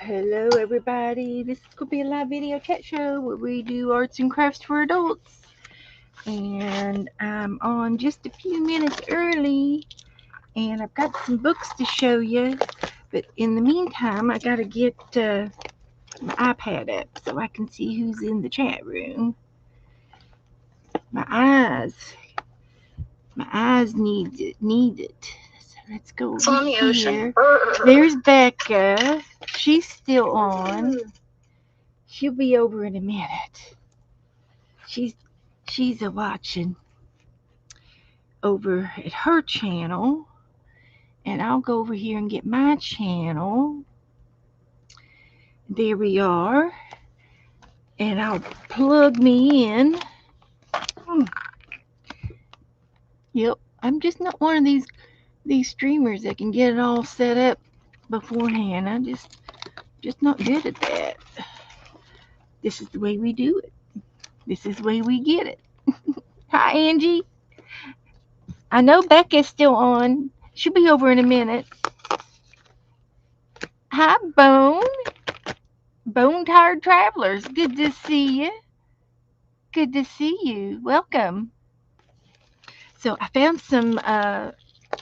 Hello, everybody. This is going to be a live video chat show where we do arts and crafts for adults. And I'm on just a few minutes early, and I've got some books to show you. But in the meantime, I got to get my iPad up so I can see who's in the chat room. My eyes, my eyes need it. So let's go It's on the over ocean. here. There's Becca. She's still on. She'll be over in a minute. She's a watching over at her channel, and I'll go over here and get my channel. There we are, and I'll plug me in. Yep, I'm just not one of these streamers that can get it all set up beforehand. I just not good at that. This is the way we do it. This is the way we get it. Hi, Angie. I know Becca's still on. She'll be over in a minute. Hi, Bone Tired Travelers. Good to see you. Good to see you. Welcome. So I found some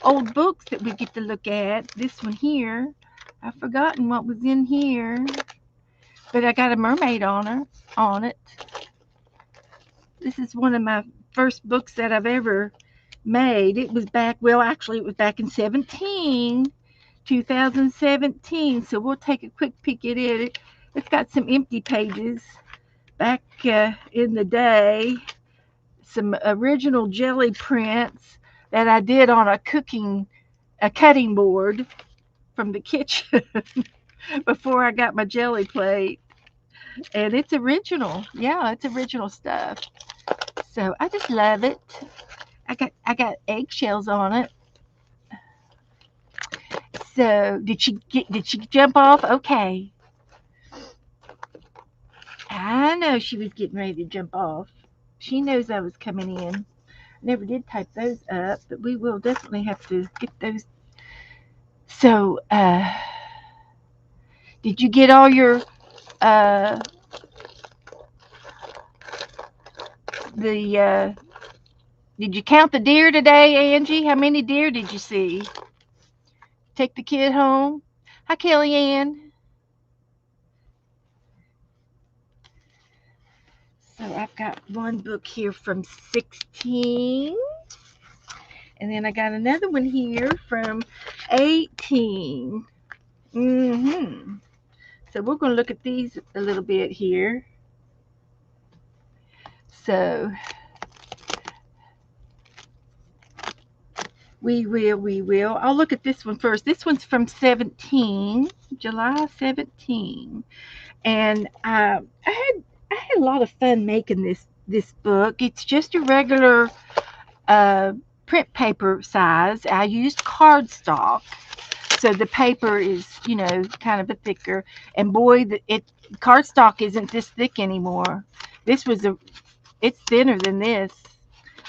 old books that we get to look at. This one here. I've forgotten what was in here, but I got a mermaid on it. This is one of my first books that I've ever made. It was back, well, actually, it was back in 2017. So we'll take a quick peek at it. It's got some empty pages back in the day. Some original jelly prints that I did on a cutting board from the kitchen before I got my jelly plate. And it's original. Yeah, it's original stuff. So I just love it. I got eggshells on it. So did she jump off? Okay. I know she was getting ready to jump off. She knows I was coming in. Never did type those up, but we will definitely have to get those. So, did you get all your uh, the did you count the deer today, Angie? How many deer did you see? Take the kid home. Hi, Kellyanne. So I've got one book here from 16, and then I got another one here from 18. So we're going to look at these a little bit here. So we will. I'll look at this one first. This one's from 17, July 17, and I had a lot of fun making this book. It's just a regular uh, print paper size. I used cardstock, so the paper is kind of a thicker. And boy, cardstock isn't this thick anymore. This was it's thinner than this.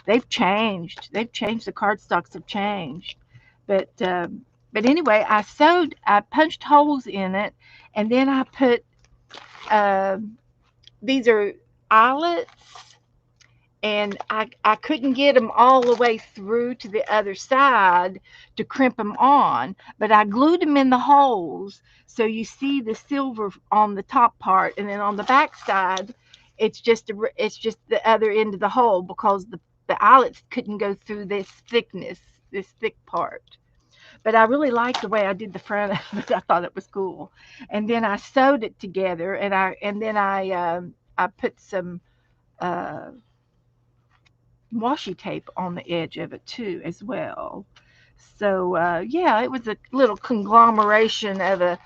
They've changed. They've changed. The cardstocks have changed. But anyway, I punched holes in it, and then I put uh, these are eyelets, and I couldn't get them all the way through to the other side to crimp them on, but I glued them in the holes so you see the silver on the top part, and then on the back side, it's just the other end of the hole because the eyelets couldn't go through this thick part. But I really liked the way I did the front of it. I thought it was cool, and then I sewed it together, and then I put some uh, washi tape on the edge of it too as well. So yeah, it was a little conglomeration of a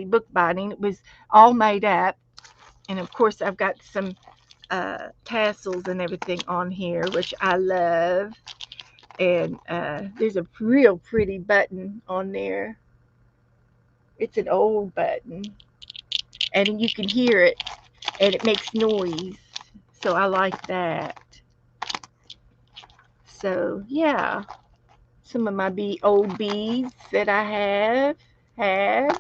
book binding. It was all made up, and of course I've got some tassels and everything on here, which I love. And there's a real pretty button on there. It's an old button, and you can hear it, and it makes noise. So I like that. So yeah, some of my old beads that I have.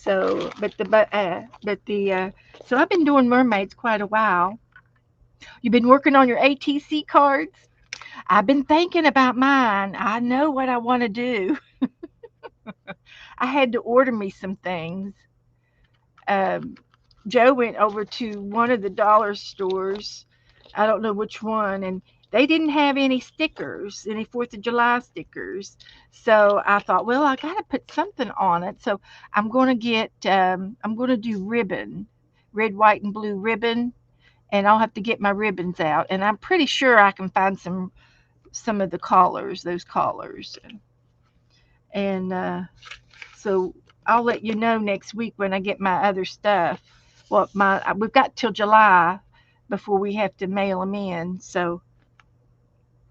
So, so I've been doing mermaids quite a while. You've been working on your ATC cards? I've been thinking about mine. I know what I want to do. I had to order me some things. Um, Joe went over to one of the dollar stores. I don't know which one, and they didn't have any stickers, any Fourth of July stickers. So I thought, well, I got to put something on it. So I'm going to do ribbon, red, white, and blue ribbon, and I'll have to get my ribbons out. And I'm pretty sure I can find some of the collars, those collars, and so I'll let you know next week when I get my other stuff. Well, we've got till July before we have to mail them in, so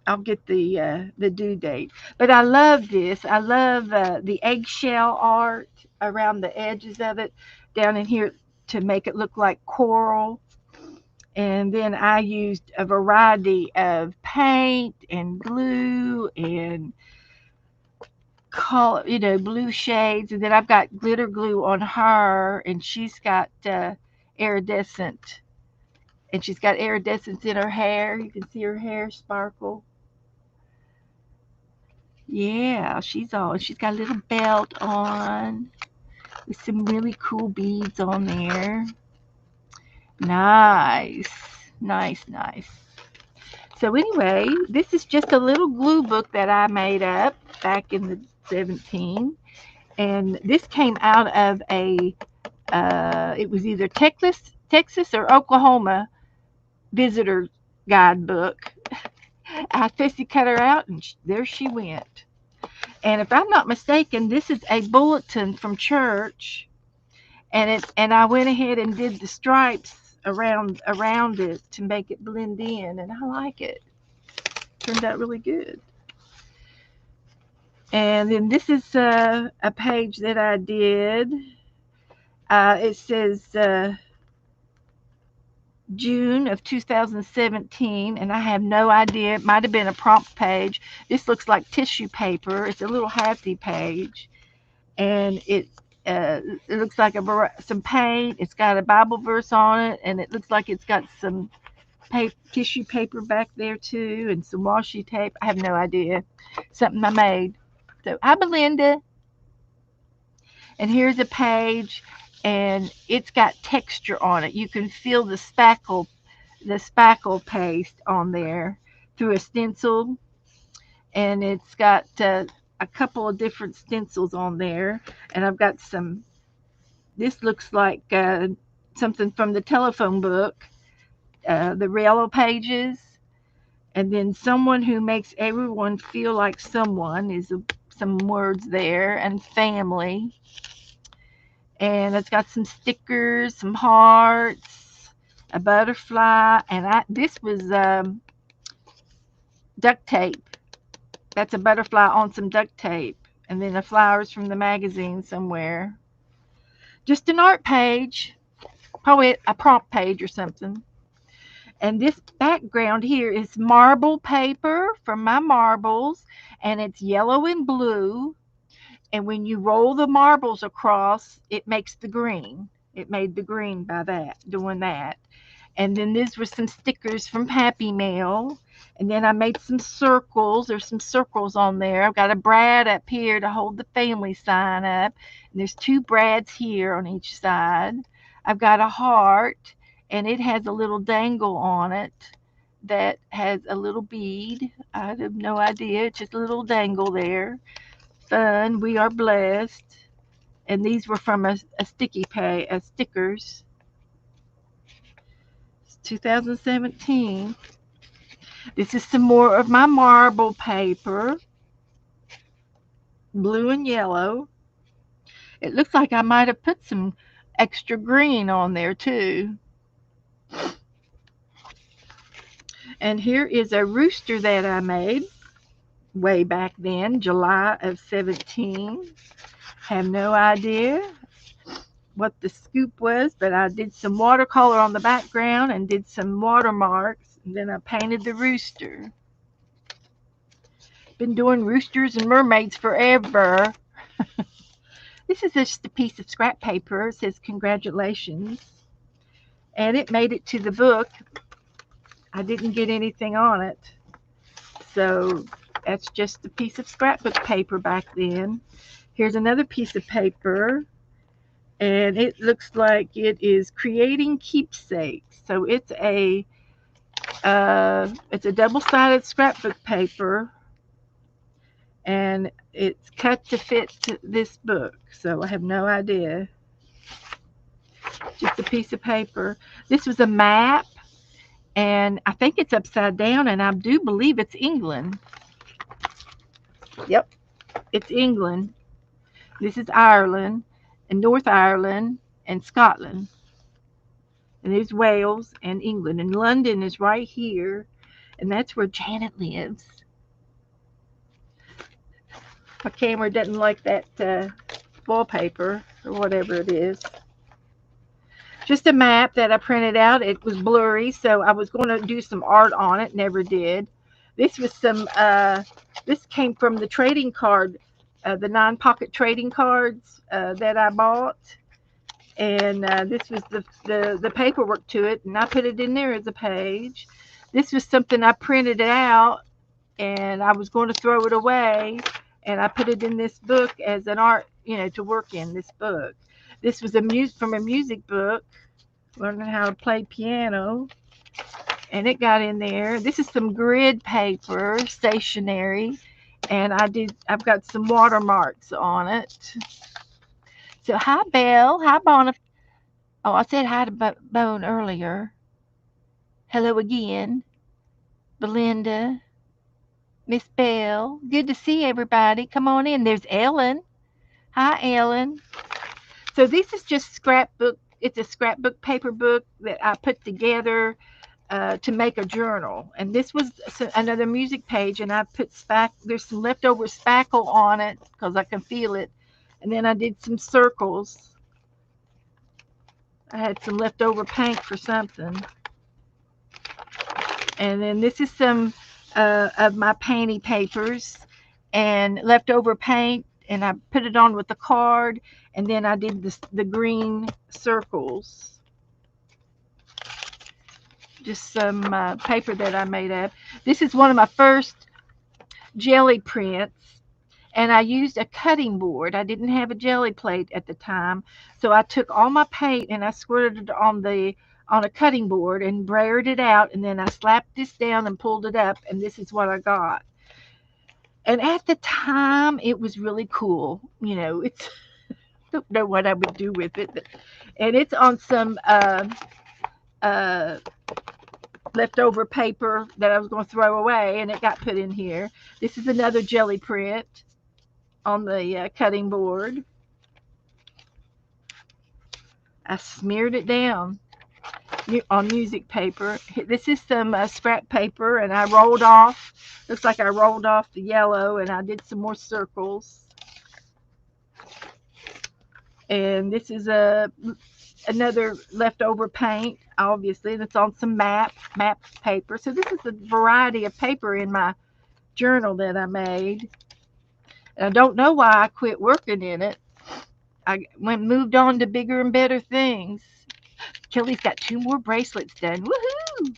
I'll get the due date. But I love this. I love the eggshell art around the edges of it down in here to make it look like coral. And then I used a variety of paint and glue and color, blue shades. And then I've got glitter glue on her, and iridescent, she's got iridescence in her hair. You can see her hair sparkle. Yeah, she's got a little belt on with some really cool beads on there. Nice, nice, nice. So anyway, this is just a little glue book that I made up back in the 17, and this came out of it was either Texas or Oklahoma visitor guidebook. I fishy cut her out, and there she went. And if I'm not mistaken, this is a bulletin from church, and I went ahead and did the stripes around it to make it blend in, and I like it. Turned out really good. And then this is a page that I did. It says June of 2017, and I have no idea. It might have been a prompt page. This looks like tissue paper. It's a little happy page, and it looks like some paint. It's got a Bible verse on it, and it looks like it's got some tissue paper back there too, and some washi tape. I have no idea. Something I made. So hi, Belinda. And here's a page, and it's got texture on it. You can feel the spackle paste on there through a stencil, and it's got a couple of different stencils on there. And I've got this looks like something from the telephone book, the yellow pages. And then someone who makes everyone feel like someone is some words there, and family. And it's got some stickers, some hearts, a butterfly, and this was duct tape. That's a butterfly on some duct tape, and then the flowers from the magazine somewhere. Just an art page, probably a prompt page or something. And this background here is marble paper from my marbles, and it's yellow and blue. And when you roll the marbles across, it makes the green. It made the green by doing that. And then these were some stickers from Happy Mail. And then I made some circles. There's some circles on there. I've got a Brad up here to hold the family sign up. And there's 2 Brads here on each side. I've got a heart, and it has a little dangle on it that has a little bead. I have no idea. It's just a little dangle there. Fun. We are blessed. And these were from a stickers. It's 2017. This is some more of my marble paper, blue and yellow. It looks like I might have put some extra green on there too. And here is a rooster that I made way back then, July of 17. Have no idea what the scoop was, but I did some watercolor on the background and did some watermarks, and then I painted the rooster. Been doing roosters and mermaids forever. This is just a piece of scrap paper. It says congratulations. And it made it to the book. I didn't get anything on it. So that's just a piece of scrapbook paper back then. Here's another piece of paper. And it looks like it is creating keepsakes. So it's a double-sided scrapbook paper, and it's cut to fit this book. So I have no idea. Just a piece of paper. This was a map, and I think it's upside down, and I do believe it's England. Yep, it's England. This is Ireland, and North Ireland, and Scotland. And there's Wales and England. And London is right here, and that's where Janet lives. My camera doesn't like that wallpaper or whatever it is. Just a map that I printed out. It was blurry, so I was going to do some art on it. Never did. This was this came from the trading card, the non-pocket trading cards that I bought. And this was the paperwork to it, and I put it in there as a page. This was something I printed out, and I was going to throw it away, and I put it in this book as an art, to work in this book. This was from a music book, learning how to play piano, and it got in there. This is some grid paper, stationery, and I've got some watermarks on it. So hi, Belle. Hi, Bonnie. Oh, I said hi to Bone earlier. Hello again, Belinda, Miss Belle. Good to see everybody. Come on in. There's Ellen. Hi, Ellen. So this is just scrapbook. It's a scrapbook paper book that I put together to make a journal. And this was another music page, and I put there's some leftover spackle on it because I can feel it. And then I did some circles. I had some leftover paint for something. And then this is some of my painty papers and leftover paint, and I put it on with the card, and then I did the green circles. Just some paper that I made up. This is one of my first jelly prints, and I used a cutting board. I didn't have a jelly plate at the time, so I took all my paint and I squirted it on a cutting board and brayered it out, and then I slapped this down and pulled it up, and this is what I got. And at the time, it was really cool. It's I don't know what I would do with it, and it's on some leftover paper that I was going to throw away, and it got put in here. This is another jelly print on the cutting board. I smeared it down on music paper. This is some scrap paper, and I rolled off. Looks like I rolled off the yellow, and I did some more circles. And this is another leftover paint, obviously, that's on some map paper. So this is a variety of paper in my journal that I made. And I don't know why I quit working in it. I moved on to bigger and better things. Kelly's got 2 more bracelets done. Woohoo!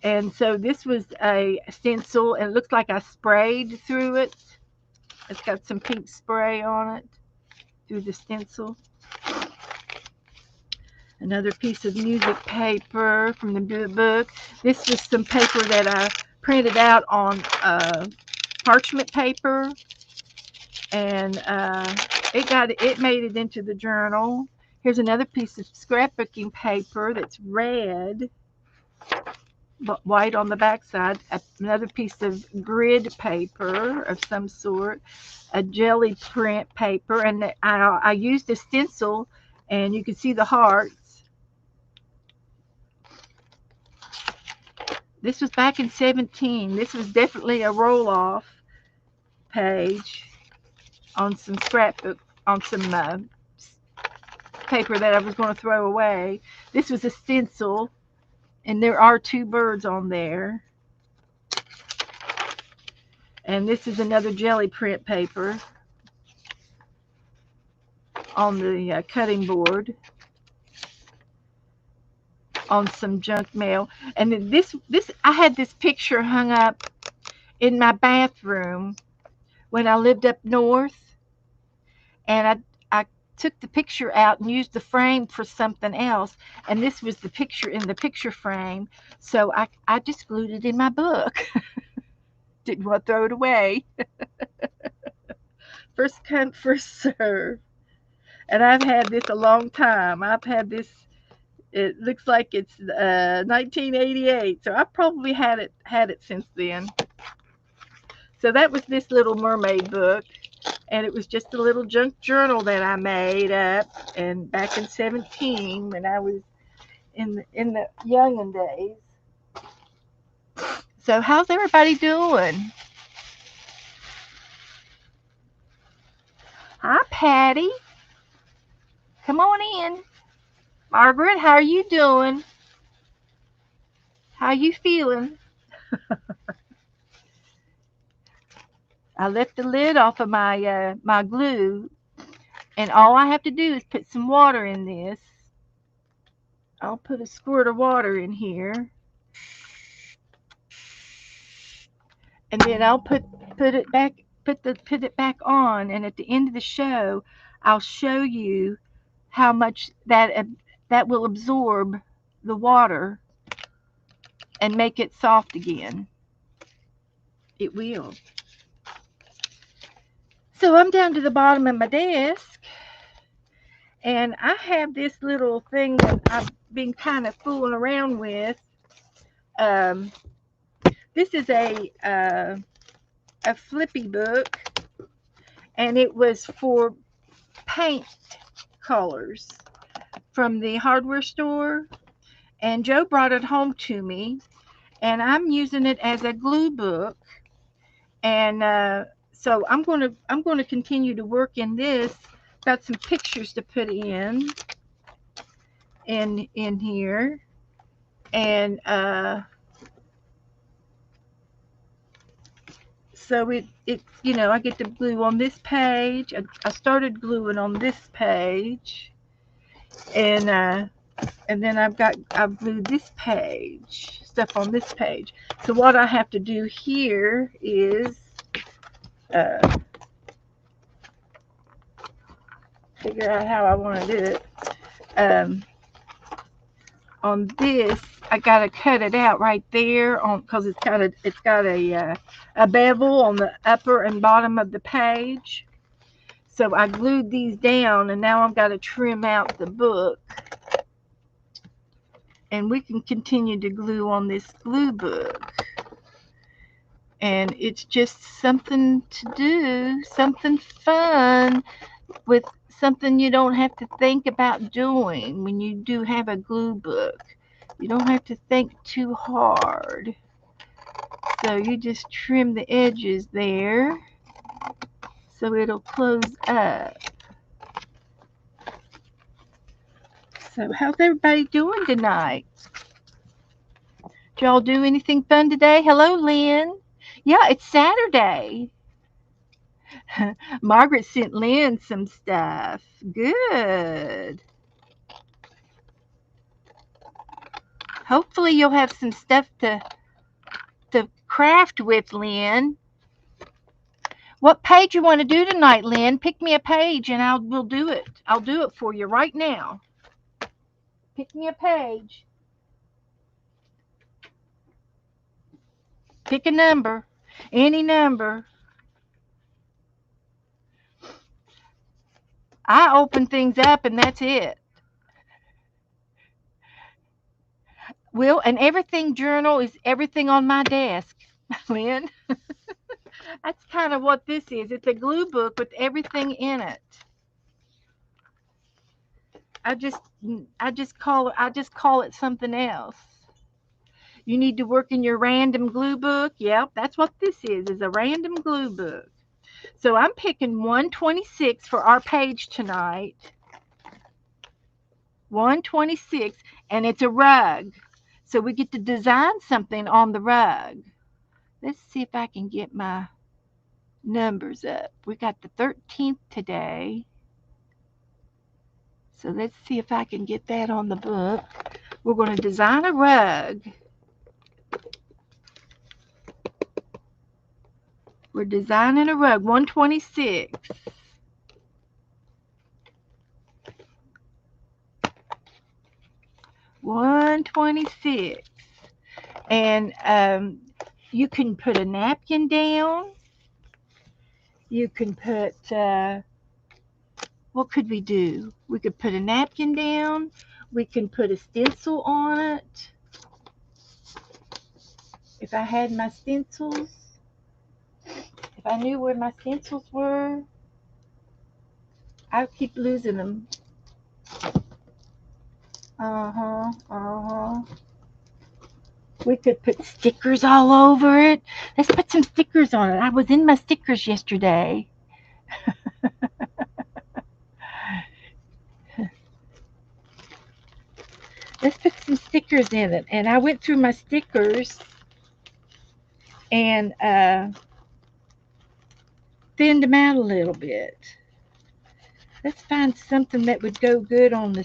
And so this was a stencil, and it looks like I sprayed through it. It's got some pink spray on it through the stencil. Another piece of music paper from the book. This was some paper that I printed out on parchment paper, and it made it into the journal. Here's another piece of scrapbooking paper that's red, but white on the backside. Another piece of grid paper of some sort, a jelly print paper, and I used a stencil, and you can see the hearts. This was back in 17. This was definitely a roll-off page on some scrapbook, on some paper that I was going to throw away. This was a stencil, and there are 2 birds on there. And this is another jelly print paper. on the cutting board on some junk mail. And then this I had this picture hung up in my bathroom when I lived up north, and I took the picture out and used the frame for something else, and this was the picture in the picture frame, so I just glued it in my book. Didn't want to throw it away. First come, first serve. And I've had this a long time. I've had this. It looks like it's 1988, so I probably had it since then. So that was this little mermaid book, and it was just a little junk journal that I made up, and back in 17 when I was in the youngin' days. So how's everybody doing? Hi, Patty. Come on in. Margaret, how are you doing? How you feeling? I left the lid off of my glue, and all I have to do is put some water in this. I'll put a squirt of water in here, and then I'll put it back put it back on. And at the end of the show, I'll show you how much that will absorb the water and make it soft again. It will. So I'm down to the bottom of my desk, and I have this little thing that I've been kind of fooling around with. Um, this is a flippy book, and it was for paint colors from the hardware store. And Joe brought it home to me, and I'm using it as a glue book. And so I'm gonna continue to work in this. Got some pictures to put in here, and so I get to glue on this page. I started gluing on this page, and then I've glued this page, stuff on this page. So what I have to do here is uh, figure out how I want to do it. Um, on this, I gotta cut it out right there on because it's got a bevel on the upper and bottom of the page. So I glued these down, and now I've got to trim out the book, and we can continue to glue on this glue book. And it's just something to do, something fun with something you don't have to think about doing when you do have a glue book. You don't have to think too hard. So you just trim the edges there so it'll close up. So how's everybody doing tonight? Did y'all do anything fun today? Hello, Lynn. Yeah, it's Saturday. Margaret sent Lynn some stuff. Good. Hopefully you'll have some stuff to craft with, Lynn. What page you want to do tonight, Lynn? Pick me a page and we'll do it. I'll do it for you right now. Pick me a page. Pick a number. Any number. I open things up and that's it. Will, an everything journal is everything on my desk, Lynn. That's kind of what this is. It's a glue book with everything in it. I just I just call it something else. You need to work in your random glue book. Yep, that's what this is a random glue book. So I'm picking 126 for our page tonight. 126, and it's a rug. So we get to design something on the rug. Let's see if I can get my numbers up. We got the 13th today. So let's see if I can get that on the book. We're going to design a rug. We're designing a rug, 126. And you can put a napkin down. You can put, what could we do? We could put a napkin down. We can put a stencil on it. If I had my stencils, if I knew where my stencils were, I would keep losing them. We could put stickers all over it. Let's put some stickers on it. I was in my stickers yesterday. Let's put some stickers in it. And I went through my stickers and thinned them out a little bit. Let's find something that would go good on the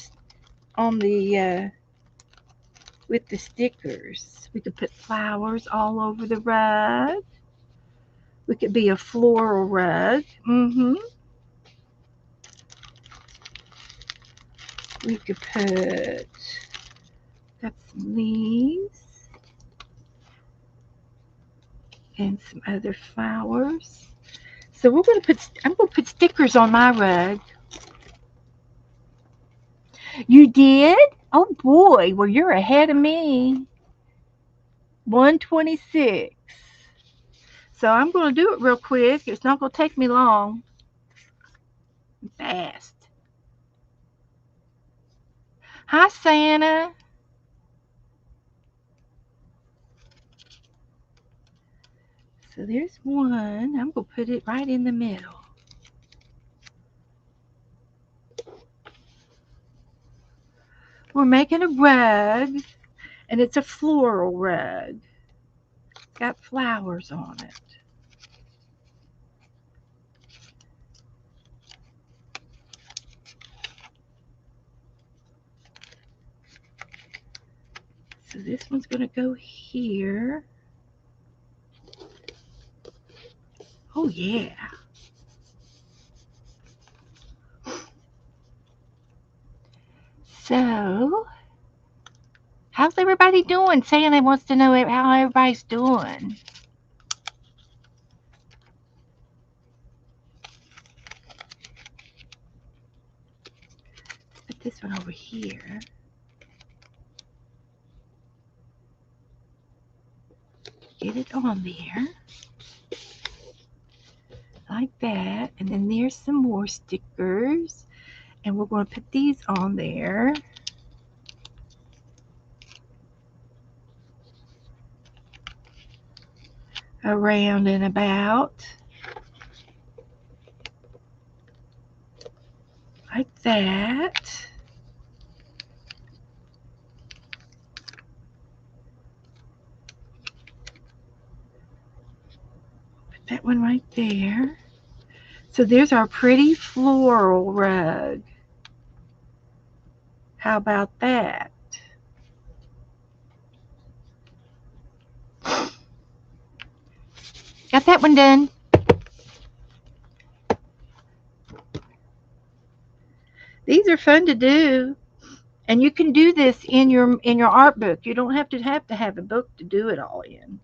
with the stickers. We could put flowers all over the rug. We could be a floral rug. We could put, got some leaves and some other flowers. So I'm going to put stickers on my rug. You did? Oh boy, well you're ahead of me. 126. So I'm going to do it real quick. It's not going to take me long. Fast. Hi, Santa. So there's one. I'm going to put it right in the middle. We're making a rug, and it's a floral rug. It's got flowers on it. So this one's going to go here. Oh, yeah. So, how's everybody doing? Santa wants to know how everybody's doing. Let's put this one over here. Get it on there. Like that. And then there's some more stickers. And we're going to put these on there. Around and about. Like that. Put that one right there. So there's our pretty floral rug. How about that? Got that one done. These are fun to do. And you can do this in your art book. You don't have to have a book to do it all in.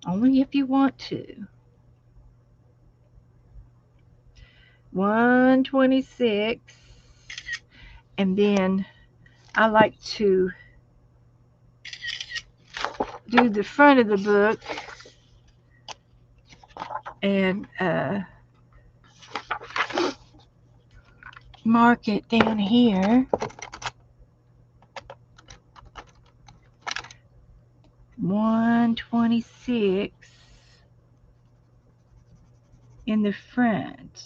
Only if you want to. 126. And then I like to do the front of the book and mark it down here. 126 in the front.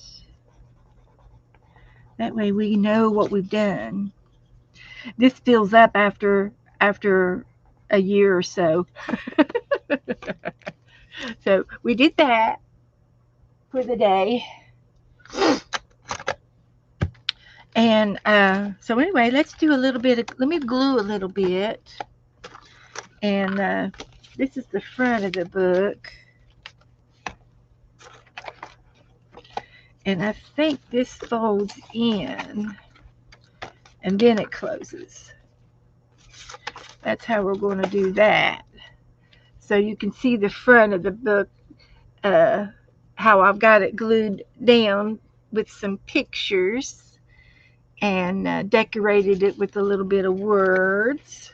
That way we know what we've done. This fills up after a year or so. So we did that for the day. And so anyway, let's do a little bit let me glue a little bit. And this is the front of the book. And I think this folds in and then it closes. That's how we're going to do that. So you can see the front of the book, how I've got it glued down with some pictures and decorated it with a little bit of words.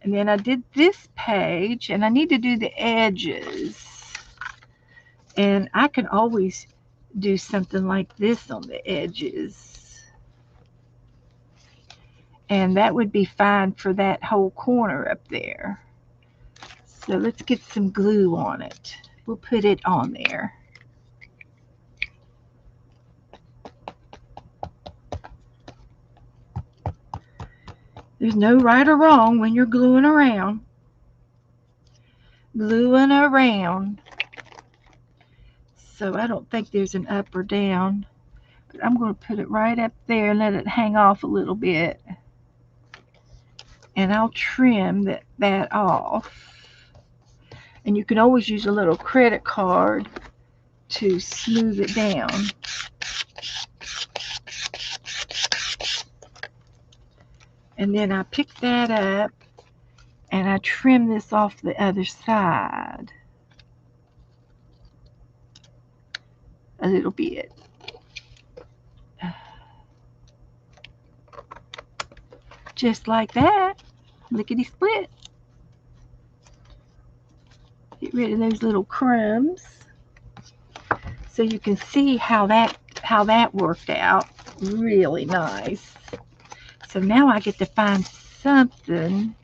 And then I did this page, and I need to do the edges. And I can always do something like this on the edges. And that would be fine for that whole corner up there. So let's get some glue on it. We'll put it on there. There's no right or wrong when you're gluing around. Gluing around. So I don't think there's an up or down. But I'm going to put it right up there and let it hang off a little bit. And I'll trim that off. And you can always use a little credit card to smooth it down. And then I pick that up and I trim this off the other side a little bit. Just like that. Lickety split. Get rid of those little crumbs. So you can see how that worked out. Really nice. So now I get to find something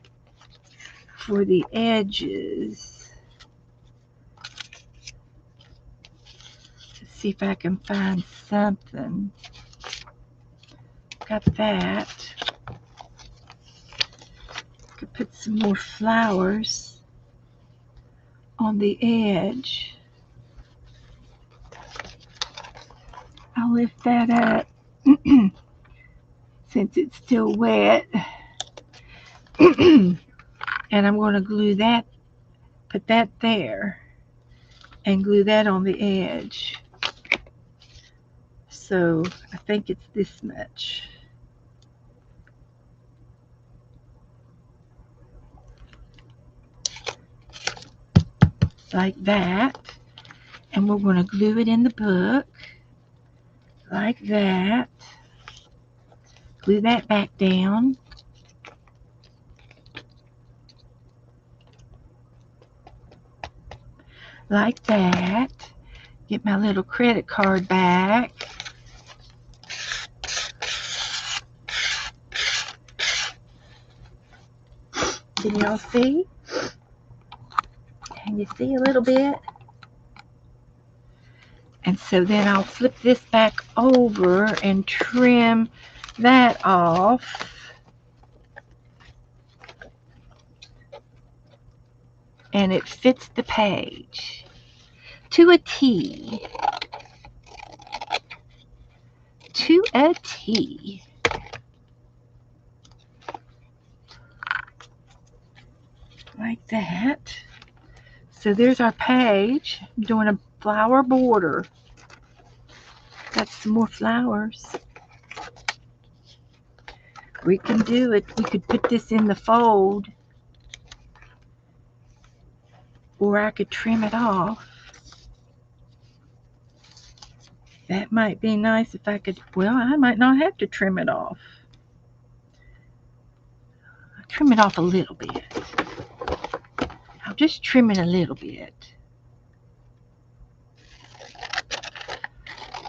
for the edges. Let's see if I can find something. Got that. Could put some more flowers on the edge. I'll lift that up since it's still wet. And I'm going to glue that, put that there, and glue that on the edge. So I think it's this much. Like that. And we're going to glue it in the book. Like that. Glue that back down. Like that. Get my little credit card back. Can y'all see? Can you see a little bit? And so then I'll flip this back over and trim that off. And it fits the page to a T. To a T. Like that. So there's our page. I'm doing a flower border. Got some more flowers. We can do it. We could put this in the fold. Or I could trim it off. That might be nice if I could. Well, I might not have to trim it off. I'll trim it off a little bit. I'll just trim it a little bit.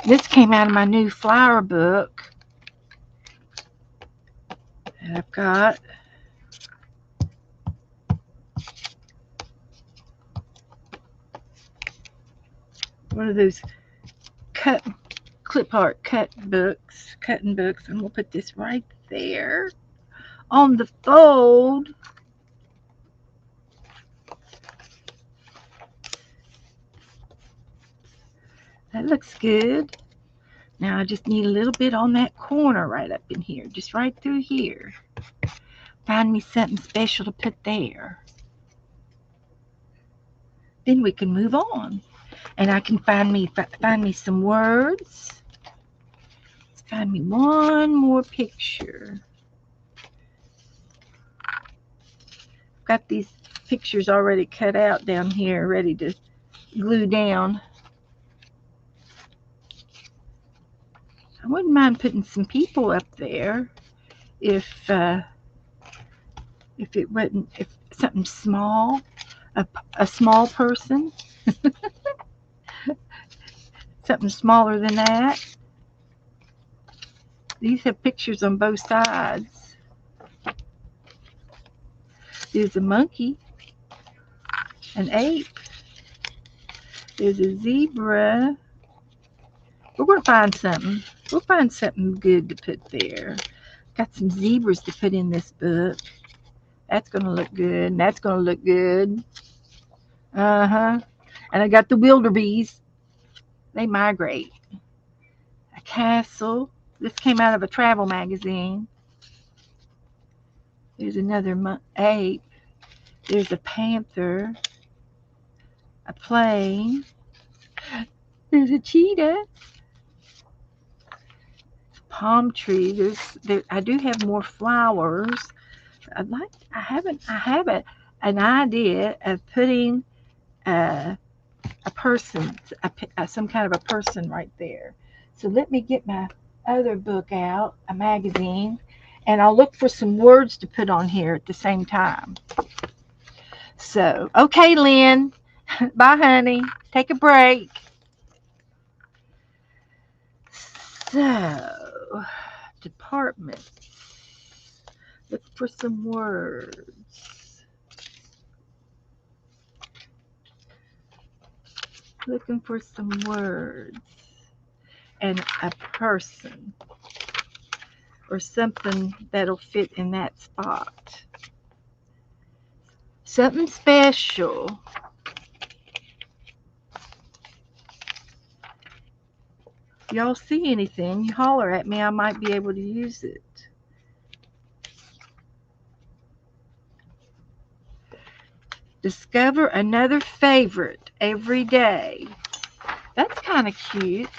This came out of my new flower book that I've got. One of those clip art cutting books. I'm gonna put this right there on the fold. That looks good. Now I just need a little bit on that corner right up in here, just right through here. Find me something special to put there. Then we can move on. And I can find me some words. Let's find me one more picture. Got these pictures already cut out down here, ready to glue down. I wouldn't mind putting some people up there if it wasn't, if something small, a small person, something smaller than that. These have pictures on both sides. There's a monkey, an ape, there's a zebra. We're going to find something. We'll find something good to put there. Got some zebras to put in this book. That's going to look good. That's going to look good. Uh-huh. And I got the wildebeest. They migrate. A castle. This came out of a travel magazine. There's another ape. There's a panther. A plane. There's a cheetah. Palm tree. I do have more flowers. I have an idea of putting a person, some kind of a person right there. So let me get my other book out, a magazine, and I'll look for some words to put on here at the same time. So, okay, Lynn. Bye, honey. Take a break. So, departments. Look for some words. Looking for some words. And a person. Or something that'll fit in that spot. Something special. If y'all see anything, you holler at me. I might be able to use it. Discover another favorite every day. That's kind of cute.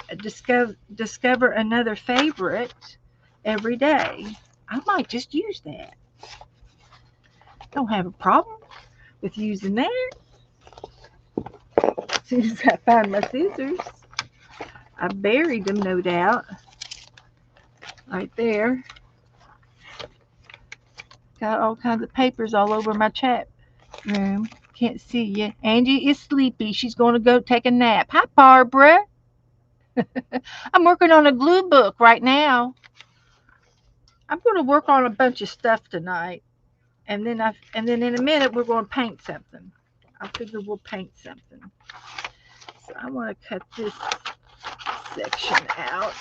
Discover another favorite every day. I might just use that. Don't have a problem with using that. As soon as I find my scissors. I buried them, no doubt. Right there. Got all kinds of papers all over my chat room. Can't see you. Angie is sleepy. She's going to go take a nap. Hi, Barbara. I'm working on a glue book right now. I'm going to work on a bunch of stuff tonight. And then in a minute we're going to paint something. I figure we'll paint something. So I want to cut this section out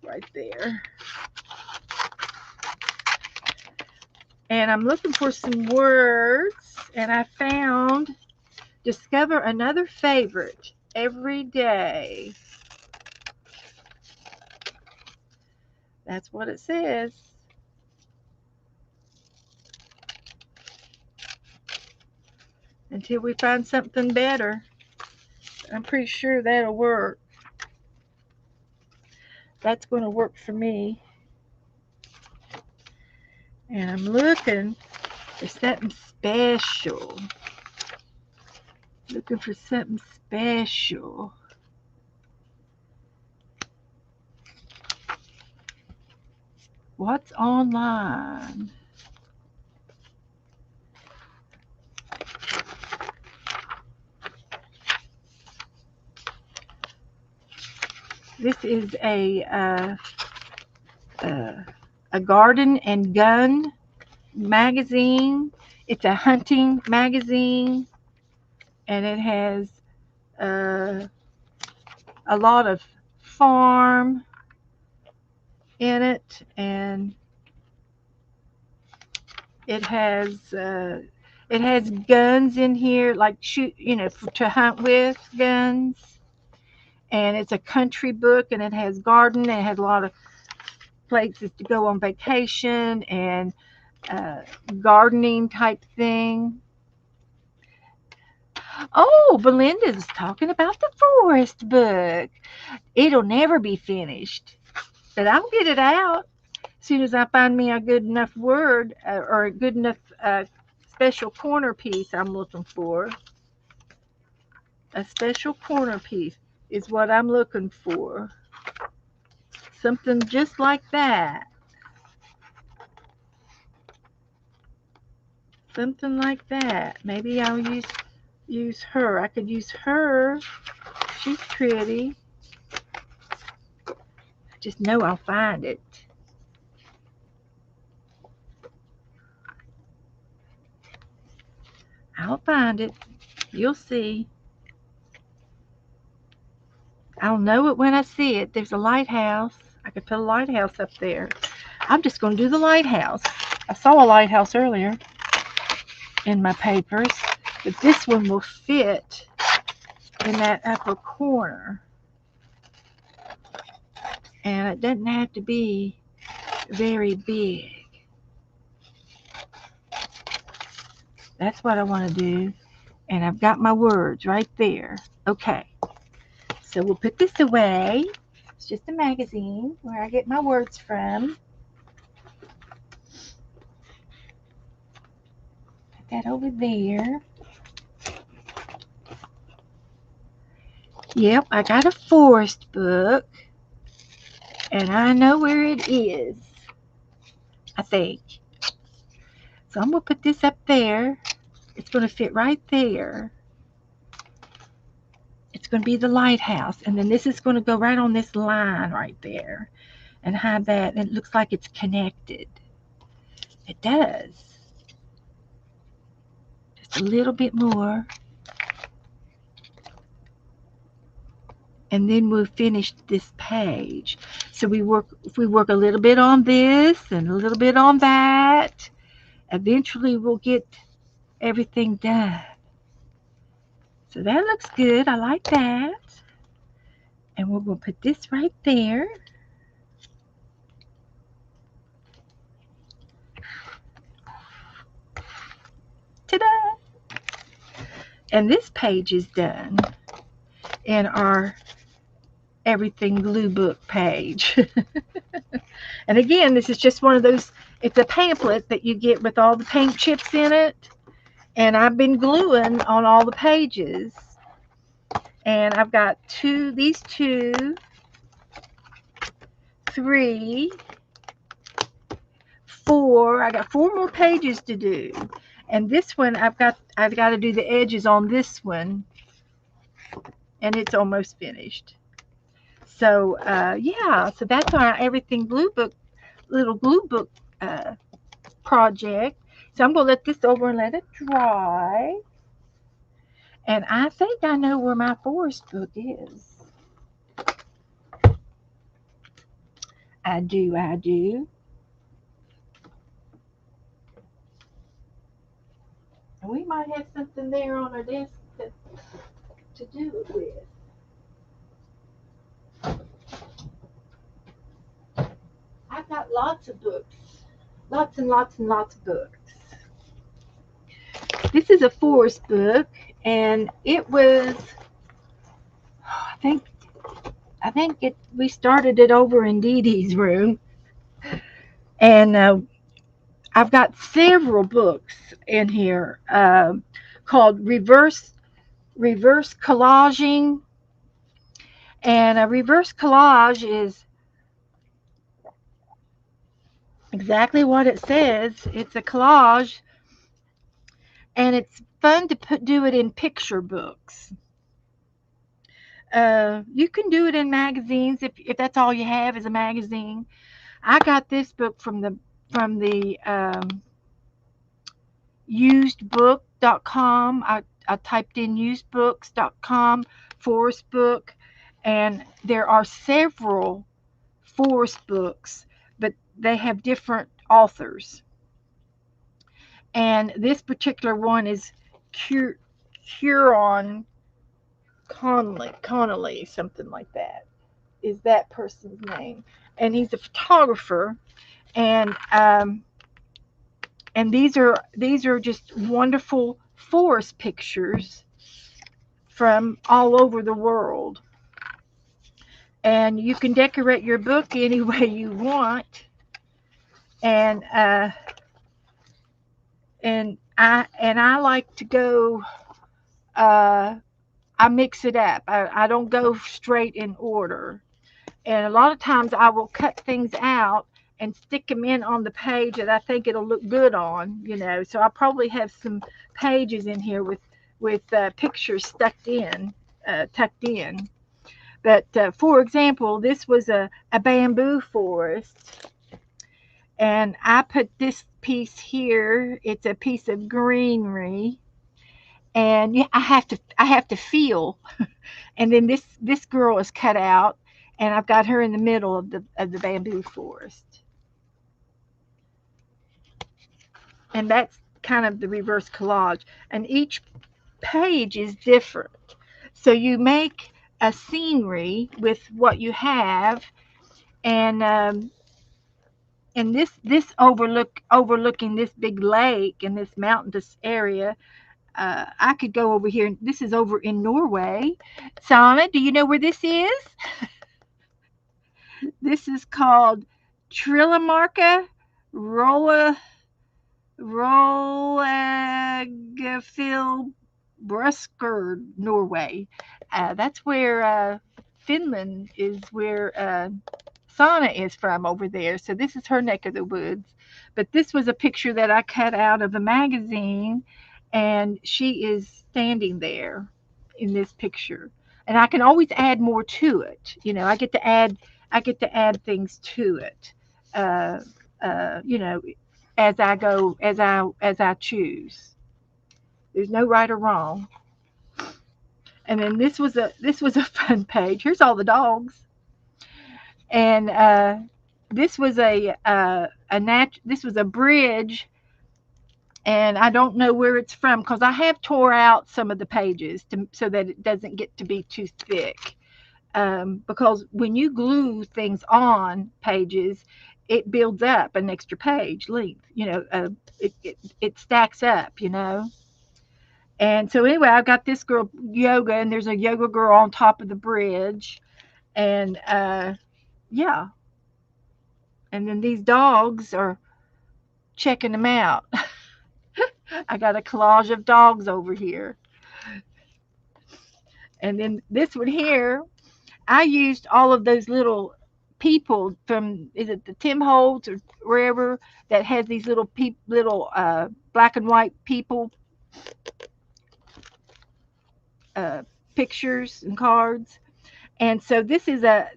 right there. And I'm looking for some words, and I found discover another favorite every day. That's what it says. Until we find something better. I'm pretty sure that'll work. That's going to work for me. And I'm looking for something special. Looking for something special. What's online? This is a garden and gun magazine. It's a hunting magazine, and it has a lot of farm in it, and it has guns in here, like shoot, to hunt with guns, and it's a country book, and it has garden, and it has a lot of places to go on vacation and uh, gardening type thing. Oh, Belinda's talking about the forest book. It'll never be finished, but I'll get it out as soon as I find me a good enough word or a good enough special corner piece I'm looking for. A special corner piece is what I'm looking for. Something just like that. Something like that. Maybe I'll use her. I could use her. She's pretty. I just know I'll find it. I'll find it. You'll see. I'll know it when I see it. There's a lighthouse. I could put a lighthouse up there. I'm just going to do the lighthouse. I saw a lighthouse earlier in my papers, but this one will fit in that upper corner. And it doesn't have to be very big. That's what I want to do. And I've got my words right there. Okay. So we'll put this away. It's just a magazine where I get my words from. Put that over there. Yep, I got a forest book. And I know where it is. I think. So I'm going to put this up there. It's going to fit right there. It's going to be the lighthouse. And then this is going to go right on this line right there. And have that. And it looks like it's connected. It does. Just a little bit more. And then we'll finish this page. So if we work a little bit on this and a little bit on that, eventually we'll get everything done. So that looks good. I like that. And we're going to put this right there. Ta-da! And this page is done in our everything glue book page. And again, this is just one of those, it's a pamphlet that you get with all the paint chips in it. And I've been gluing on all the pages. And I've got these two, 3, 4. I got 4 more pages to do. And this one, I've got to do the edges on this one. And it's almost finished. So, yeah, so that's our everything glue book, little glue book project. So I'm going to let this over and let it dry. And I think I know where my forest book is. I do. And we might have something there on our desk to do it with. I've got lots of books. Lots and lots and lots of books. This is a forest book, and it was, I think we started it over in Dee Dee's room. And I've got several books in here called reverse collaging. And a reverse collage is exactly what it says. It's a collage, and it's fun to do it in picture books. You can do it in magazines if that's all you have is a magazine. I got this book from the usedbook.com. I typed in usedbooks.com forest book, and there are several forest books, but they have different authors. And this particular one is Huron Connolly, something like that is that person's name, and he's a photographer, and these are just wonderful forest pictures from all over the world, and you can decorate your book any way you want, and I like to go. Uh, I mix it up. I don't go straight in order. And a lot of times I will cut things out and stick them in on the page that I think it'll look good on. So I'll probably have some pages in here with pictures tucked in. But for example, this was a bamboo forest, and I put this piece here. It's a piece of greenery, and yeah, I have to feel. And then this girl is cut out, and I've got her in the middle of the bamboo forest, and that's kind of the reverse collage. And each page is different, so you make a scenery with what you have, and this overlooking this big lake and this mountainous area. I could go over here. This is over in Norway. Sana, do you know where this is? This is called Trillamarka Rolla Rollagafil Brusker, Norway. That's where Finland is, where Sana is from over there. So this is her neck of the woods. But this was a picture that I cut out of a magazine, and she is standing there in this picture. And I can always add more to it. I get to add things to it. Uh, uh, you know, as I go, as I choose. There's no right or wrong. And then this was a fun page. Here's all the dogs, and this was this was a bridge, and I don't know where it's from because I have tore out some of the pages so that it doesn't get to be too thick. Because when you glue things on pages, it builds up an extra page length. It stacks up. And so anyway, I've got this girl yoga, and there's a yoga girl on top of the bridge, and yeah, and then these dogs are checking them out. I got a collage of dogs over here, and then this one here, I used all of those little people from, is it the Tim Holtz or wherever, that has these little black and white people uh, pictures and cards. And so this is a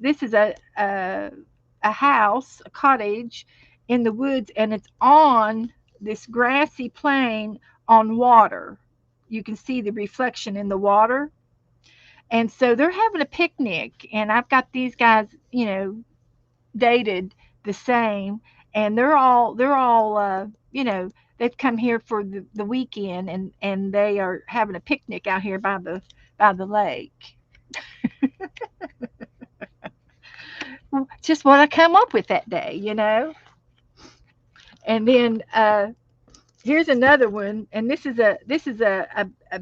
house, a cottage in the woods, and it's on this grassy plain on water. You can see the reflection in the water. And so they're having a picnic, and I've got these guys, dated the same, and they're all they've come here for the weekend, and they are having a picnic out here by the lake. Just what I come up with that day. And then here's another one, and this is a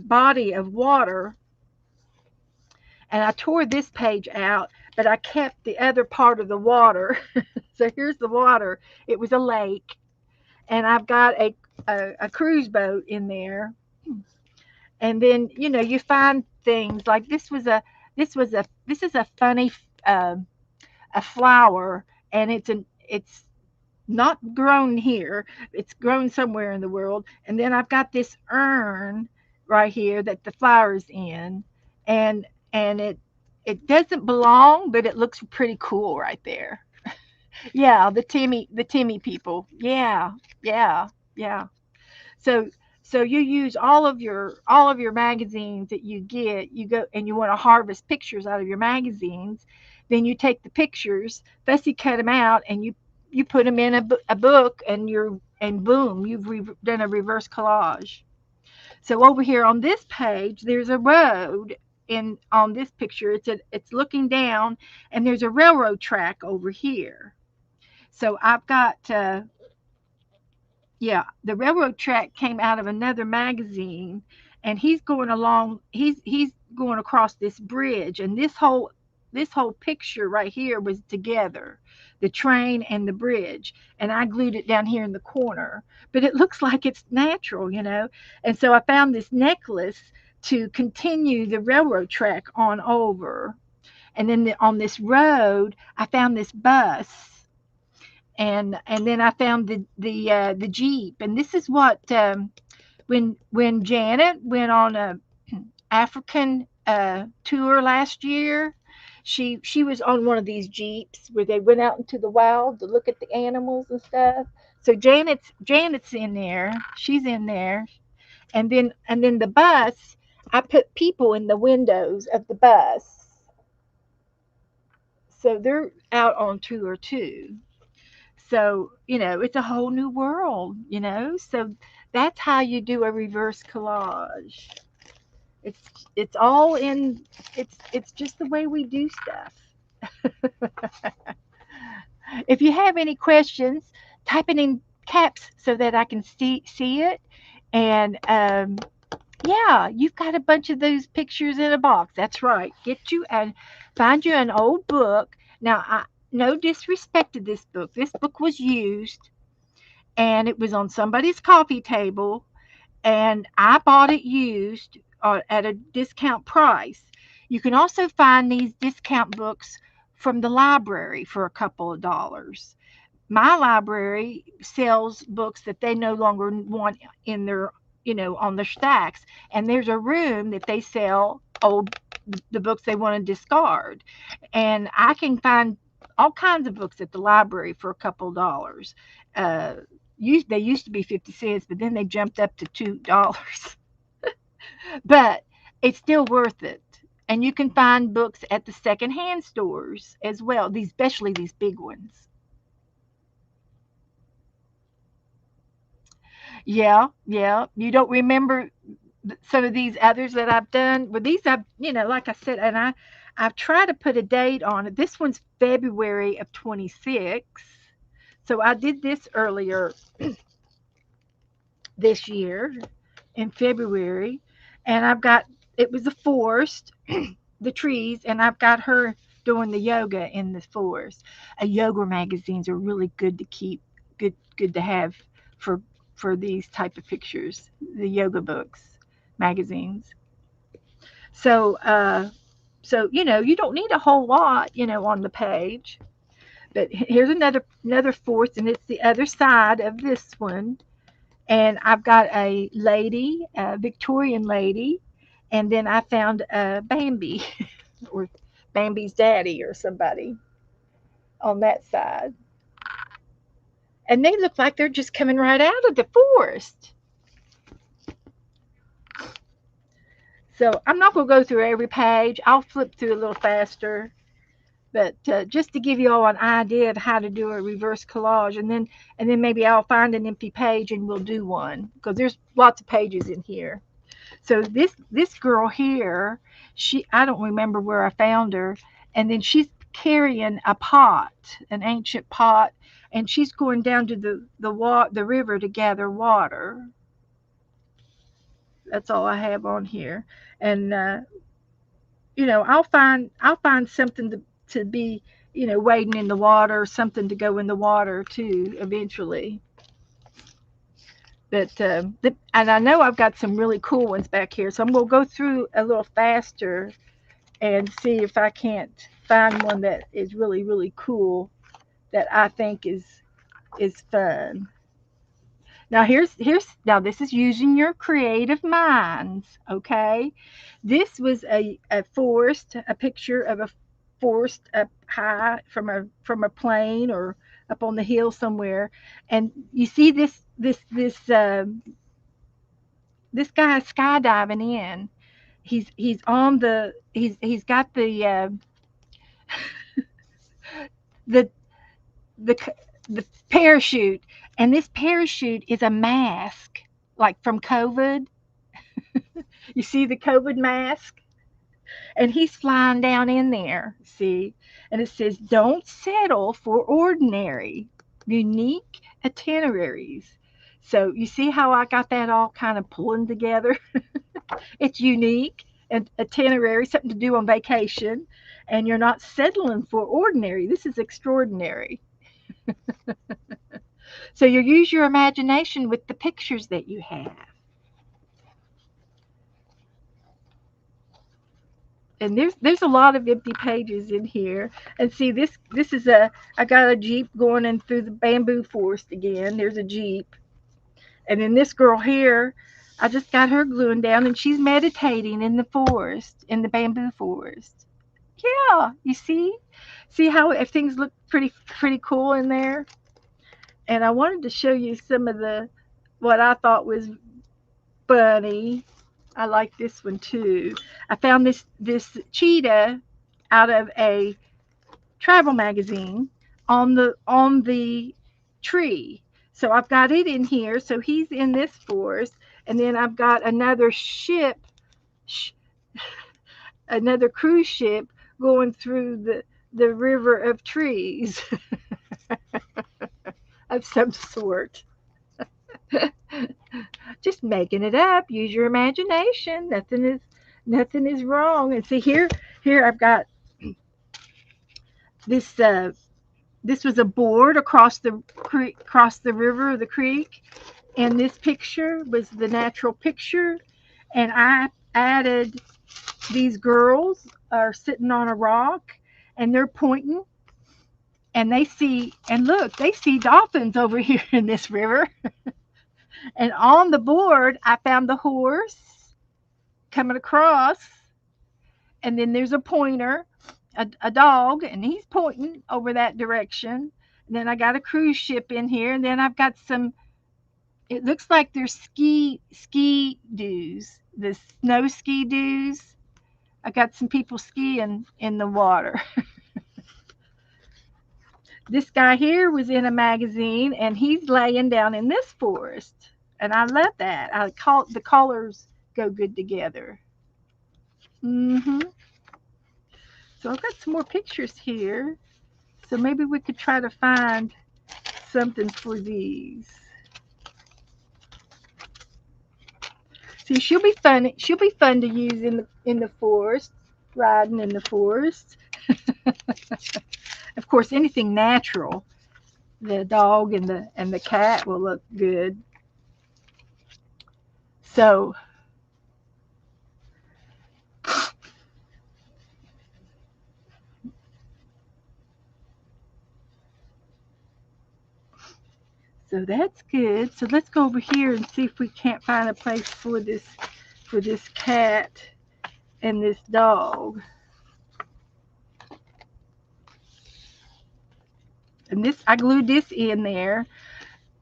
body of water, and I tore this page out, but I kept the other part of the water. So here's the water. It was a lake, and I've got a cruise boat in there. And then you find things like this is a funny a flower, and it's not grown here. It's grown somewhere in the world. And then I've got this urn right here that the flower's in, and it doesn't belong, but it looks pretty cool right there. Yeah, the Timmy people. Yeah, yeah, yeah. So you use all of your magazines that you get. You go and you want to harvest pictures out of your magazines. Then you take the pictures, fussy cut them out, and you put them in a book, and boom, you've done a reverse collage. So over here on this page, there's a road, in on this picture, it's looking down, and there's a railroad track over here. So I've got yeah, the railroad track came out of another magazine, and he's going across this bridge, and this whole picture right here was together, the train and the bridge, and I glued it down here in the corner, but it looks like it's natural. And so I found this necklace to continue the railroad track on over, and then on this road I found this bus, and then I found the Jeep, and this is what when Janet went on a African tour last year, she was on one of these Jeeps where they went out into the wild to look at the animals and stuff. So Janet's in there, she's in there, and then the bus, I put people in the windows of the bus, so they're out on tour too. So, it's a whole new world. So that's how you do a reverse collage. It's it's all in it's just the way we do stuff. If you have any questions, type it in caps so that I can see it. And yeah, you've got a bunch of those pictures in a box. That's right. Get you and find you an old book. Now, no disrespect to this book. This book was used, and it was on somebody's coffee table, and I bought it used at a discount price. You can also find these discount books from the library for a couple of dollars. My library sells books that they no longer want in their, on their stacks, and there's a room that they sell the books they want to discard, and I can find all kinds of books at the library for a couple of dollars. uh, they used to be 50 cents, but then they jumped up to $2. But it's still worth it. And you can find books at the secondhand stores as well, these especially these big ones. Yeah, yeah. You don't remember some of these others that I've done? Well, these like I said, and I've tried to put a date on it. This one's February of 26. So I did this earlier this year in February, and it was a forest, the trees, and I've got her doing the yoga in the forest. Yoga magazines are really good to keep, good to have for these type of pictures. The yoga books, magazines. So you don't need a whole lot on the page. But here's another forest, and it's the other side of this one, and I've got a lady, a Victorian lady, and then I found Bambi or Bambi's daddy or somebody on that side. And they look like they're just coming right out of the forest. So I'm not going to go through every page. I'll flip through a little faster. But just to give you all an idea of how to do a reverse collage, and then maybe I'll find an empty page and we'll do one, because there's lots of pages in here. So this girl here, I don't remember where I found her, and then she's carrying a pot, an ancient pot, and she's going down to the river to gather water. That's all I have on here, and I'll find something to be wading in the water, something to go in the water too eventually. But and I know I've got some really cool ones back here, so I'm gonna go through a little faster and see if I can't find one that is really really cool that I think is fun. Now now this is using your creative minds, okay? This was a forest, a picture of a forest up high from a plane or up on the hill somewhere, and you see this guy skydiving in. He's got the the the parachute, and this parachute is a mask, like from COVID. You see the COVID mask? And he's flying down in there, see? And it says, don't settle for ordinary, unique itineraries. So you see how I got that all kind of pulling together? It's unique and itinerary, something to do on vacation, and you're not settling for ordinary. This is extraordinary. So you use your imagination with the pictures that you have. And there's a lot of empty pages in here. And see, this is a I got a Jeep going in through the bamboo forest again. There's a Jeep. And then this girl here, I just got her gluing down, and she's meditating in the forest, in the bamboo forest. Yeah, you see how if things look pretty cool in there. And I wanted to show you some of the what I thought was funny. I like this one too. I found this cheetah out of a travel magazine on the tree. So I've got it in here. So he's in this forest, and then I've got another ship, sh- another cruise ship going through the river of trees of some sort. Just making it up. Use your imagination. Nothing is wrong. And see here I've got this this was a board across the creek, across the river or the creek, and this picture was the natural picture, and I added these girls are sitting on a rock, and they're pointing, and they see dolphins over here in this river. And on the board I found the horse coming across, and then there's a pointer, a dog, and he's pointing over that direction. And then I got a cruise ship in here, and then I've got some. It looks like there's ski doos, the snow ski doos. I got some people skiing in the water. This guy here was in a magazine, and he's laying down in this forest, and I love that. I call the colors go good together. Mhm. So I've got some more pictures here. So maybe we could try to find something for these. See, she'll be fun. She'll be fun to use in the forest, riding in the forest. Of course, anything natural, the dog and the cat will look good. So so that's good. So let's go over here and see if we can't find a place for this cat and this dog. And this I glued this in there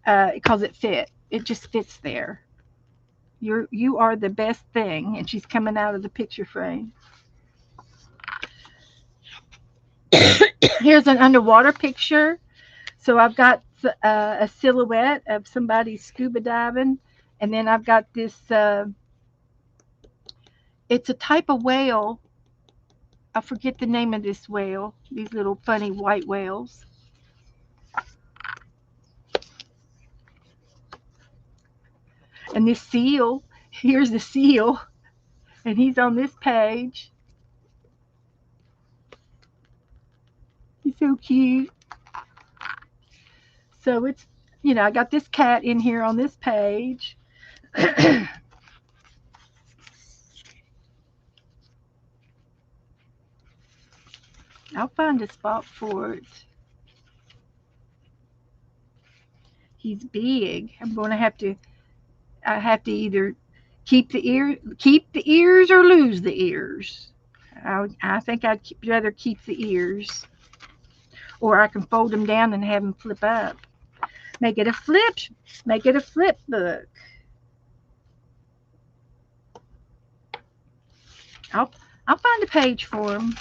because it fit. It just fits there. You are the best thing, and she's coming out of the picture frame. Here's an underwater picture. So I've got a silhouette of somebody scuba diving, and then I've got this. It's a type of whale. I forget the name of this whale. These little funny white whales. And this seal. Here's the seal, and he's on this page. He's so cute. So I got this cat in here on this page. I'll find a spot for it. He's big. I have to either keep the ears or lose the ears. I think I'd rather keep the ears, or I can fold them down and have them flip up. Make it a flip. Make it a flip book. I'll I'll find a page for them.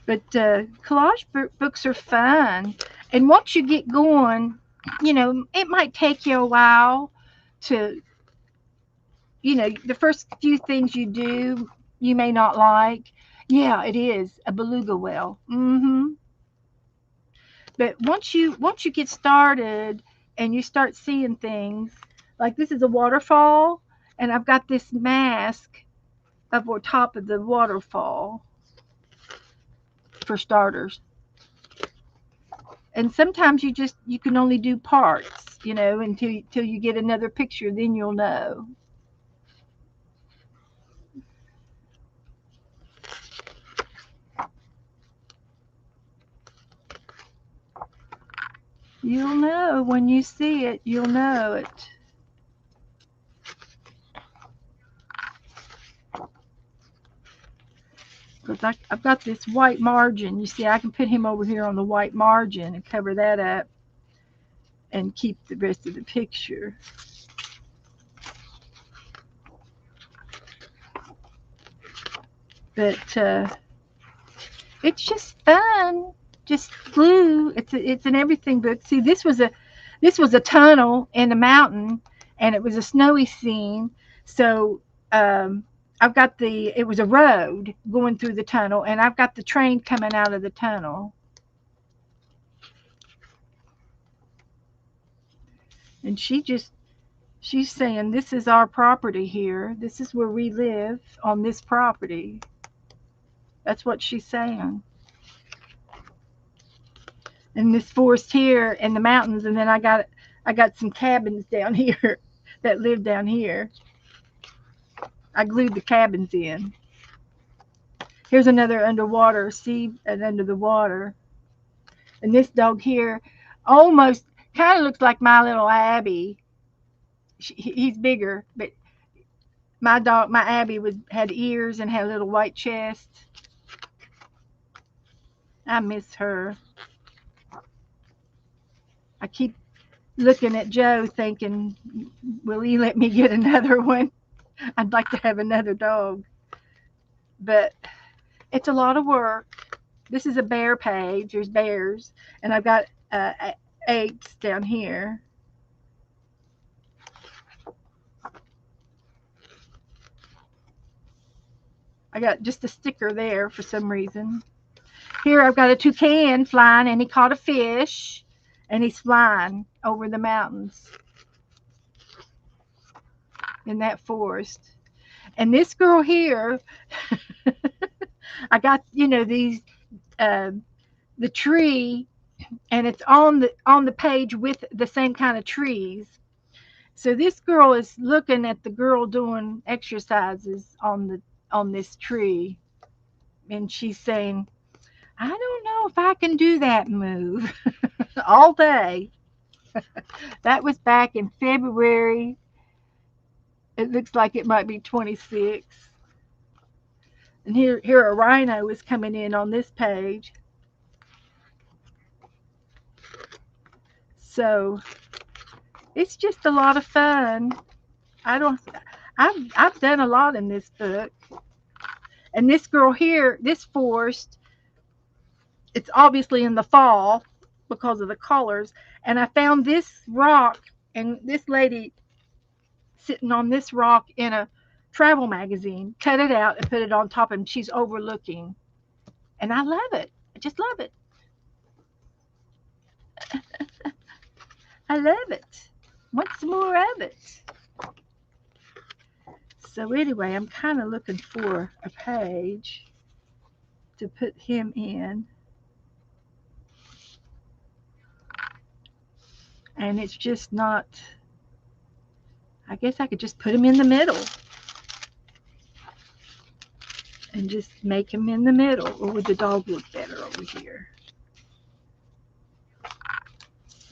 But collage books are fun, and once you get going, it might take you a while to, the first few things you do, you may not like. Yeah, it is a beluga whale. But once you get started and you start seeing things, like this is a waterfall, and I've got this mask up on top of the waterfall for starters. And sometimes you can only do parts, until you get another picture, then you'll know. You'll know when you see it. You'll know it. Because I've got this white margin. You see, I can put him over here on the white margin and cover that up and keep the rest of the picture. But it's just fun. Just glue. It's an everything book. See, this was a tunnel in a mountain, and it was a snowy scene. So um, it was a road going through the tunnel, and I've got the train coming out of the tunnel. And she's saying, this is our property here. This is where we live on this property. That's what she's saying. And this forest here and the mountains, and then I got some cabins down here that live down here. I glued the cabins in. Here's another underwater, see, and under the water. And this dog here almost kind of looks like my little Abby. He's bigger, but my Abby had ears and had a little white chest. I miss her. I keep looking at Joe thinking, will he let me get another one? I'd like to have another dog. But it's a lot of work. This is a bear page. There's bears. And I've got apes down here. I got just a sticker there for some reason. Here I've got a toucan flying, and he caught a fish, and he's flying over the mountains in that forest. And this girl here, I got these uh, the tree, and it's on the page with the same kind of trees. So this girl is looking at the girl doing exercises on this tree, and she's saying, I don't know if I can do that move all day. That was back in February. It looks like it might be 26. And here a rhino is coming in on this page. So it's just a lot of fun. I don't. I've done a lot in this book. And this girl here, this forest, it's obviously in the fall because of the colors. And I found this rock, and this lady sitting on this rock in a travel magazine, cut it out and put it on top, and she's overlooking. And I love it. I just love it. I love it. Want some more of it? So anyway, I'm kind of looking for a page to put him in. And it's just not, I guess I could just put him in the middle and just make him in the middle. Or would the dog look better over here?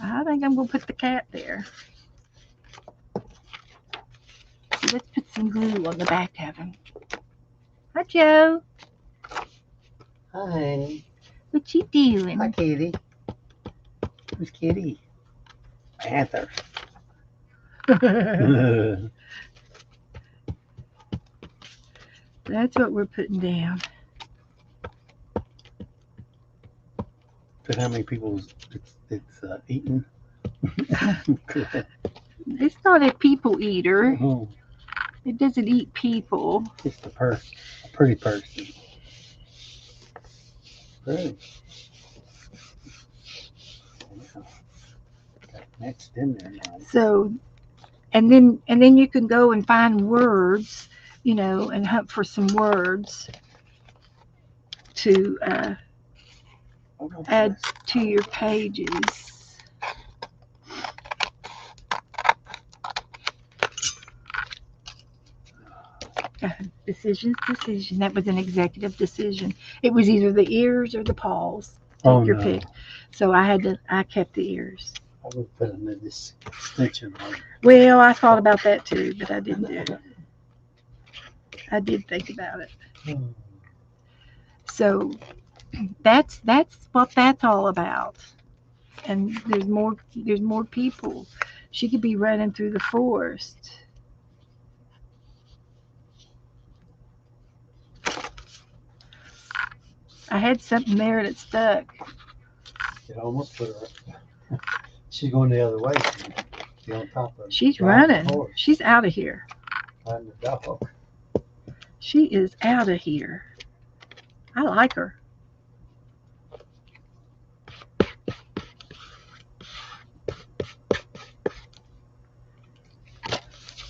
I think I'm going to put the cat there. So let's put some glue on the back of him. Hi, Joe. Hi. What you doing? Hi, Kitty. Who's Kitty? Panther. That's what we're putting down. But how many people it's eaten? It's not a people eater. Oh, It doesn't eat people. just a pretty person. Pretty. Yeah. Got next in there now. So, and then you can go and find words, and hunt for some words to add to your pages. Decision. That was an executive decision. It was either the ears or the paws. Take your pick. So I kept the ears. I would put them in this extension one. Well, I thought about that too, but I didn't do it. I did think about it. So that's what that's all about. And there's more people. She could be running through the forest. I had something there that stuck. It almost put her. She's going the other way. Be on top of. She's running. She's out of here. Find the dog. She is out of here. I like her.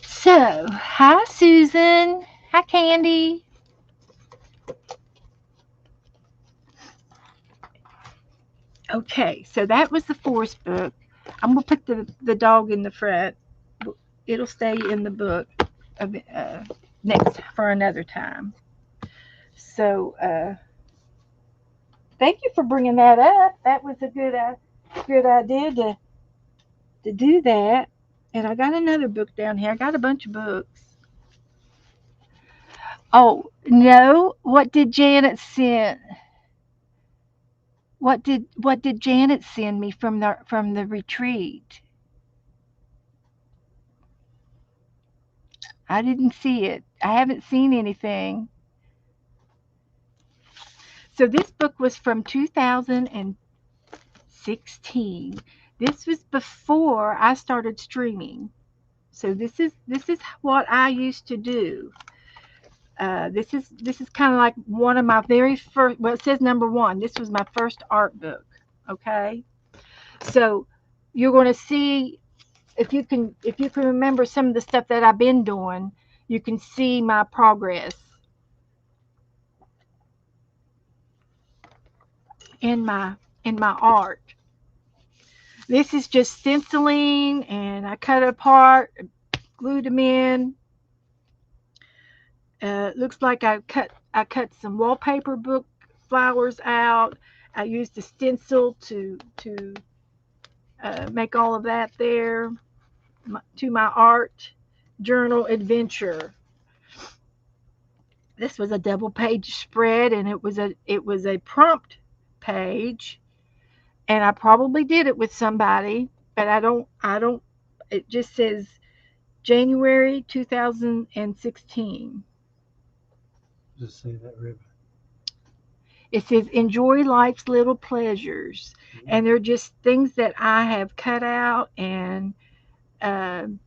So, hi Susan. Hi Candy. Okay, so that was the forest book. I'm going to put the dog in the front. It'll stay in the book next for another time. So, thank you for bringing that up. That was a good idea to do that. And I got another book down here. I got a bunch of books. Oh no! What did Janet send? What did Janet send me from the retreat? I didn't see it. I haven't seen anything. So this book was from 2016. This was before I started streaming. So this is what I used to do. This is kind of like one of my very first. Well, it says number one. This was my first art book. Okay, so you're going to see if you can remember some of the stuff that I've been doing. You can see my progress in my art. This is just stenciling, and I cut it apart, glued them in. Looks like I cut some wallpaper book flowers out. I used a stencil to make all of that there to my art journal adventure. This was a double page spread, and it was a prompt page, and I probably did it with somebody, but I don't. It just says January 2016. Just see that ribbon. It says enjoy life's little pleasures, and they're just things that I have cut out. And then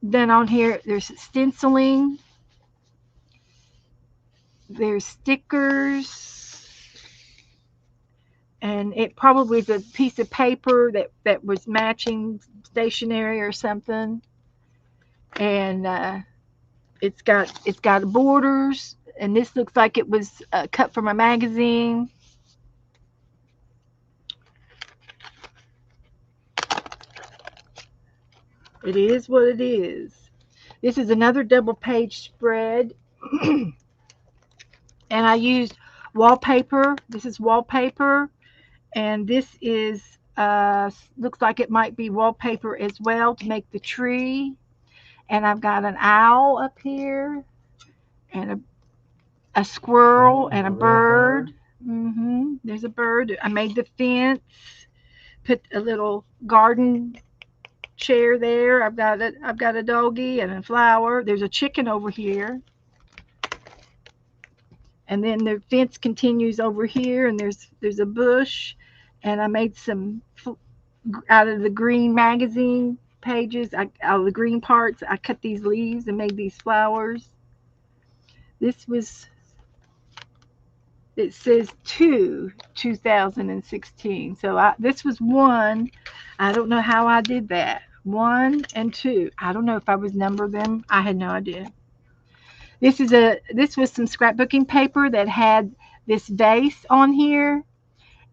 on here there's stenciling, there's stickers, and it probably is a piece of paper that was matching stationery or something. And it's got borders, and this looks like it was cut from a magazine. It is what it is. This is another double page spread. And I used wallpaper. This is wallpaper. And this is, looks like it might be wallpaper as well to make the tree. And I've got an owl up here, and a squirrel, and a bird. There's a bird. I made the fence, put a little garden chair there. I've got a doggy and a flower. There's a chicken over here, and then the fence continues over here, and there's a bush, and I made some out of the green magazine pages, out of the green parts, I cut these leaves and made these flowers. This was, it says 2016. So this was one. I don't know how I did that. 1 and 2. I don't know if I was number them. I had no idea. This was some scrapbooking paper that had this vase on here,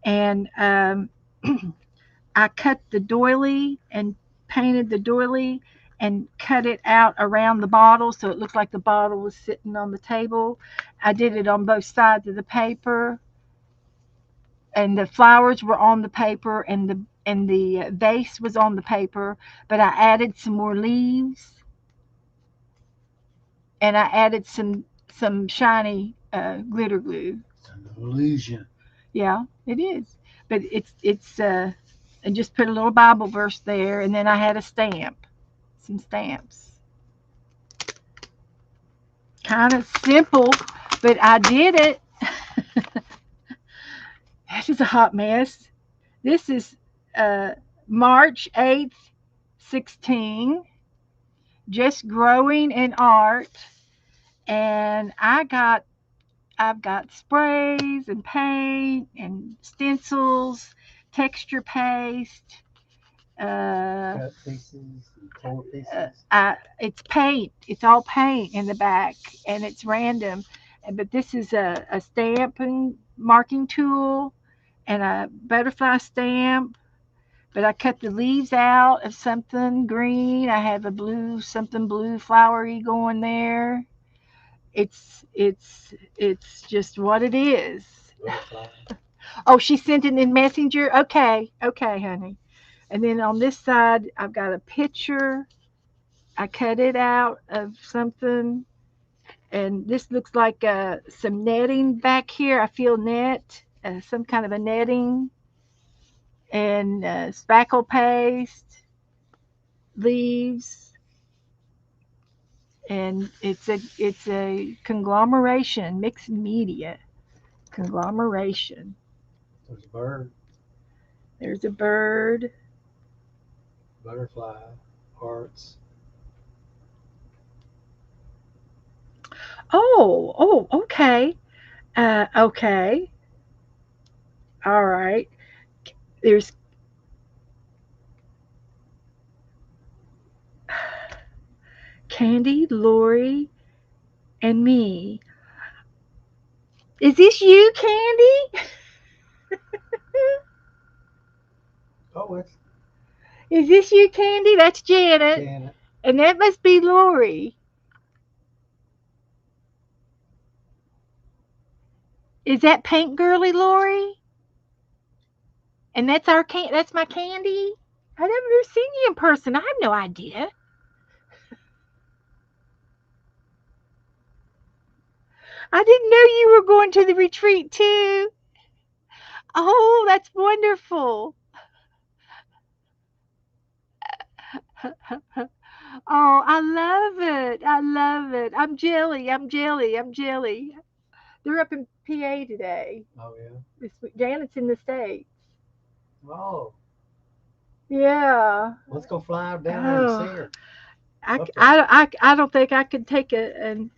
and I cut the doily and painted the doily and cut it out around the bottle so it looked like the bottle was sitting on the table. I did it on both sides of the paper, and the flowers were on the paper, and the vase was on the paper, but I added some more leaves, and I added some shiny glitter glue. It's an illusion. Yeah, it is. But it's and just put a little Bible verse there, and then I had a stamp, some stamps. Kind of simple, but I did it. This is a hot mess. This is uh, March 8th, 16. Just growing in art, and I've got sprays and paint and stencils, texture paste. Uh, Cut pieces and tore pieces. it's paint. It's all paint in the back, and it's random. But this is a stamp and marking tool and a butterfly stamp. But I cut the leaves out of something green. I have a blue, something blue flowery going there. It's just what it is. Butterfly. Oh, she sent it in Messenger. Okay, okay, honey. And then on this side, I've got a picture. I cut it out of something, and this looks like some netting back here. I feel net, some kind of a netting, and spackle paste, leaves, and it's a conglomeration, mixed media conglomeration. There's a bird, There's a bird. butterfly, hearts. Okay. Okay. All right. There's Candy, Lori, and me. Is this you, Candy? Oh, it's Is this you, Candy? That's Janet. Janet. And that must be Lori. Is that Paint Girly Lori? And that's my Candy? I've never seen you in person. I have no idea. I didn't know you were going to the retreat too. Oh, that's wonderful. Oh, I love it. I love it. I'm jelly. I'm jelly. I'm jelly. They're up in PA today. Oh yeah. This week. Janet's in the States. Oh, Yeah. let's go fly down there and see Oh, her. I, Up there. I don't think I could take and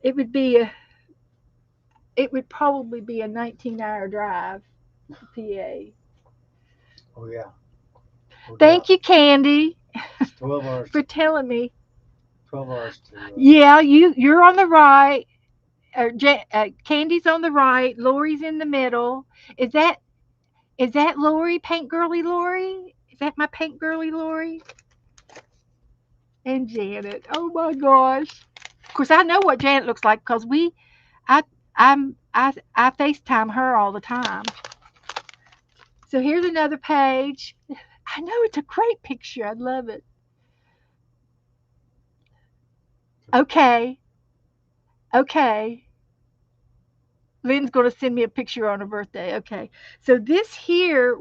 it would be it would probably be a 19-hour drive to PA. Oh yeah. No Thank doubt. you, Candy, It's 12 hours. for telling me. 12 hours to. Yeah, you're on the right. Candy's on the right. Lori's in the middle. Is that is that Lori, Paint Girly Lori? Is that my Paint Girly Lori? And Janet. Oh my gosh. Of course, I know what Janet looks like because I, I FaceTime her all the time. So here's another page. I know it's a great picture. I love it. Okay, okay. Lynn's going to send me a picture on her birthday. Okay. So this here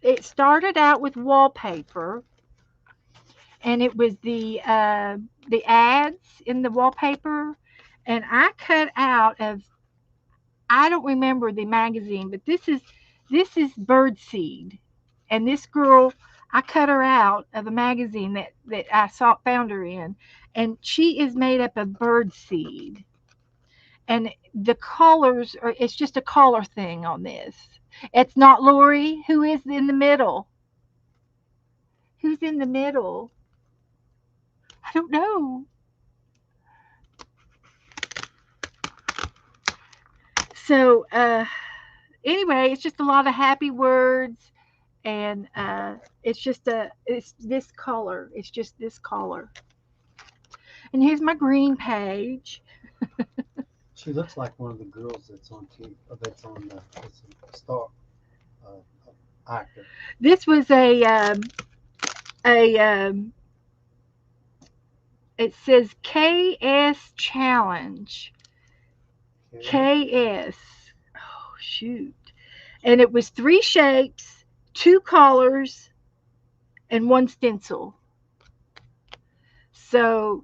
it started out with wallpaper, and it was the ads in the wallpaper, and I cut out of, I don't remember the magazine, but this is birdseed. And this girl, I cut her out of a magazine that I found her in, and she is made up of bird seed. And the colors are, it's just a color thing on this. It's not Lori. Who is in the middle? Who's in the middle? I don't know. So, anyway, it's just a lot of happy words, and it's this color. It's just this color. And here's my green page. She looks like one of the girls that's on TV, that's on the that's a star actor. This was a it says KS Challenge. Okay. KS. Oh shoot. And it was 3 shapes, 2 colors, and 1 stencil. So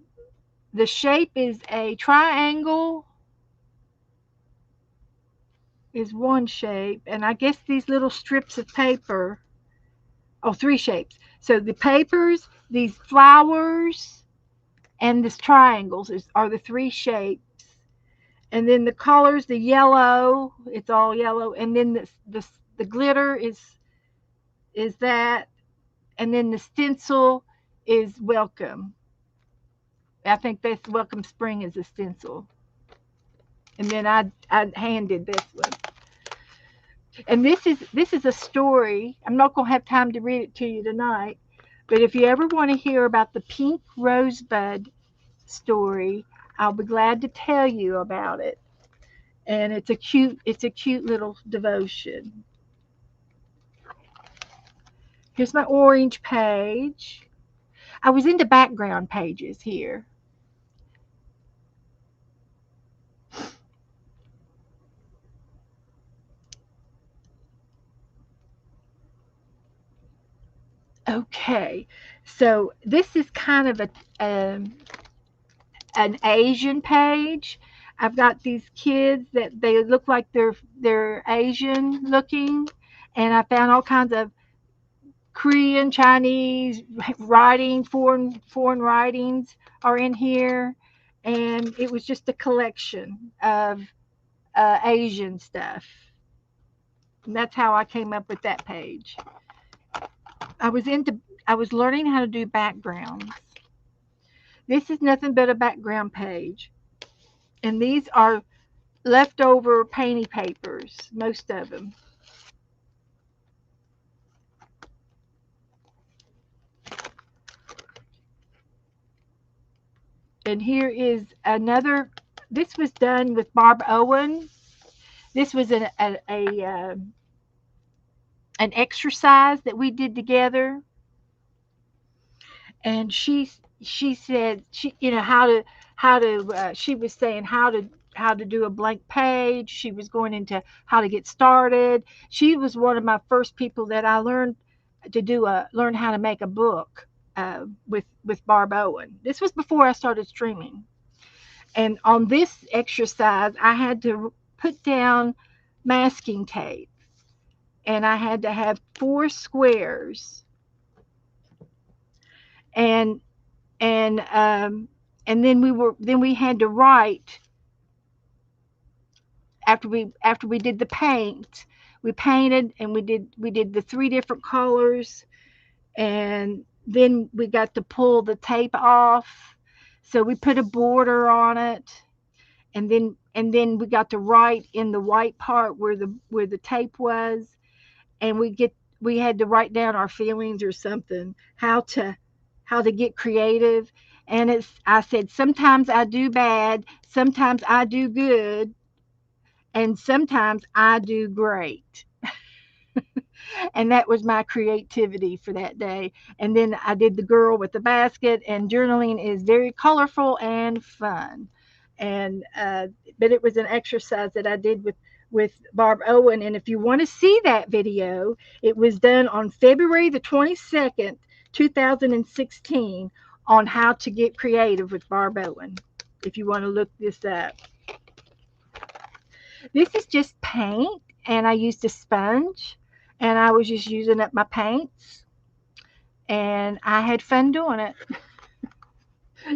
the shape is a triangle is one shape, and I guess these little strips of paper, oh, 3 shapes. So the papers, these flowers, and this triangles are the 3 shapes. And then the colors, the yellow, it's all yellow, and then the glitter is that, and then the stencil is welcome. I think that's welcome spring is a stencil. And then I handed this one. And this is a story. I'm not gonna have time to read it to you tonight, but if you ever want to hear about the pink rosebud story, I'll be glad to tell you about it. And it's a cute little devotion. Here's my orange page. I was into background pages here. Okay, so this is kind of um, an Asian page. I've got these kids that they look like they're Asian looking, and I found all kinds of Korean, Chinese writing, foreign writings are in here, and it was just a collection of Asian stuff. And that's how I came up with that page. I was into I was learning how to do backgrounds. This is nothing but a background page, and these are leftover painty papers, most of them. And here is another. This was done with Barb Owen. This was an exercise that we did together, and she said she was saying how to do a blank page. She was going into how to get started. She was one of my first people that I learn how to make a book with Barb Owen. This was before I started streaming. And on this exercise, I had to put down masking tape, and I had to have 4 squares, and and um, and then we had to write after we did the paint. We painted, and we did the 3 different colors, and then we got to pull the tape off. So we put a border on it, and then we got to write in the white part where the tape was, and we had to write down our feelings or something, how to get creative. And I said, sometimes I do bad, sometimes I do good, and sometimes I do great. And that was my creativity for that day. And then I did the girl with the basket, and journaling is very colorful and fun. And but it was an exercise that I did with Barb Owen. And if you want to see that video, it was done on February the 22nd, 2016, on how to get creative with Barb Owen. If you want to look this up. This is just paint, and I used a sponge, and I was just using up my paints, and I had fun doing it.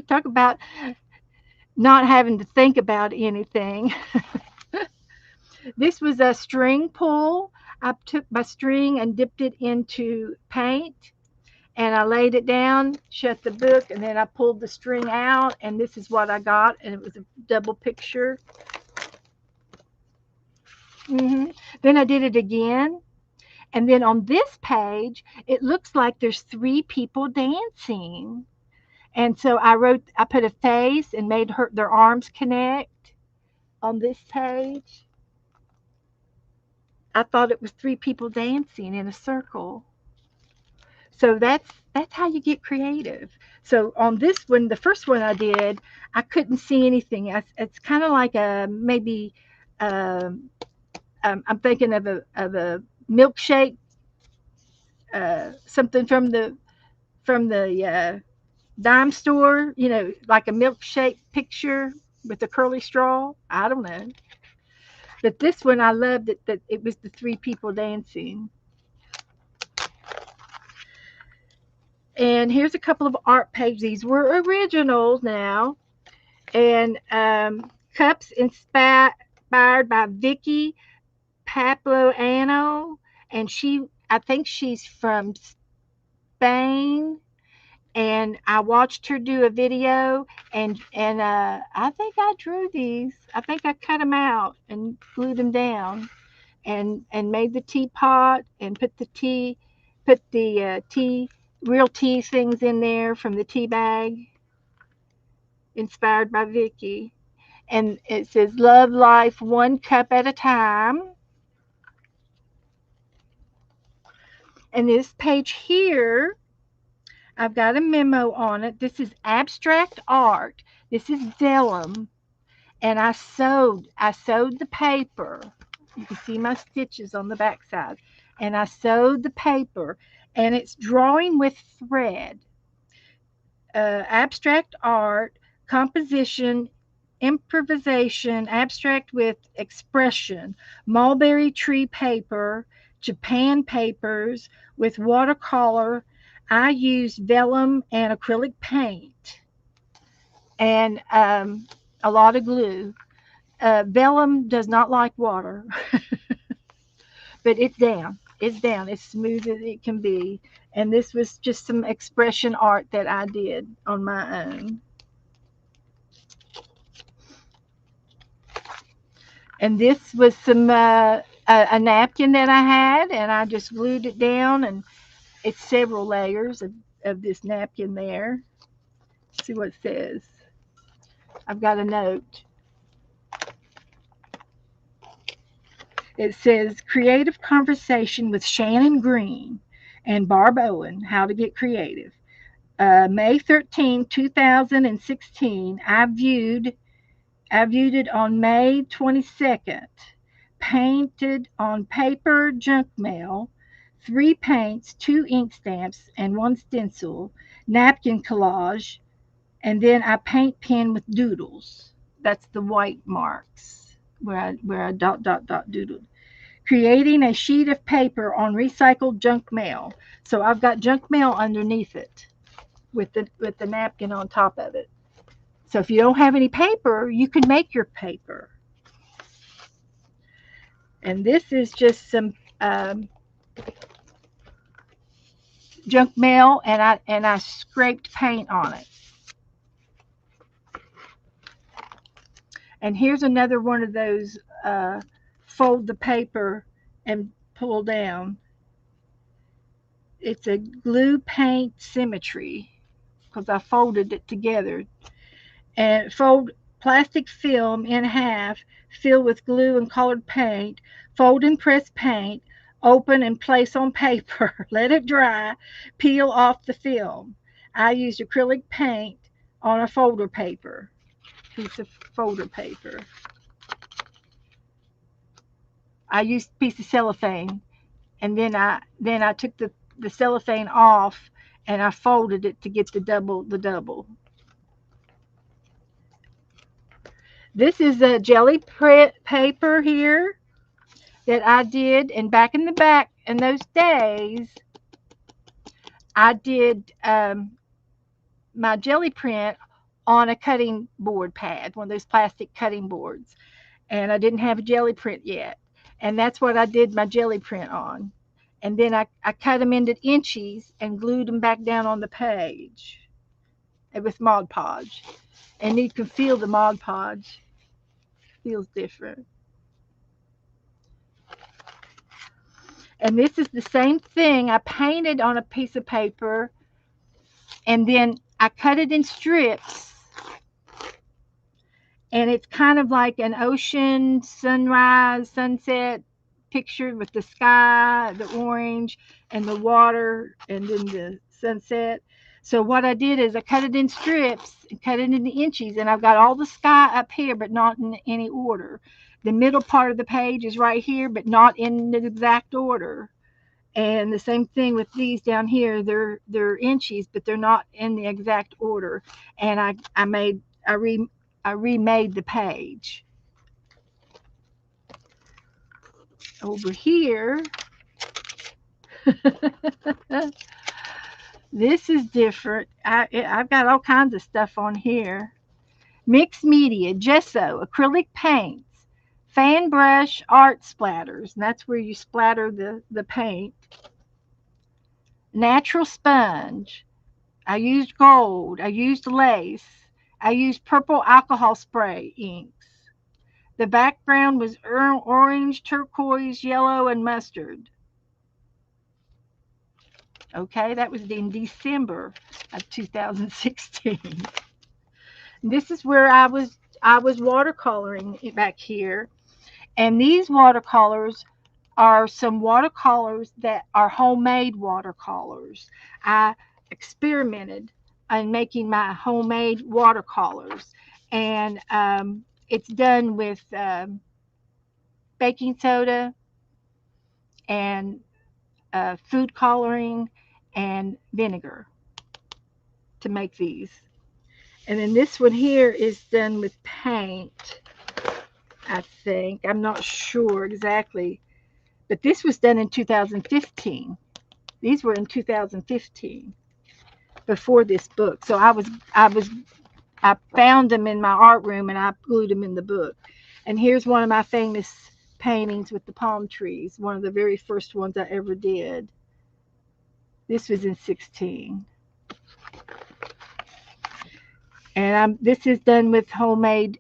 Talk about not having to think about anything. This was a string pull. I took my string and dipped it into paint, and I laid it down, shut the book, and then I pulled the string out, and this is what I got, and it was a double picture. Then I did it again, and then on this page, it looks like there's three people dancing. And so I put a face and made their arms connect on this page. I thought it was three people dancing in a circle. So that's how you get creative. So on this one, the first one I did, I couldn't see anything. It's kind of like a maybe um, I'm thinking of a milkshake, something from the dime store, like a milkshake picture with a curly straw. I don't know. But this one, I loved it that it was the three people dancing. And here's a couple of art pages. These were originals now. And cups inspired by Vicky Papaano. And I think she's from Spain. And I watched her do a video, and I think I drew these. I think I cut them out and glued them down, and made the teapot and put the tea real tea things in there from the tea bag, inspired by Vicky. And it says love life one cup at a time. And this page here, I've got a memo on it. This is abstract art. This is vellum, and I sewed the paper. You can see my stitches on the backside, and I sewed the paper, and it's drawing with thread. Abstract art, composition, improvisation, abstract with expression, mulberry tree paper, Japan papers with watercolor. I used vellum and acrylic paint, and a lot of glue. Vellum does not like water, but it's down. It's down. It's smooth as it can be. And this was just some expression art that I did on my own. And this was a napkin that I had, and I just glued it down, and it's several layers of this napkin there. Let's see what it says. I've got a note. It says creative conversation with Shannon Green and Barb Owen, how to get creative. May 13, 2016, I viewed it on May 22nd. Painted on paper junk mail, 3 paints, 2 ink stamps, and 1 stencil, napkin collage, and then I paint pen with doodles. That's the white marks where I dot doodled. Creating a sheet of paper on recycled junk mail. So I've got junk mail underneath it with the napkin on top of it. So if you don't have any paper, you can make your paper. And this is just some junk mail, and I scraped paint on it. And here's another one of those fold the paper and pull down. It's a glue paint symmetry because I folded it together. And fold plastic film in half, fill with glue and colored paint, fold and press paint, open and place on paper, let it dry, peel off the film. I used acrylic paint on a folder paper, piece of folder paper. I used a piece of cellophane, and then I took the cellophane off, and I folded it to get the double. This is a jelly paper here, that I did, and back in those days, I did my jelly print on a cutting board pad, one of those plastic cutting boards, and I didn't have a jelly print yet, and that's what I did my jelly print on. And then I cut them into inches and glued them back down on the page with Mod Podge. And you can feel the Mod Podge. Feels different. And this is the same thing. I painted on a piece of paper and then I cut it in strips. And it's kind of like an ocean sunrise, sunset picture with the sky, the orange, and the water, and then the sunset. So what I did is I cut it in strips and cut it into inches, and I've got all the sky up here, but not in any order. The middle part of the page is right here, but not in the exact order. And the same thing with these down here. They're inches, but they're not in the exact order. And I remade the page. Over here, this is different. I've got all kinds of stuff on here. Mixed media, gesso, acrylic paints, fan brush, art splatters. And that's where you splatter the paint. Natural sponge. I used gold. I used lace. I used purple alcohol spray inks. The background was orange, turquoise, yellow, and mustard. Okay, that was in December of 2016. This is where I was watercoloring back here, and these watercolors are some watercolors that are homemade watercolors. I experimented on making my homemade watercolors, and it's done with baking soda and food coloring and vinegar to make these. And then this one here is done with paint, I think. I'm not sure exactly, but this was done in 2015. These were in 2015 before this book. So I found them in my art room and I glued them in the book. And here's one of my famous paintings with the palm trees, one of the very first ones I ever did. This was in 16. And this is done with homemade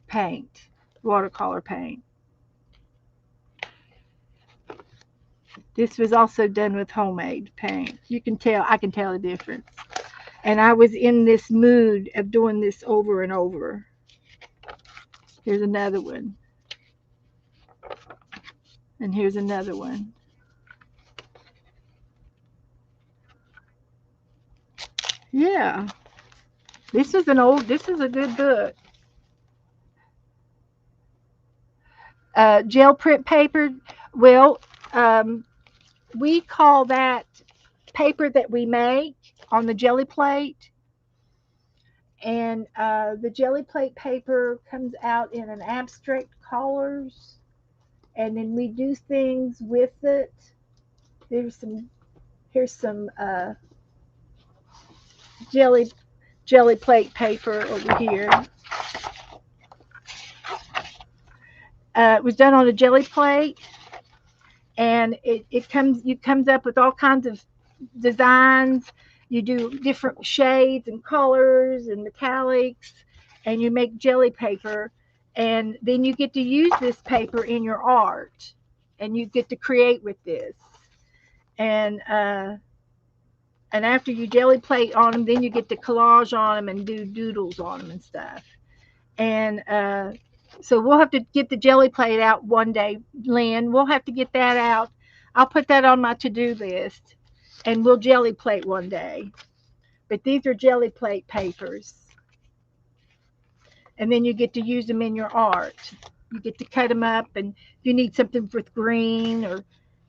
paint, watercolor paint. This was also done with homemade paint. I can tell the difference. And I was in this mood of doing this over and over. Here's another one. And here's another one. Yeah. This is a good book. Gel print paper. Well, we call that paper that we make on the jelly plate. And the jelly plate paper comes out in an abstract colors. And then we do things with it. Here's some jelly plate paper over here. It was done on a jelly plate, and it comes up with all kinds of designs. You do different shades and colors and metallics, and you make jelly paper, and then you get to use this paper in your art, and you get to create with this. And after you jelly plate on them, then you get to collage on them and do doodles on them and stuff. And so we'll have to get the jelly plate out one day, Lynn. We'll have to get that out. I'll put that on my to-do list, and we'll jelly plate one day. But these are jelly plate papers. And then you get to use them in your art. You get to cut them up, and if you need something with green or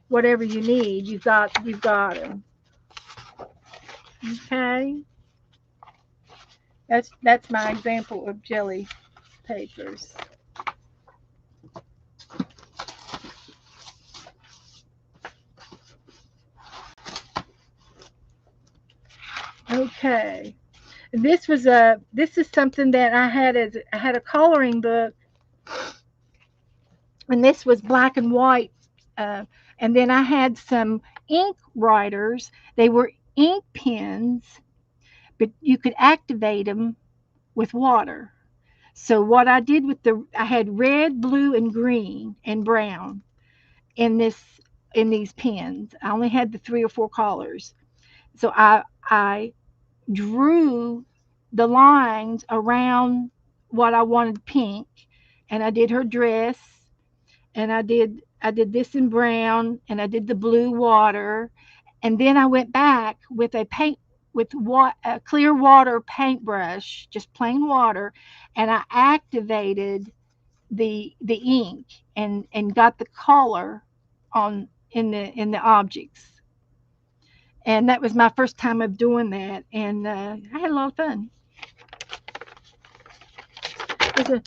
whatever you need, you've got them. Okay. That's my example of jelly papers. Okay. This is something that I had a coloring book, and this was black and white. Uh, and then I had some ink writers. They were ink pens, but you could activate them with water. So what I did I had red, blue, and green and brown in these pens. I only had the three or four colors. So I drew the lines around what I wanted pink, and I did her dress, and I did this in brown, and I did the blue water, and then I went back with a clear water paintbrush, just plain water, and I activated the ink and got the color on in the objects. And that was my first time of doing that, and I had a lot of fun. There's a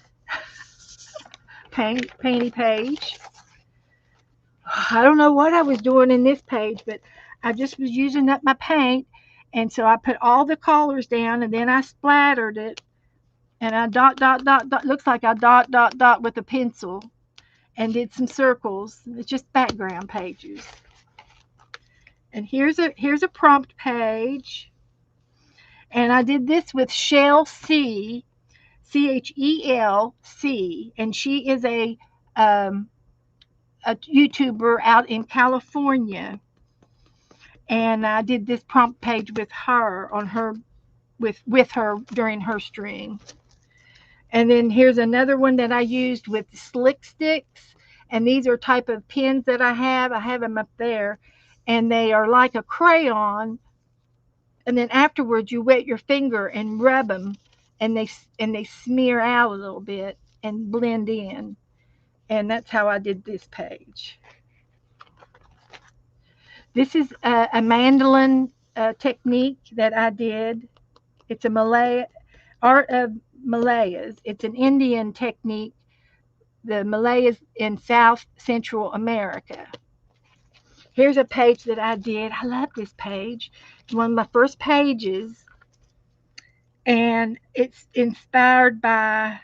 painty page. I don't know what I was doing in this page, but I just was using up my paint, and so I put all the colors down, and then I splattered it, and I dot. Looks like I dot with a pencil, and did some circles. It's just background pages. And here's a prompt page, and I did this with Shell C, CHELC, and she is um, a YouTuber out in California, and I did this prompt page with her on her with her during her string. And then here's another one that I used with Slick Sticks, and these are type of pens that I have. I have them up there, and they are like a crayon. And then afterwards, you wet your finger and rub them, and they smear out a little bit and blend in. And that's how I did this page. This is a mandolin technique that I did. It's a Malay art of Malayas. It's an Indian technique. The Malayas in South Central America. Here's a page that I did. I love this page. It's one of my first pages, and it's inspired by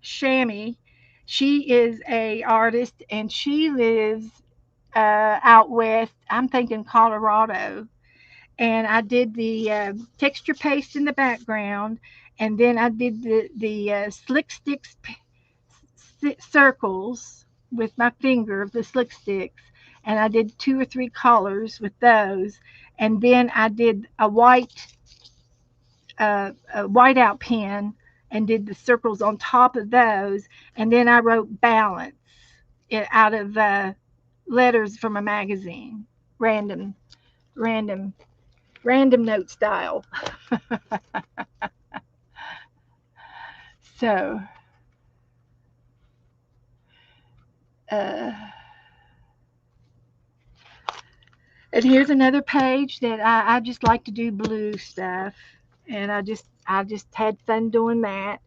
Shami. She is a artist, and she lives out west. I'm thinking Colorado, and I did the texture paste in the background, and then I did the slick sticks circles with my finger, the slick sticks, and I did two or three colors with those, and then I did a whiteout pen and did the circles on top of those, and then I wrote balance out of letters from a magazine, random, random, random note style. So, uh, and here's another page that I just like to do blue stuff, and I just had fun doing that.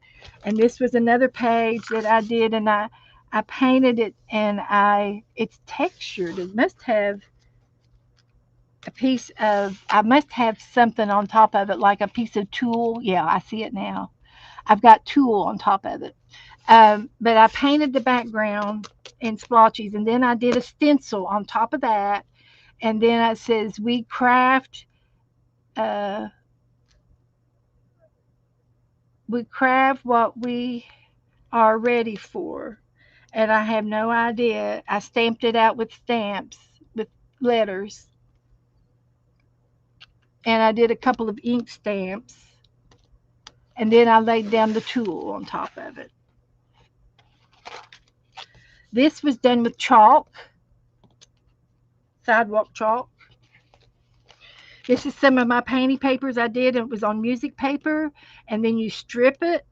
And this was another page that I did, and I painted it, and it's textured. It must have I must have something on top of it, like a piece of tulle. Yeah, I see it now. I've got tulle on top of it. But I painted the background in splotches, and then I did a stencil on top of that, and then it says uh, we craft what we are ready for. And I have no idea. I stamped it out with stamps with letters, and I did a couple of ink stamps, and then I laid down the tulle on top of it. This was done with chalk, sidewalk chalk. This is some of my painting papers I did. It was on music paper, and then you strip it,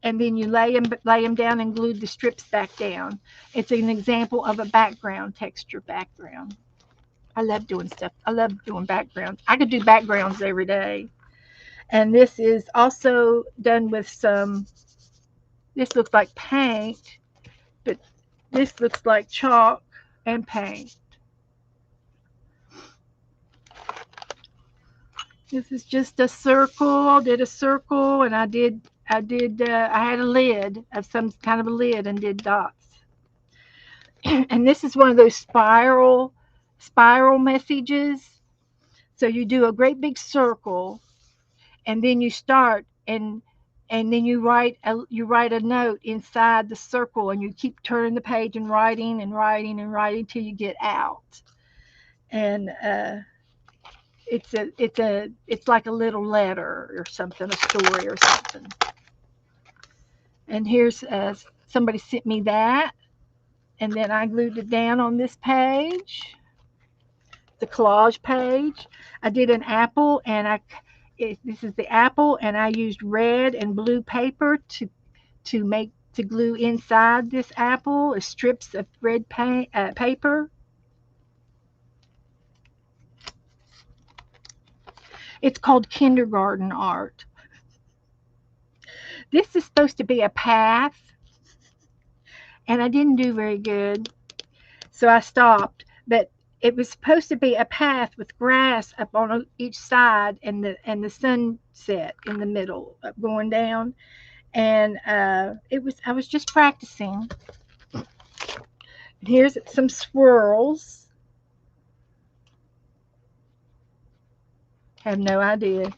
and then you lay them down and glue the strips back down. It's an example of a background texture background. I love doing stuff. I love doing backgrounds. I could do backgrounds every day. And this is also done with some. This looks like paint, but this looks like chalk and paint. This is just a circle. I did a circle, and I had a lid of some kind of a lid and did dots. And this is one of those spiral messages. So you do a great big circle, and then you start and then you write a note inside the circle, and you keep turning the page and writing and writing and writing till you get out. And it's like a little letter or something, a story or something. And here's somebody sent me that, and then I glued it down on this page, the collage page. I did an apple, and this is the apple, and I used red and blue paper to glue inside this apple strips of red paper. It's called kindergarten art. This is supposed to be a path, and I didn't do very good, so I stopped. But it was supposed to be a path with grass up on each side, and the sunset in the middle going down. And I was just practicing. Here's some swirls. Have no idea.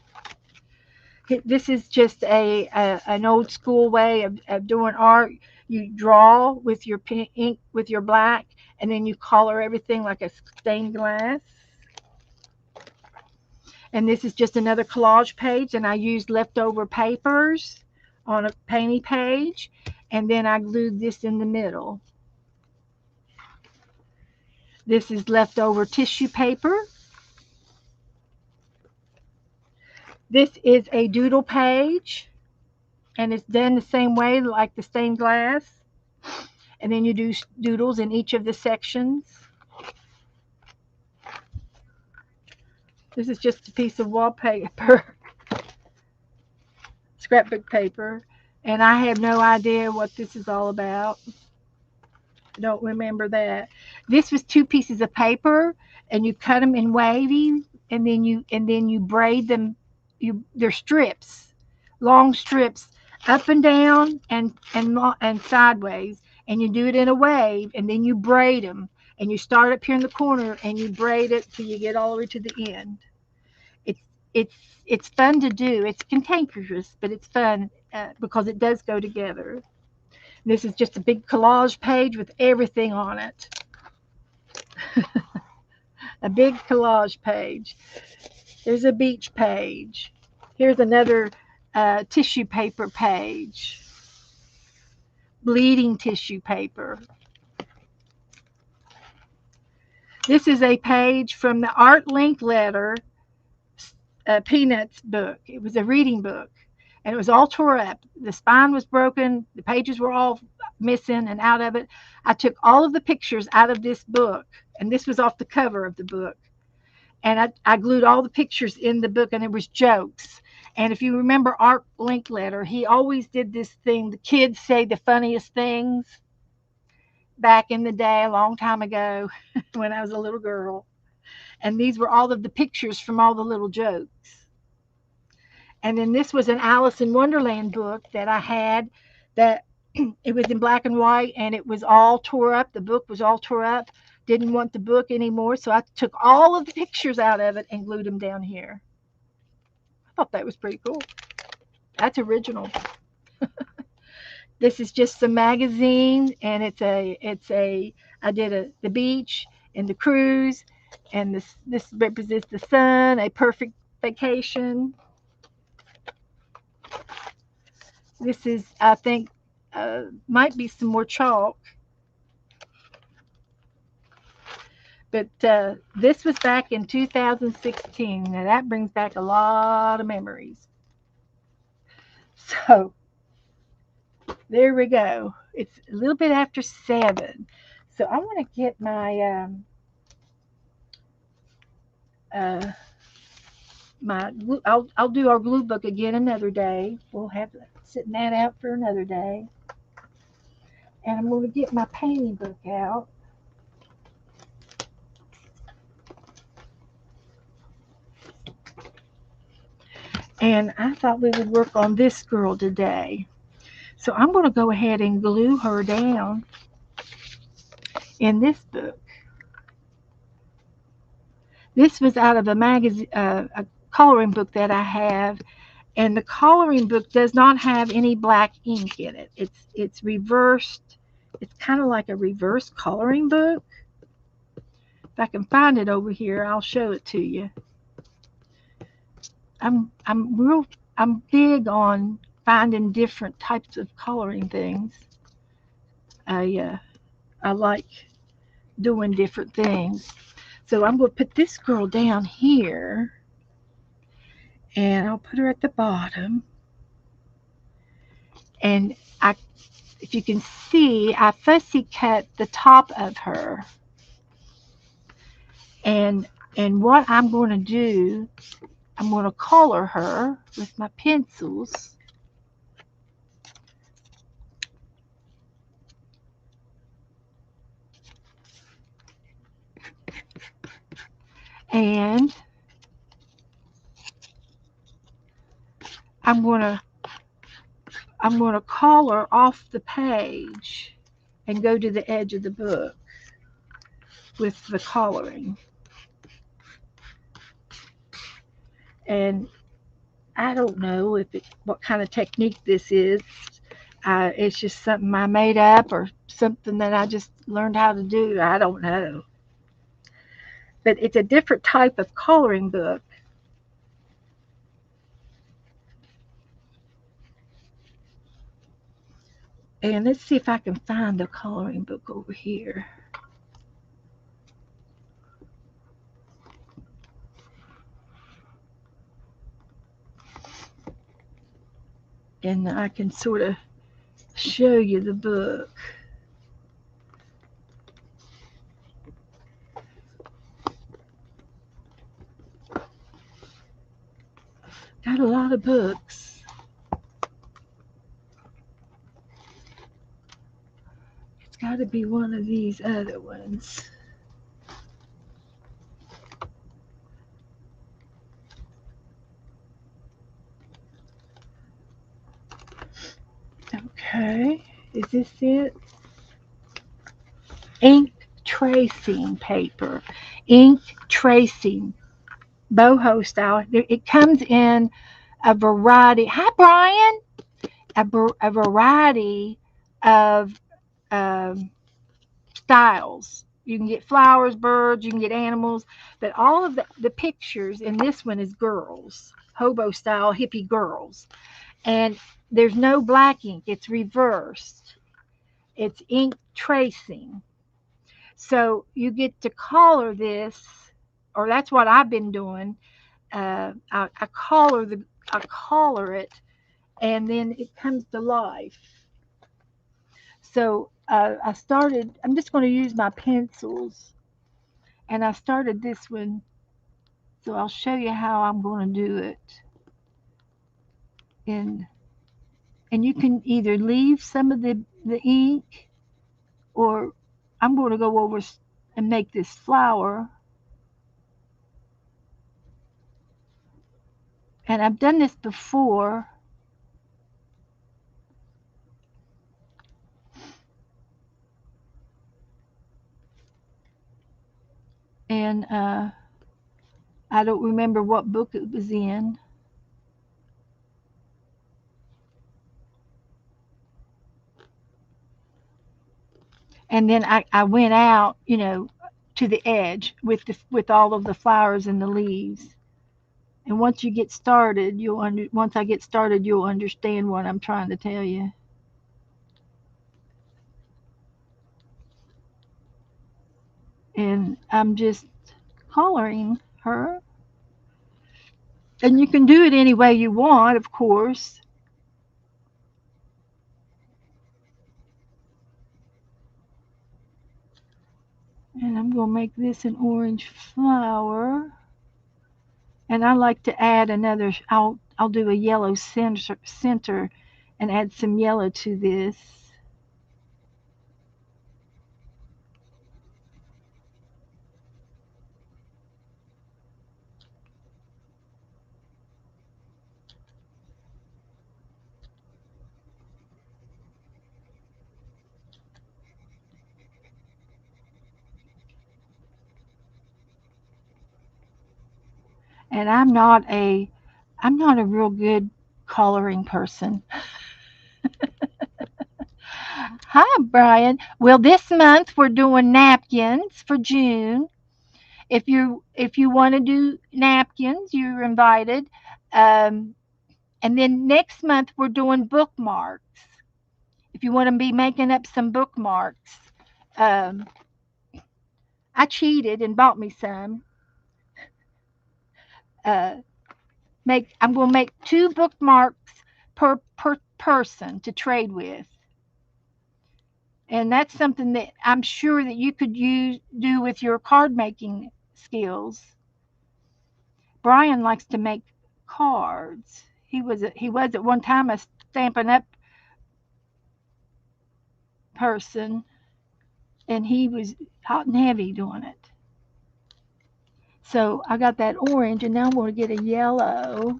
This is just an old school way of doing art. You draw with your ink with your black, and then you color everything like a stained glass. And this is just another collage page, and I used leftover papers on a painting page, and then I glued this in the middle. This is leftover tissue paper. This is a doodle page, and it's done the same way like the stained glass. And then you do doodles in each of the sections. This is just a piece of wallpaper, scrapbook paper, and I have no idea what this is all about. I don't remember that. This was two pieces of paper, and you cut them in wavy, and then you braid them. They're strips, long strips, up and down and sideways, and you do it in a wave, and then you braid them, and you start up here in the corner, and you braid it till you get all the way to the end. It's it's it's fun to do. It's cantankerous, but it's fun because it does go together. This is just a big collage page with everything on it. A big collage page. There's a beach page. Here's another tissue paper page. Bleeding tissue paper. This is a page from the Art Linkletter Peanuts book. It was a reading book, and it was all tore up. The spine was broken. The pages were all missing and out of it. I took all of the pictures out of this book, and this was off the cover of the book. And I glued all the pictures in the book, and it was jokes. And if you remember Art Linkletter, he always did this thing. The kids say the funniest things back in the day, a long time ago, when I was a little girl. And these were all of the pictures from all the little jokes. And then this was an Alice in Wonderland book that I had that it was in black and white, and it was all tore up. The book was all tore up. Didn't want the book anymore, so I took all of the pictures out of it and glued them down here. I thought that was pretty cool. That's original. This is just a magazine, and I did the beach and the cruise, and this represents the sun, a perfect vacation. This is, I think, might be some more chalk, but this was back in 2016. Now that brings back a lot of memories. So there we go. It's a little bit after 7. So I want to get I'll do our glue book again another day. We'll have sitting that out for another day. And I'm going to get my painting book out. And I thought we would work on this girl today. So I'm going to go ahead and glue her down in this book. This was out of a magazine, a coloring book that I have, and the coloring book does not have any black ink in it. It's reversed. It's kind of like a reverse coloring book. If I can find it over here, I'll show it to you. I'm big on finding different types of coloring things. I like doing different things. So I'm going to put this girl down here, and I'll put her at the bottom. And if you can see, I fussy cut the top of her. And what I'm going to do, I'm going to color her with my pencils. And I'm going to color off the page and go to the edge of the book with the coloring. And I don't know what kind of technique this is. It's just something I made up or something that I just learned how to do. I don't know. But it's a different type of coloring book. And let's see if I can find the coloring book over here. And I can sort of show you the book. Got a lot of books. It's got to be one of these other ones. Okay, is this it? Ink tracing paper. Ink tracing. Boho style. It comes in a variety. Hi, Brian. A variety of um, styles. You can get flowers, birds, you can get animals, but all of the pictures in this one is girls, hobo style hippie girls. And there's no black ink, it's reversed. It's ink tracing. So you get to color this, or that's what I've been doing. I color it, and then it comes to life. So I'm just going to use my pencils, and I started this one, so I'll show you how I'm going to do it. And you can either leave some of the ink, or I'm going to go over and make this flower. And I've done this before. And I don't remember what book it was in. And then I went out, to the edge with all of the flowers and the leaves. And once you get started, once I get started, you'll understand what I'm trying to tell you. And I'm just coloring her. And you can do it any way you want, of course. And I'm going to make this an orange flower. And I like to add another, I'll do a yellow center and add some yellow to this. And I'm not a real good coloring person. Hi, Brian. Well, this month we're doing napkins for June. If you want to do napkins, you're invited. Um, and then next month we're doing bookmarks. If you want to be making up some bookmarks, um, I cheated and bought me some. Uh, make I'm going to make two bookmarks per person to trade with, and that's something that I'm sure that you could do with your card making skills. Brian likes to make cards. He was at one time a Stampin' Up person, and he was hot and heavy doing it. So I got that orange, and now I'm going to get a yellow.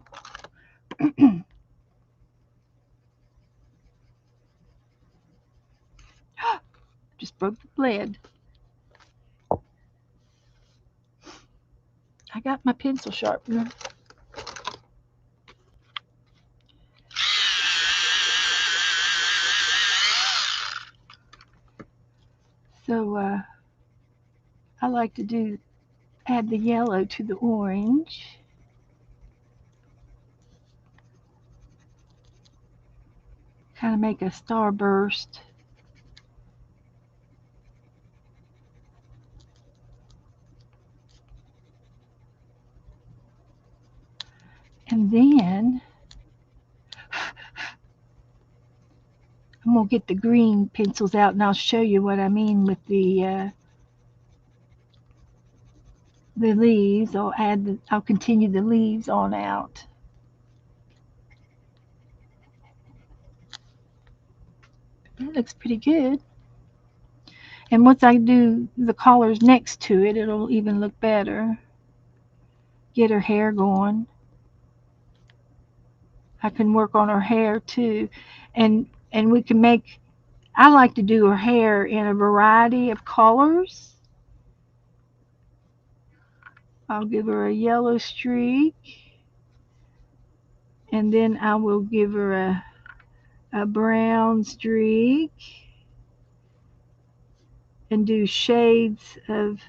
Just broke the lid. I got my pencil sharpener. So I like to add the yellow to the orange. Kind of make a starburst. And then I'm going to get the green pencils out and I'll show you what I mean with the leaves. I'll continue the leaves on out. That looks pretty good. And once I do the collars next to it, it'll even look better. Get her hair going. I can work on her hair too. And we can make I like to do her hair in a variety of colors. I'll give her a yellow streak, and then I will give her a brown streak and do shades of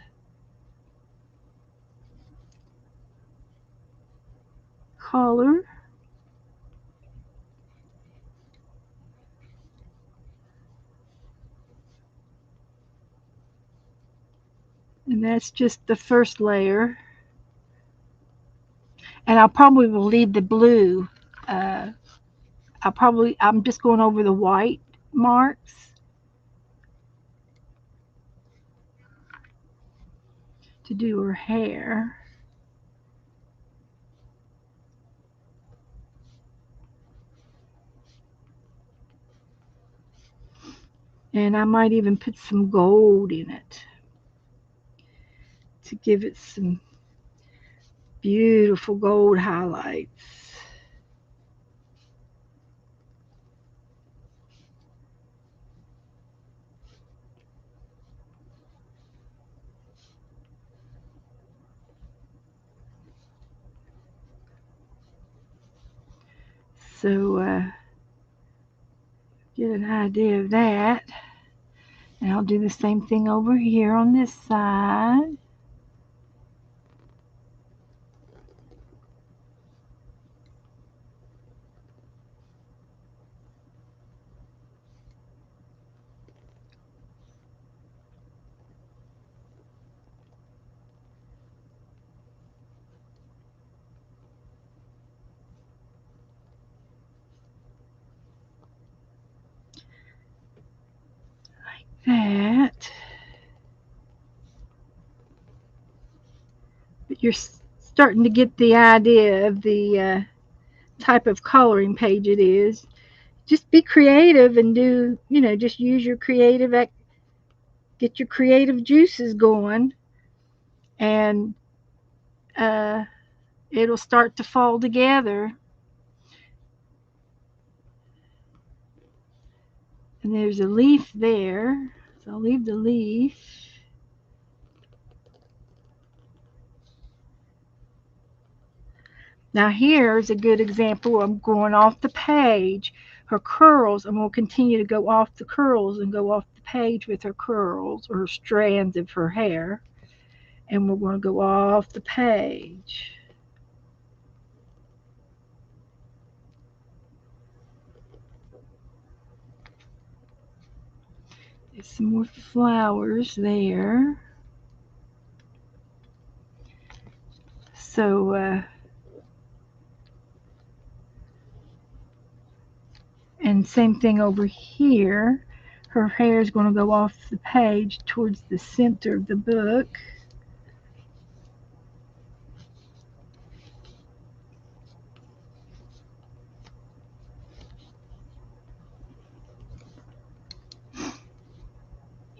color. And that's just the first layer. And I probably will leave the blue. Uh, I'm just going over the white marks to do her hair. And I might even put some gold in it to give it some beautiful gold highlights. So get an idea of that. And I'll do the same thing over here on this side. That. But you're starting to get the idea of the type of coloring page it is. Just be creative and just use your get your creative juices going, and uh, it'll start to fall together. And there's a leaf there, so I'll leave the leaf. Now here's a good example. I'm going off the page. Her curls, I'm going to continue to go off the curls and go off the page with her curls or her strands of her hair. And we're going to go off the page. There's some more flowers there. So, and same thing over here. Her hair is going to go off the page towards the center of the book.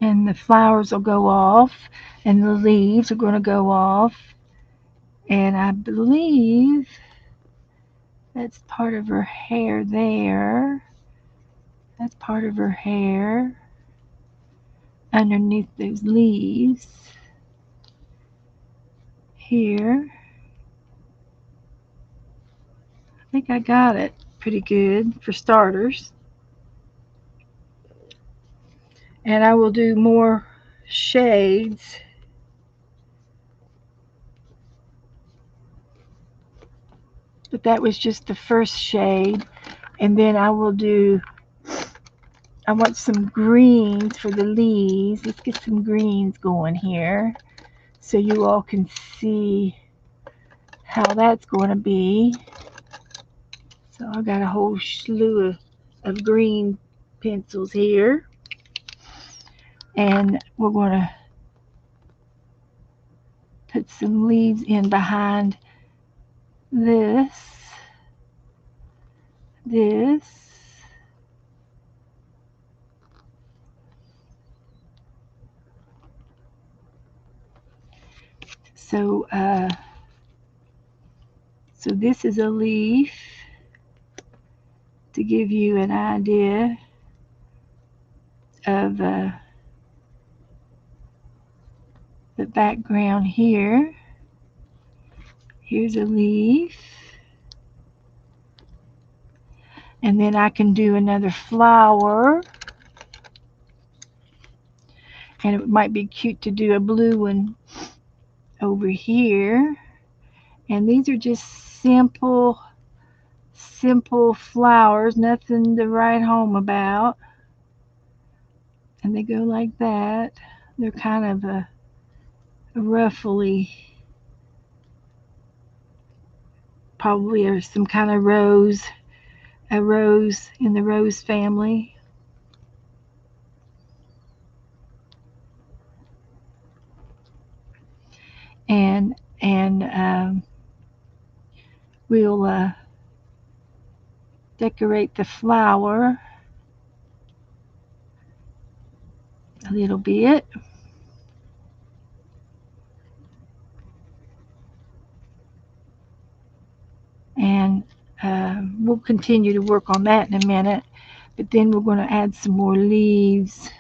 And the flowers will go off, and the leaves are going to go off. And I believe that's part of her hair there. That's part of her hair underneath those leaves here. I think I got it pretty good for starters. And I will do more shades. But that was just the first shade. And then I will do, I want some greens for the leaves. Let's get some greens going here so you all can see how that's going to be. So I got a whole slew of green pencils here. And we're going to put some leaves in behind this. So, so this is a leaf to give you an idea of the background here. Here's a leaf. And then I can do another flower. And it might be cute to do a blue one over here. And these are just simple flowers, nothing to write home about. And they go like that. They're kind of a ruffly, probably are some kind of rose, a rose in the rose family. And we'll decorate the flower a little bit. And we'll continue to work on that in a minute. But then we're going to add some more leaves.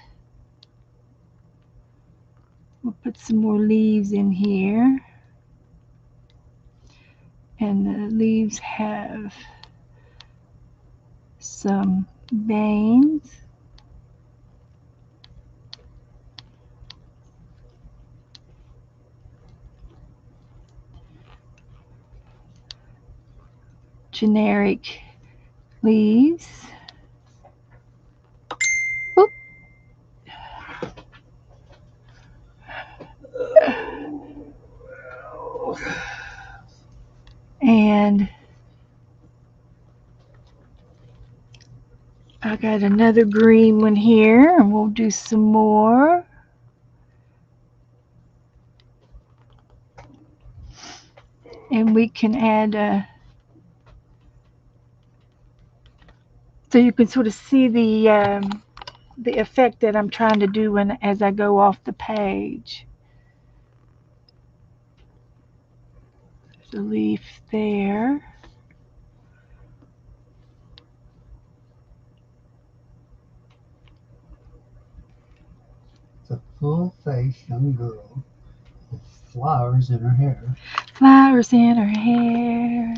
We'll put some more leaves in here. And the leaves have some veins. Generic leaves. Oop. And I got another green one here, and we'll do some more. And we can add so you can sort of see the effect that I'm trying to do as I go off the page. There's a leaf there. It's a full-faced young girl with flowers in her hair. Flowers in her hair.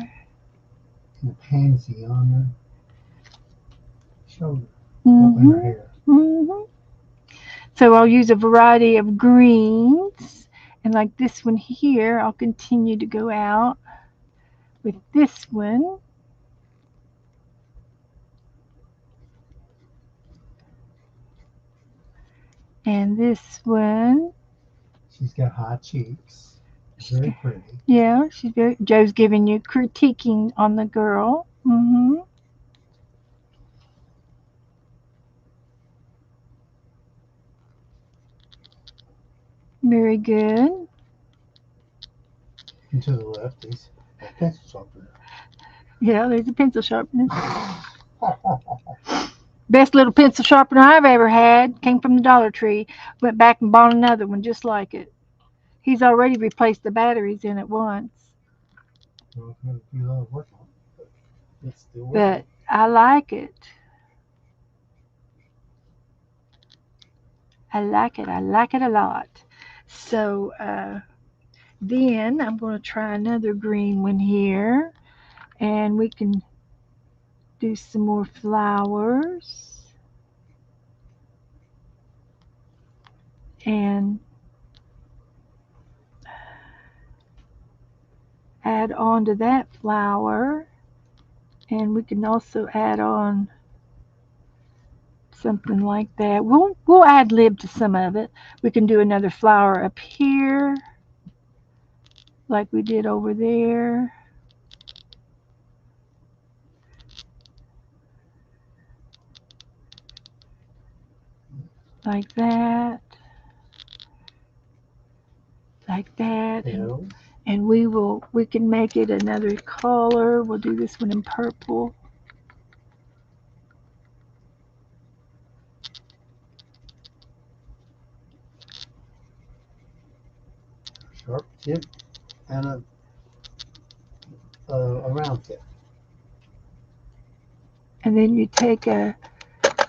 and a pansy on her shoulder, in her Mhm. hair. Mhm. So I'll use a variety of greens, and like this one here, I'll continue to go out with this one. And this one. She's got high cheeks, very pretty. Yeah, she's very. Joe's giving you critiquing on the girl. Very good. And to the left is a pencil sharpener. Yeah, there's a pencil sharpener. Best little pencil sharpener I've ever had. Came from the Dollar Tree. Went back and bought another one just like it. He's already replaced the batteries in it once. Well, it's going to be a lot of work on it, but it's still But working. I like it. I like it. I like it a lot. So then I'm going to try another green one here. And we can do some more flowers. And add on to that flower. And we can also add on something like that. We'll ad lib to some of it. We can do another flower up here, like we did over there, like that, like that, Petals. and we can make it another color. We'll do this one in purple. Sharp tip and a round tip. And then you take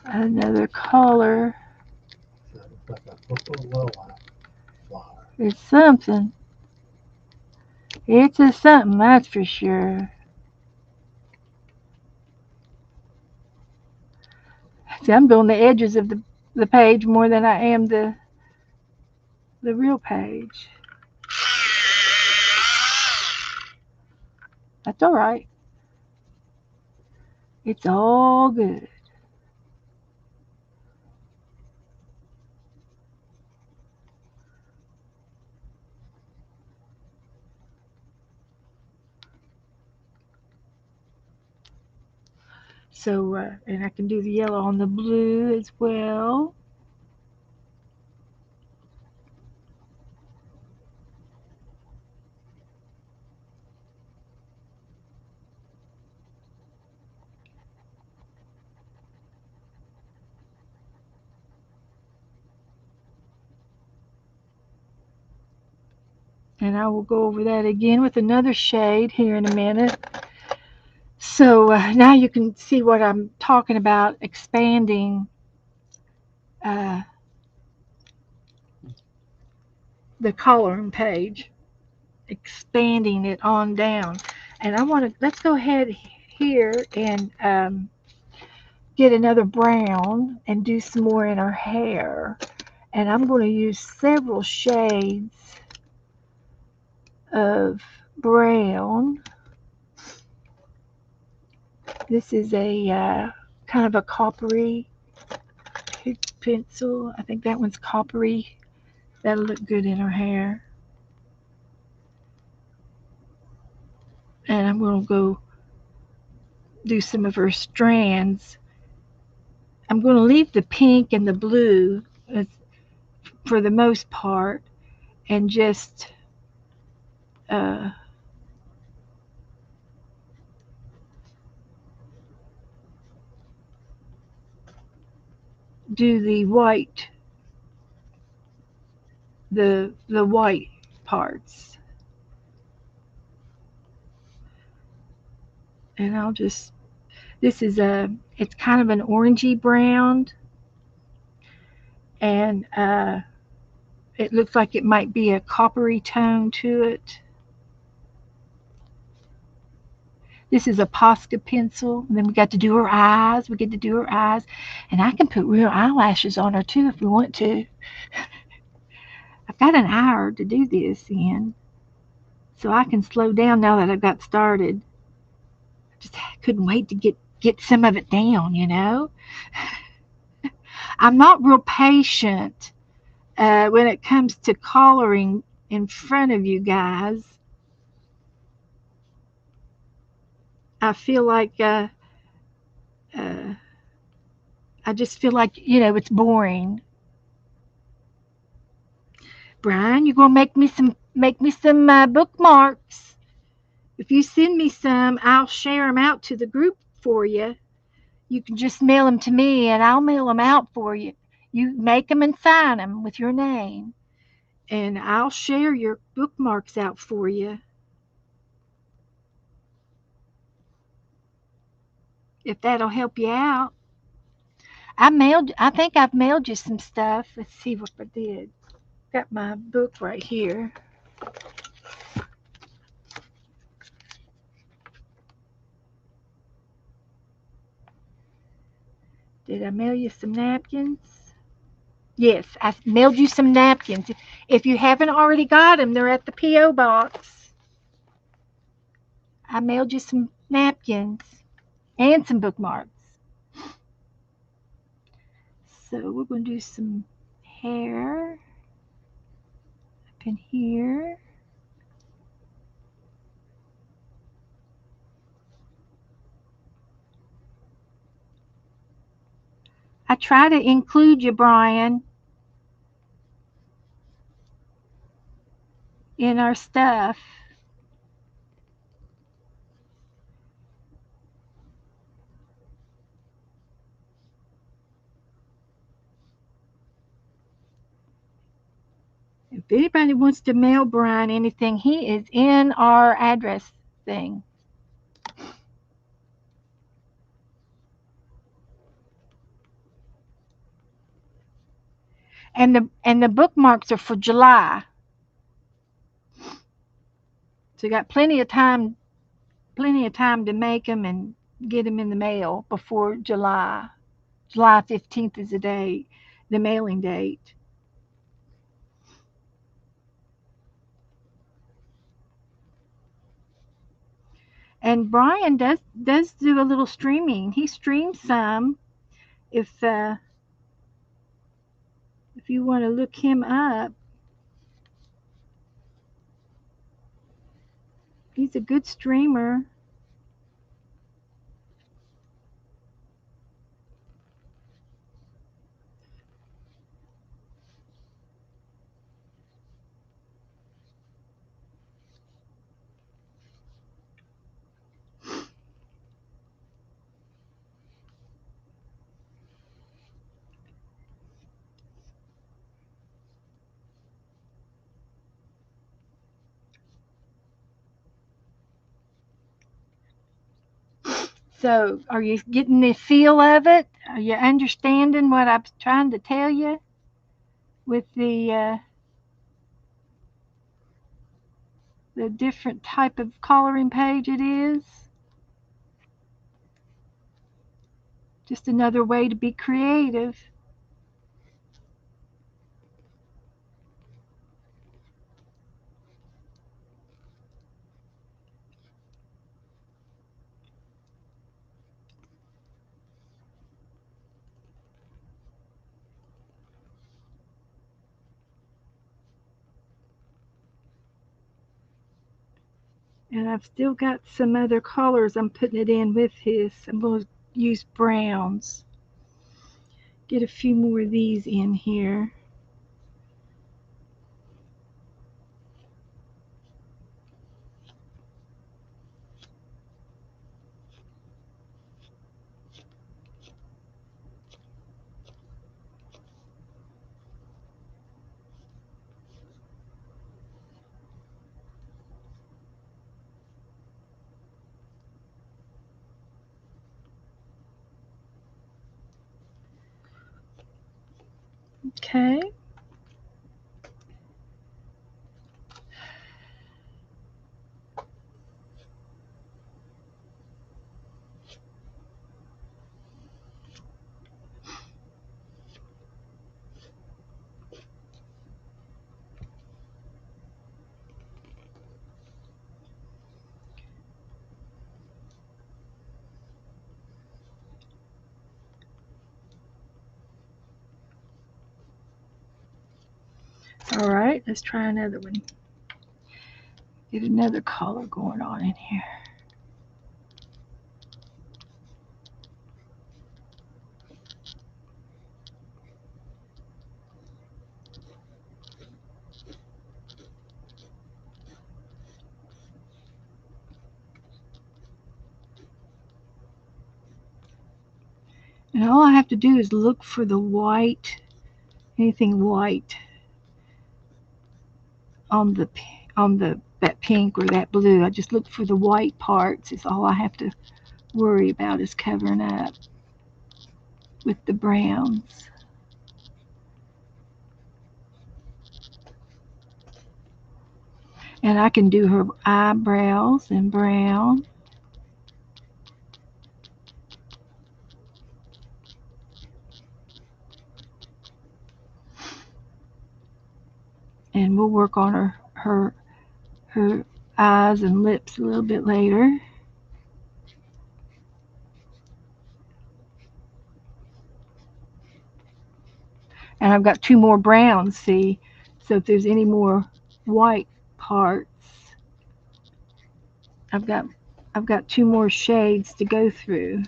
another color. So it's like a purple lilac flower. It's something. It's a something, that's for sure. See, I'm doing the edges of the page more than I am the real page. That's all right. It's all good. So, and I can do the yellow on the blue as well. And I will go over that again with another shade here in a minute. So now you can see what I'm talking about, expanding uh, the coloring page, expanding it on down. And I want to, let's go ahead here and get another brown and do some more in our hair. And I'm going to use several shades of brown. This is a kind of a coppery pencil. I think that one's coppery. That'll look good in her hair. And I'm going to go do some of her strands. I'm going to leave the pink and the blue for the most part and just uh, do the white, the white parts. And I'll just, this is it's kind of an orangey brown, and it looks like it might be a coppery tone to it. This is a Posca pencil. And then we got to do her eyes. We get to do her eyes. And I can put real eyelashes on her too if we want to. I've got an hour to do this in. So I can slow down now that I've got started. I just couldn't wait to get some of it down, you know. I'm not real patient when it comes to coloring in front of you guys. I feel like uh, I just feel like it's boring. Brian, you're gonna make me some bookmarks. If you send me some, I'll share them out to the group for you. You can just mail them to me, and I'll mail them out for you. You make them and sign them with your name, and I'll share your bookmarks out for you. If that'll help you out. I think I've mailed you some stuff. Let's see what I did. Got my book right here. Did I mail you some napkins? Yes, I mailed you some napkins. If you haven't already got them, they're at the P.O. box. I mailed you some napkins and some bookmarks. So we're going to do some hair up in here. I try to include you, Brian, in our stuff. If anybody wants to mail Brian anything, he is in our address thing. And the bookmarks are for July. So you got plenty of time to make them and get them in the mail before July. July 15th is the mailing date. And Brian does do a little streaming. He streams some. If if you want to look him up, he's a good streamer. So, are you getting the feel of it? Are you understanding what I'm trying to tell you with the different type of coloring page it is? Just another way to be creative. And I've still got some other colors I'm putting it in with his. I'm going to use browns. Get a few more of these in here. Okay. All right, let's try another one. Get another color going on in here. And all I have to do is look for the white, anything white on that pink or that blue. I just look for the white parts. Is all I have to worry about is covering up with the browns. And I can do her eyebrows in brown. And we'll work on her eyes and lips a little bit later. And I've got two more browns, see? So if there's any more white parts, I've got two more shades to go through.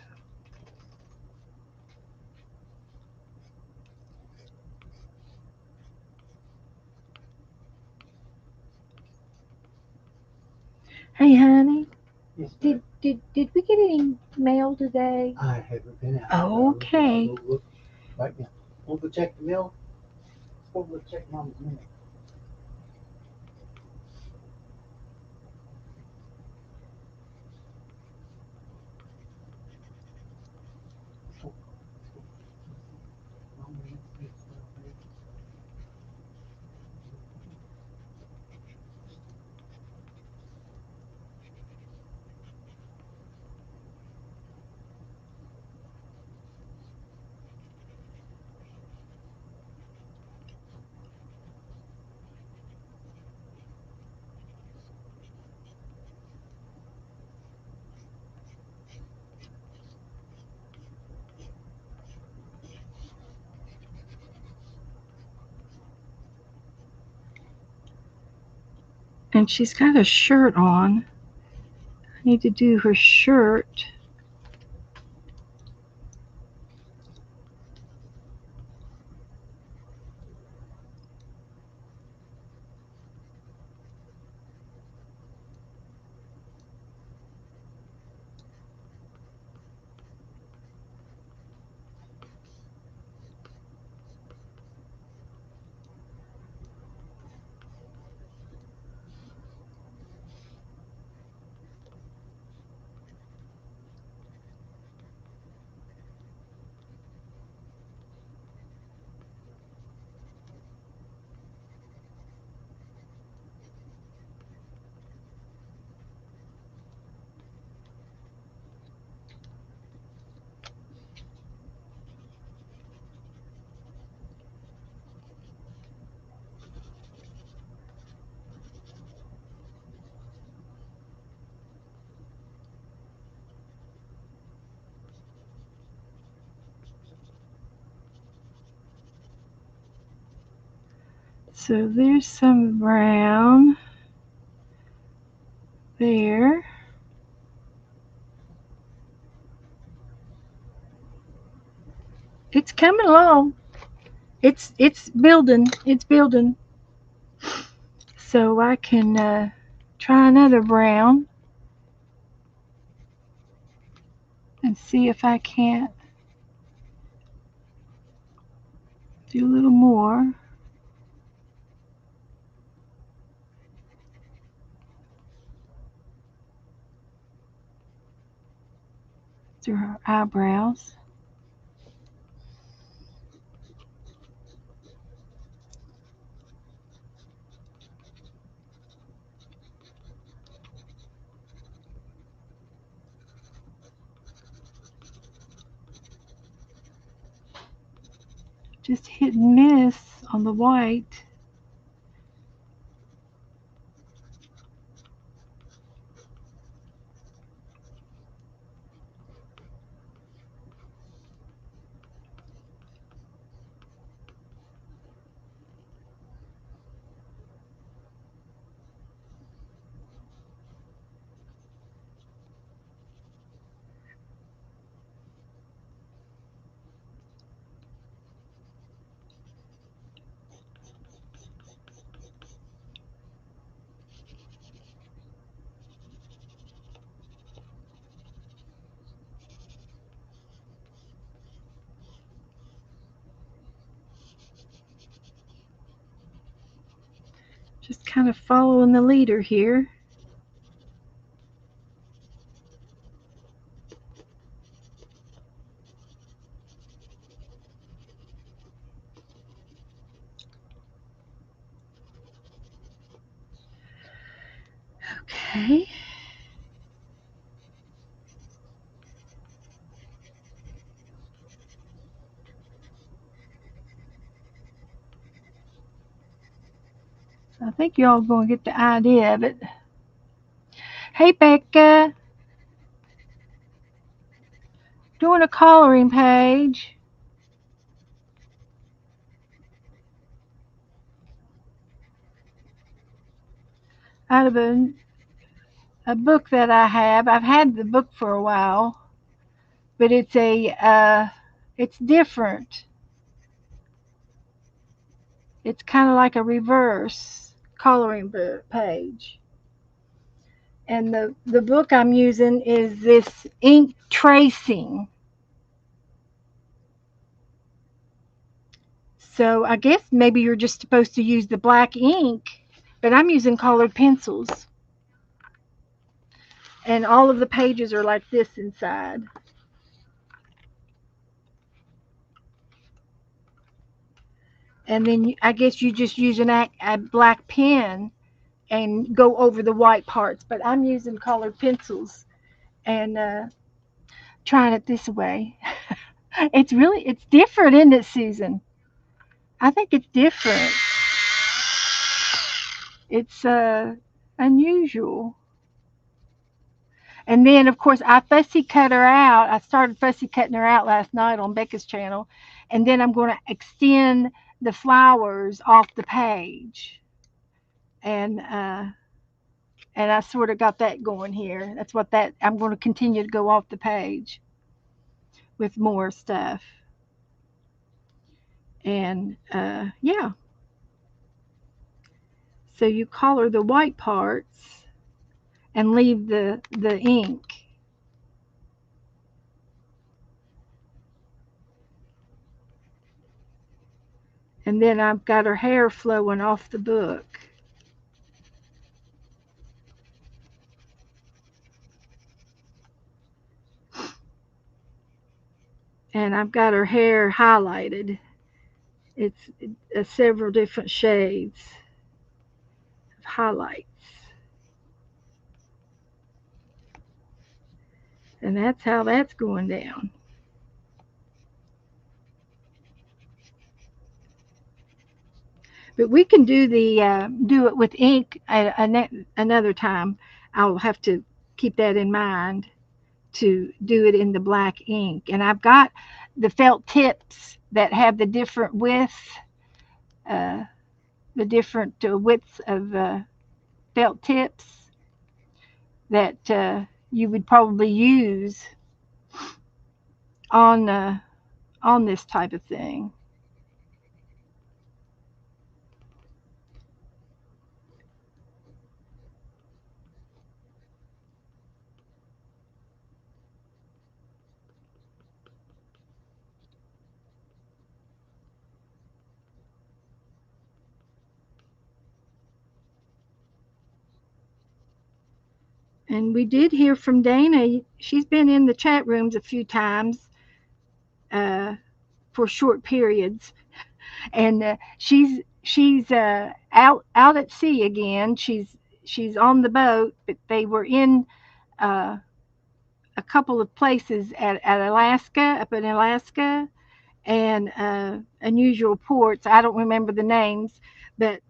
Hey honey, Yes, did we get any mail today? I haven't been out. Okay. We'll look right now. We'll go check the mail. We'll go check Mom's mail. And she's got a shirt on. I need to do her shirt. So there's some brown there. It's coming along. It's building. It's building. So I can try another brown and see if I can't do a little more through her eyebrows. Just hit and miss on the white. Just kind of following the leader here. Okay. I think y'all going to get the idea of it. Hey, Becca. Doing a coloring page. Out of a book that I have. I've had the book for a while, but it's different. It's kind of like a reverse coloring book page. And the book I'm using is this ink tracing. So I guess maybe you're just supposed to use the black ink, but I'm using colored pencils. And all of the pages are like this inside. And then I guess you just use a black pen and go over the white parts. But I'm using colored pencils and trying it this way. It's different, isn't it, Susan? I think it's different. It's unusual. And then, of course, I fussy cut her out. I started fussy cutting her out last night on Becca's channel. And then I'm going to extend the flowers off the page. And I sort of got that going here. That's what that I'm going to continue to go off the page with more stuff. And yeah. So you color the white parts and leave the ink. And then I've got her hair flowing off the book. And I've got her hair highlighted. It's several different shades of highlights. And that's how that's going down. But we can do it with ink another time. I'll have to keep that in mind to do it in the black ink. And I've got the felt tips that have the different uh, widths of felt tips that you would probably use on this type of thing. And we did hear from Dana. She's been in the chat rooms a few times uh, for short periods, and she's out at sea again. She's on the boat, but they were in uh, a couple of places at Alaska, up in Alaska, and unusual ports. I don't remember the names, but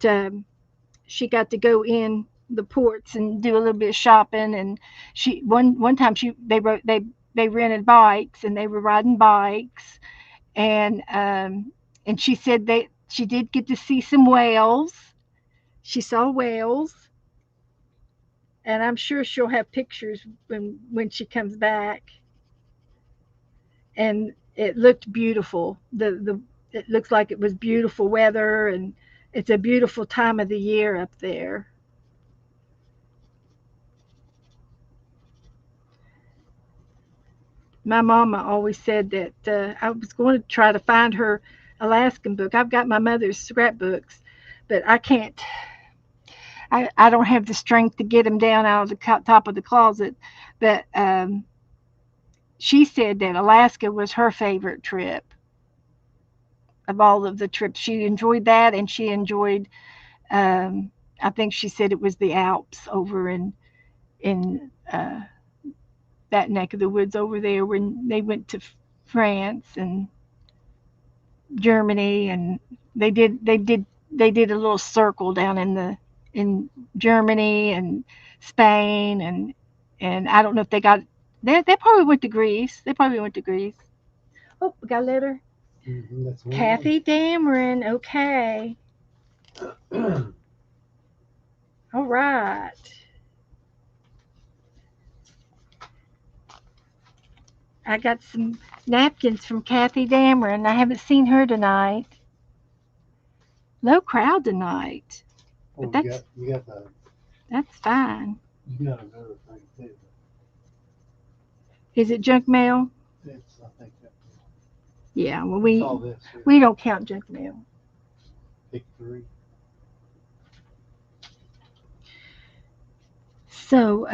she got to go in the ports and do a little bit of shopping. And she one time they rented bikes and they were riding bikes, and she said she did get to see some whales. She saw whales, and I'm sure she'll have pictures when she comes back. And it looked beautiful. The it looks like it was beautiful weather, and it's a beautiful time of the year up there. My mama always said that I was going to try to find her Alaskan book. I've got my mother's scrapbooks, but I can't. I don't have the strength to get them down out of the top of the closet. But she said that Alaska was her favorite trip of all of the trips. She enjoyed that, and she enjoyed. I think she said it was the Alps over in that neck of the woods over there when they went to France and Germany, and they did a little circle down in Germany and Spain, and I don't know if they probably went to Greece. They probably went to Greece. Oh, we got a letter. That's one. Kathy Dameron. Okay. All right. I got some napkins from Kathy Dameron. I haven't seen her tonight. Low crowd tonight. Oh, But that's fine. you got another thing too. Is it junk mail? It's, I think that Yeah, well, it's all this. Here. we don't count junk mail. Pick 3. So,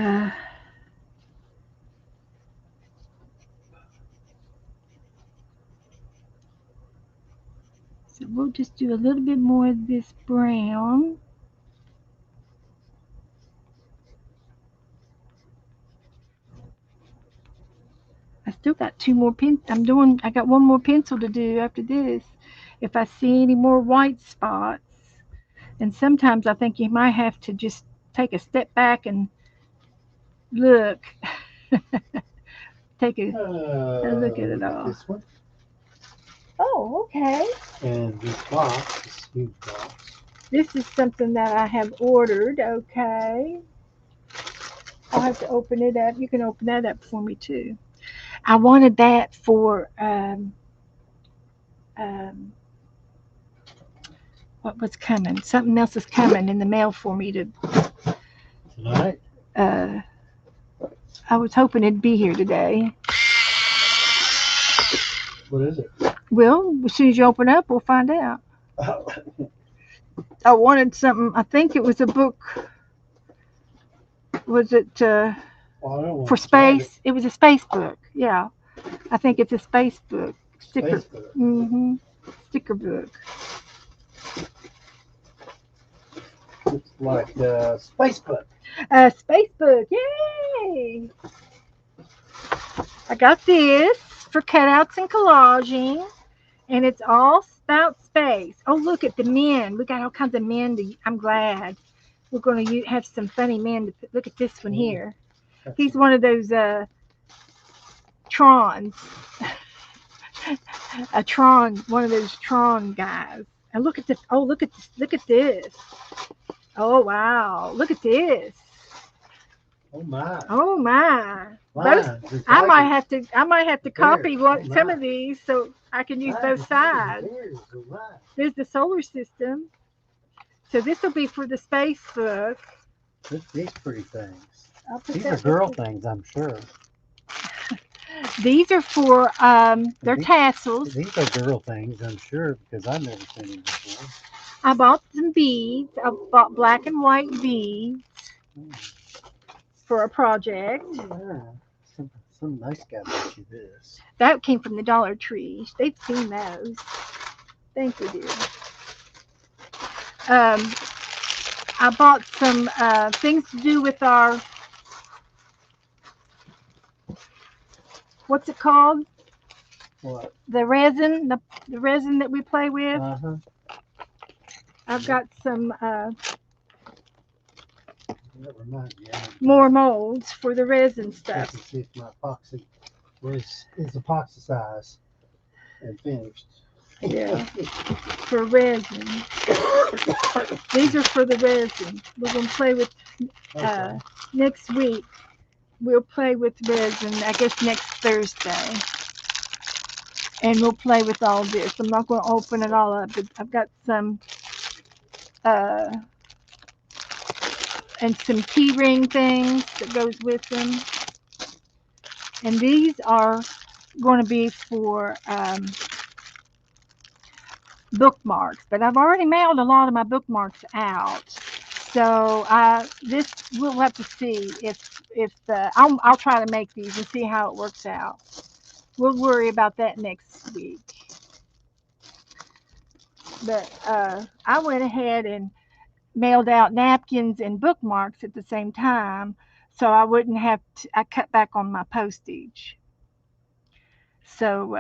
so we'll just do a little bit more of this brown. I still got 2 more pens. I got 1 more pencil to do after this. If I see any more white spots. And sometimes I think you might have to just take a step back and look. Take a look at it all. This one. Oh, okay. And this box, this huge box. This is something that I have ordered. Okay. I'll have to open it up. You can open that up for me too. I wanted that for what was coming. Something else is coming in the mail for me to. Tonight? I was hoping it'd be here today. What is it? Well, as soon as you open up, we'll find out. I wanted something. I think it was a book. Was it for space? It was a space book. Yeah, I think it's a space book. Sticker. Space book. Mm-hmm. Sticker book. Looks like a space book. A space book. Yay! I got this for cutouts and collaging, and it's all about space. Oh, look at the men. We got all kinds of men. I'm glad. We're going to have some funny men. Look at this one here. He's one of those Trons. A Tron, one of those Tron guys. And look at this. Oh, look at this. Look at this. Oh, wow. Look at this. Oh my. Oh my. Those, I might have to copy some of these so I can use both sides. There's the solar system. So this will be for the space book. These pretty things. These are girl things, I'm sure. These are for they're tassels. These are girl things, I'm sure, because I've never seen them before. I bought some beads. I bought black and white beads for a project. Yeah. Some nice guy bought you this. That came from the Dollar Tree. They've seen those. Thank you, dear. I bought some things to do with our, what's it called? What? The resin, the resin that we play with. Uh-huh. I've got some That reminds me. more molds for the resin stuff. Let's see if my epoxy is epoxy size and finished. Yeah, for resin. These are for the resin. We're going to play with, next week, we'll play with resin, I guess next Thursday. And we'll play with all this. I'm not going to open it all up, but I've got some, and some key ring things that goes with them. And these are going to be for, bookmarks, but I've already mailed a lot of my bookmarks out. So this we'll have to see if I'll try to make these and see how it works out. We'll worry about that next week. But I went ahead and mailed out napkins and bookmarks at the same time, so I wouldn't have to. I cut back on my postage. So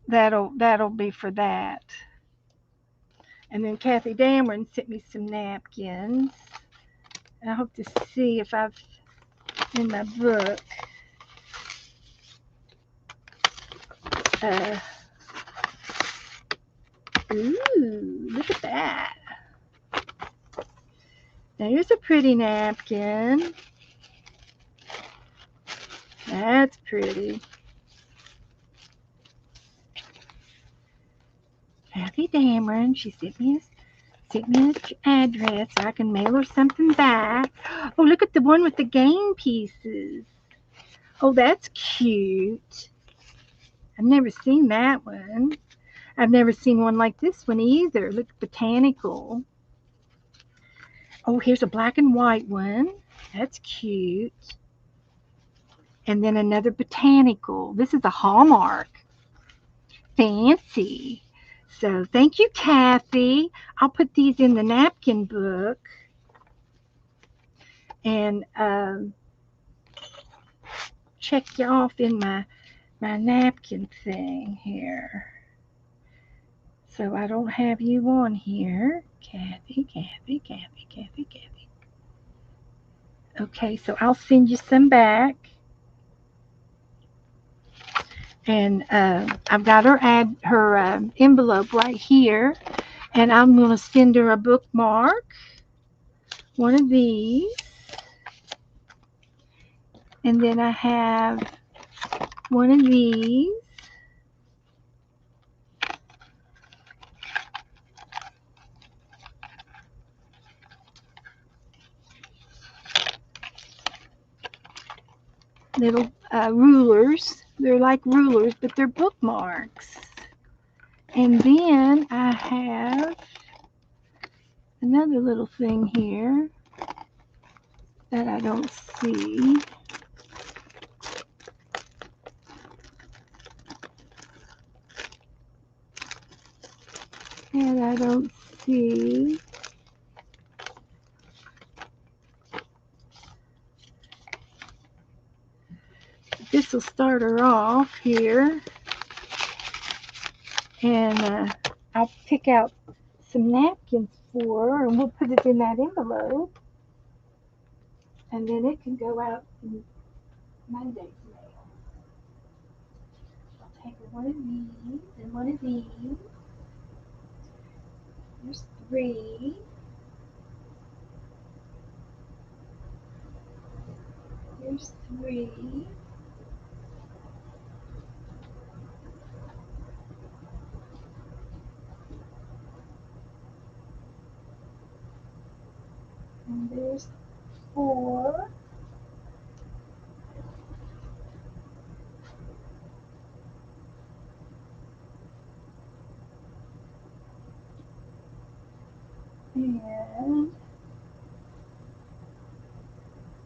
that'll be for that. And then Kathy Dameron sent me some napkins. And I hope to see if I've in my book. Uh, ooh, look at that. Now here's a pretty napkin. That's pretty. Kathy Dameron, she sent me an address so I can mail her something back. Oh, look at the one with the game pieces. Oh, that's cute. I've never seen that one. I've never seen one like this one either. Look, botanical. Oh, here's a black and white one. That's cute. And then another botanical. This is a Hallmark. Fancy. So thank you, Kathy. I'll put these in the napkin book. And check you off in my napkin thing here. So I don't have you on here. Kathy. Okay, so I'll send you some back. And I've got her envelope right here. And I'm going to send her a bookmark. One of these. And then I have one of these. Little rulers. They're like rulers, but they're bookmarks. And then I have another little thing here that I don't see. And I don't see. This will start her off here. And I'll pick out some napkins for her, and we'll put it in that envelope. And then it can go out in Monday's mail. I'll take one of these and one of these. There's 3. There's 3. And there's 4. And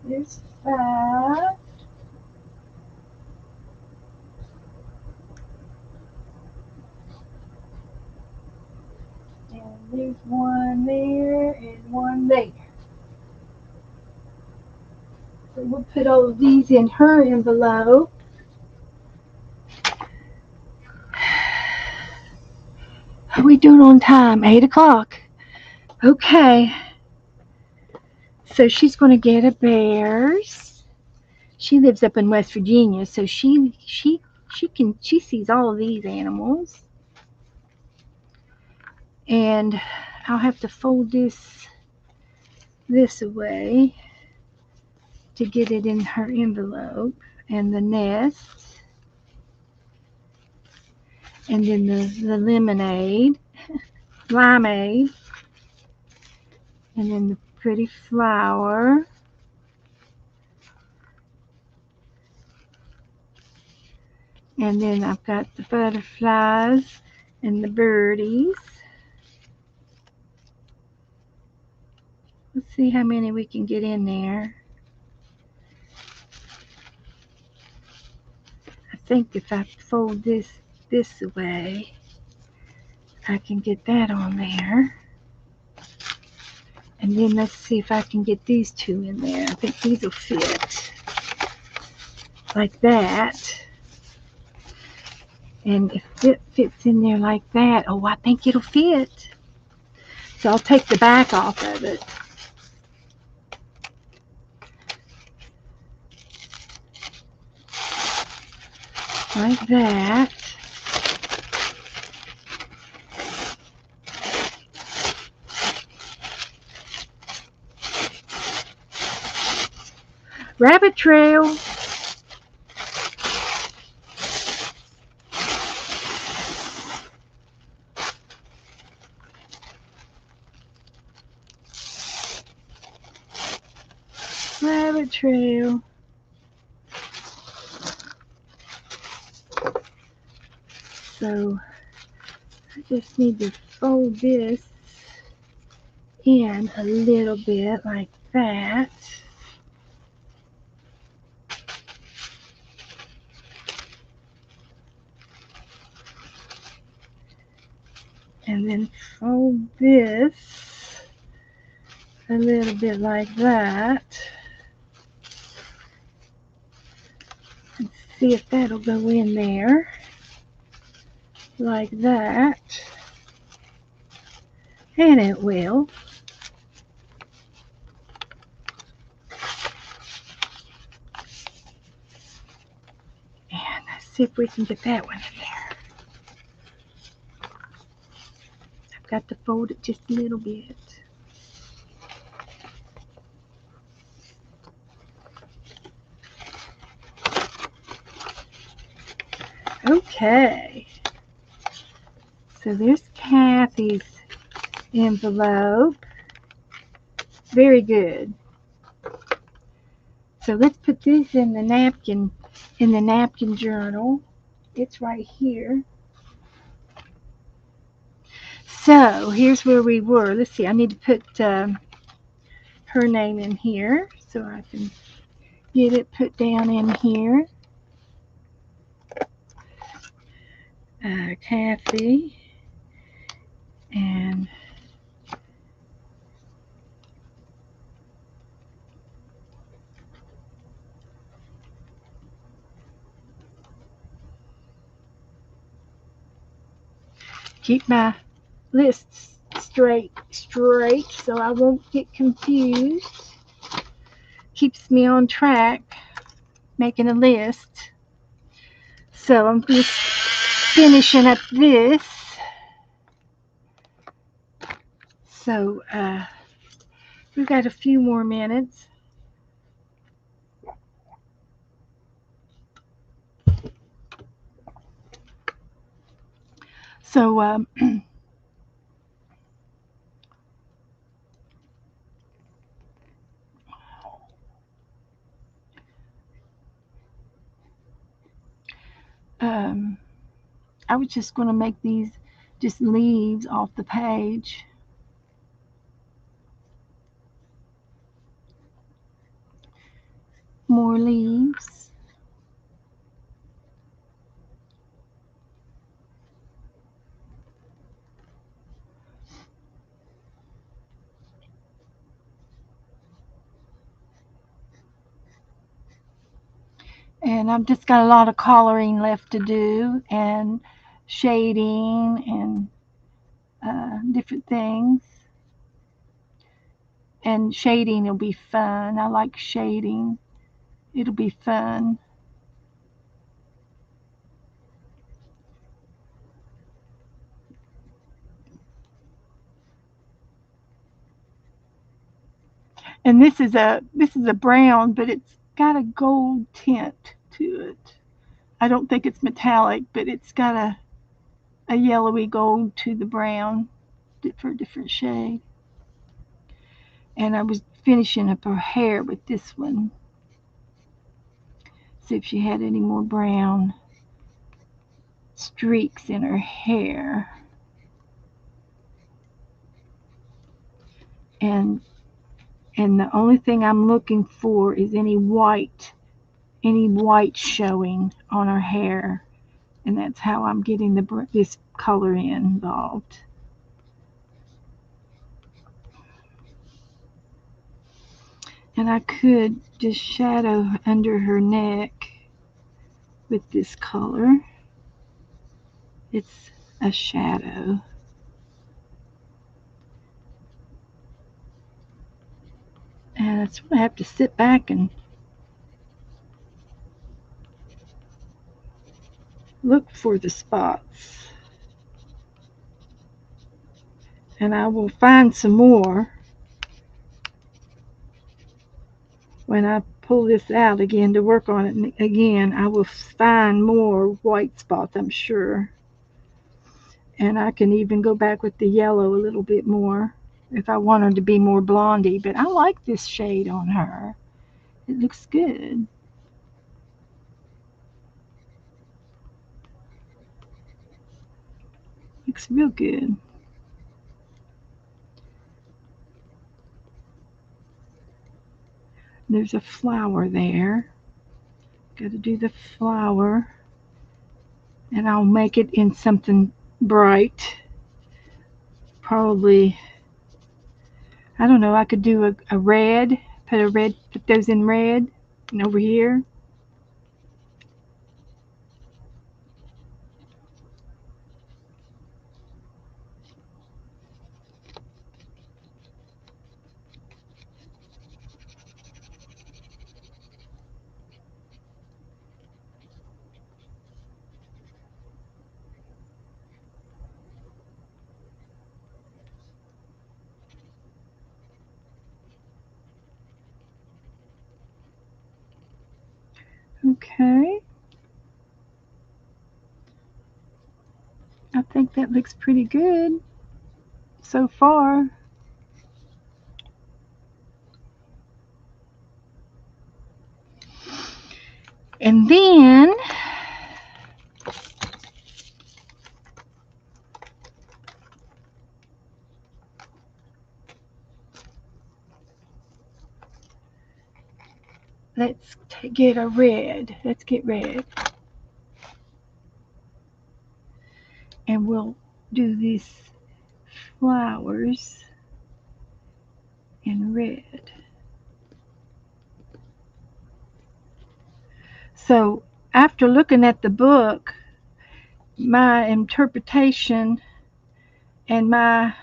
there's 5. And there's 1 there and 1 there. So we'll put all of these in her envelope. How are we doing on time? 8 o'clock. Okay. So she's going to get a bears. She lives up in West Virginia, so she sees all of these animals. And I'll have to fold this away to get it in her envelope. And the nest. And then the lemonade. Limeade. And then the pretty flower. And then I've got the butterflies and the birdies. See how many we can get in there. I think if I fold this way, I can get that on there. And then let's see if I can get these two in there. I think these will fit like that. And if it fits in there like that, oh, I think it'll fit. So I'll take the back off of it. Like that. Rabbit trail. Rabbit trail. So I just need to fold this in a little bit like that. And then fold this a little bit like that. And see if that'll go in there. Like that. And it will. And let's see if we can get that one in there. I've got to fold it just a little bit. Okay. So there's Kathy's envelope. Very good. So let's put this in the napkin journal. It's right here. So here's where we were. Let's see, I need to put her name in here so I can get it put down in here. Kathy and keep my lists straight so I won't get confused. Keeps me on track making a list. So I'm just finishing up this. So we've got a few more minutes. So I was just going to make these just leaves off the page. More leaves. And I've just got a lot of coloring left to do and shading and different things. And shading will be fun. I like shading. It'll be fun. And this is a brown, but it's got a gold tint to it. I don't think it's metallic, but it's got a yellowy gold to the brown for a different shade. And I was finishing up her hair with this one. See if she had any more brown streaks in her hair. And And the only thing I'm looking for is any white showing on her hair. And that's how I'm getting this color involved. And I could just shadow under her neck with this color. It's a shadow. And that's what I have to sit back and look for the spots. And I will find some more when I pull this out again to work on it again. I will find more white spots, I'm sure. And I can even go back with the yellow a little bit more if I want her to be more blondie. But I like this shade on her. It looks good. Looks real good. There's a flower there. Got to do the flower. And I'll make it in something bright. Probably, I don't know, I could do a red. Put those in red. And over here. Okay. I think that looks pretty good so far. And then let's get a red. Let's get red. And we'll do these flowers in red. So after looking at the book, my interpretation and my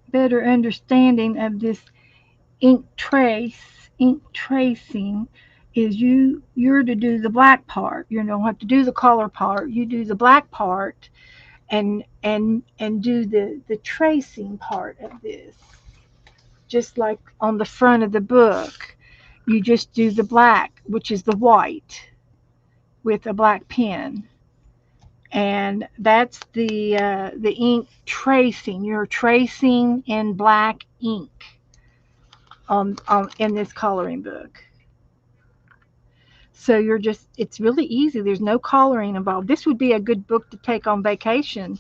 better understanding of this ink tracing is you're to do the black part. You don't have to do the color part. You do the black part and do the tracing part of this. Just like on the front of the book, you just do the black, which is the white, with a black pen. And that's the ink tracing. You're tracing in black ink in this coloring book. So it's really easy. There's no coloring involved. This would be a good book to take on vacation.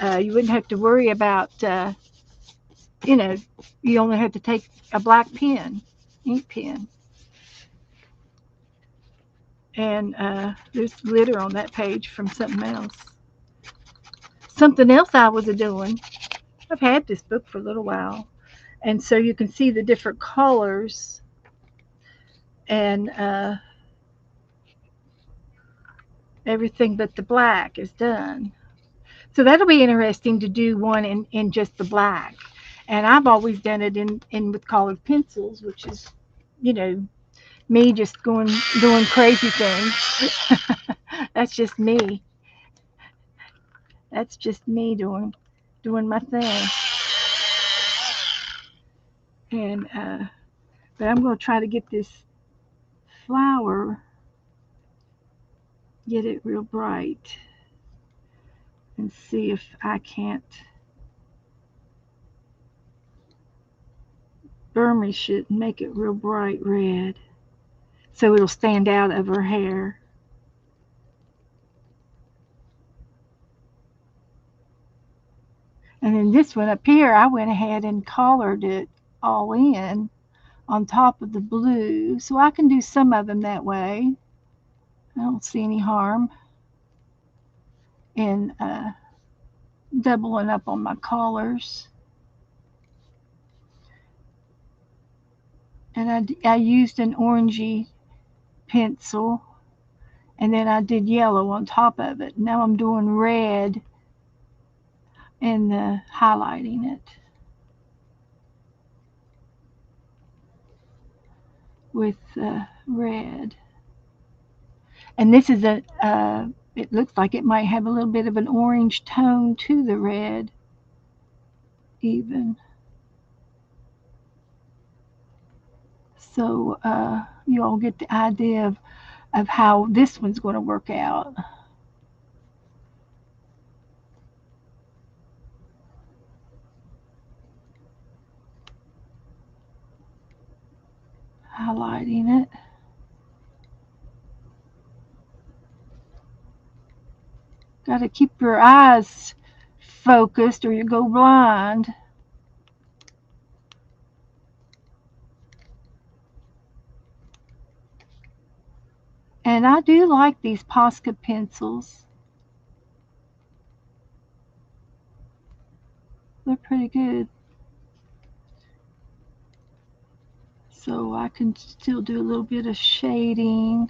You wouldn't have to worry about, you only have to take a black pen, ink pen. And there's glitter on that page from something else. Something else I was doing, I've had this book for a little while. And so you can see the different colors and everything but the black is done. So that'll be interesting to do one in just the black. And I've always done it in with colored pencils, which is, me just doing crazy things. That's just me. That's just me doing my thing. And but I'm going to try to get this flower, get it real bright, and see if I can't burnish it and make it real bright red so it'll stand out of her hair. And then this one up here, I went ahead and colored it all in on top of the blue. So I can do some of them that way. I don't see any harm in doubling up on my colors. And I used an orangey pencil, and then I did yellow on top of it. Now I'm doing red and highlighting it with red. And this is it looks like it might have a little bit of an orange tone to the red, even. So you all get the idea of how this one's going to work out. Highlighting it. Got to keep your eyes focused or you go blind. And I do like these Posca pencils. They're pretty good. So I can still do a little bit of shading.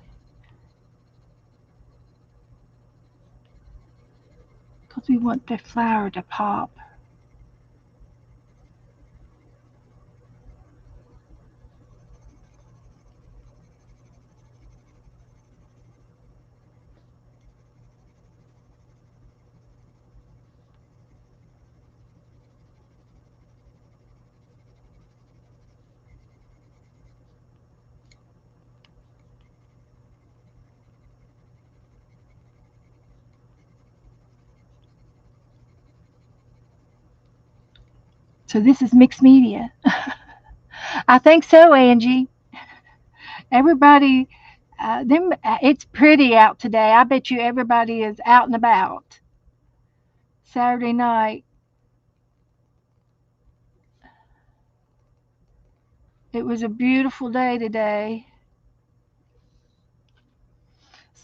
Because we want the flower to pop. So this is mixed media. I think so, Angie. Everybody, it's pretty out today. I bet you everybody is out and about. Saturday night. It was a beautiful day today.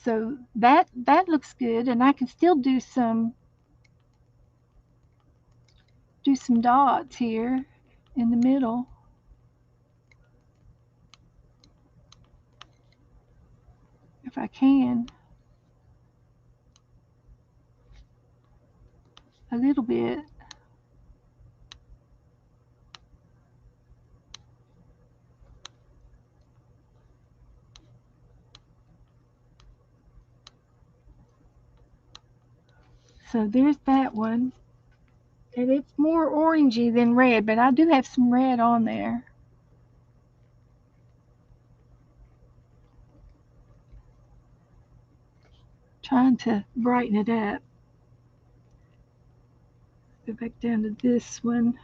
So that looks good, and I can still do some dots here in the middle. If I can. A little bit. So there's that one. And it's more orangey than red, but I do have some red on there. Trying to brighten it up. Go back down to this one.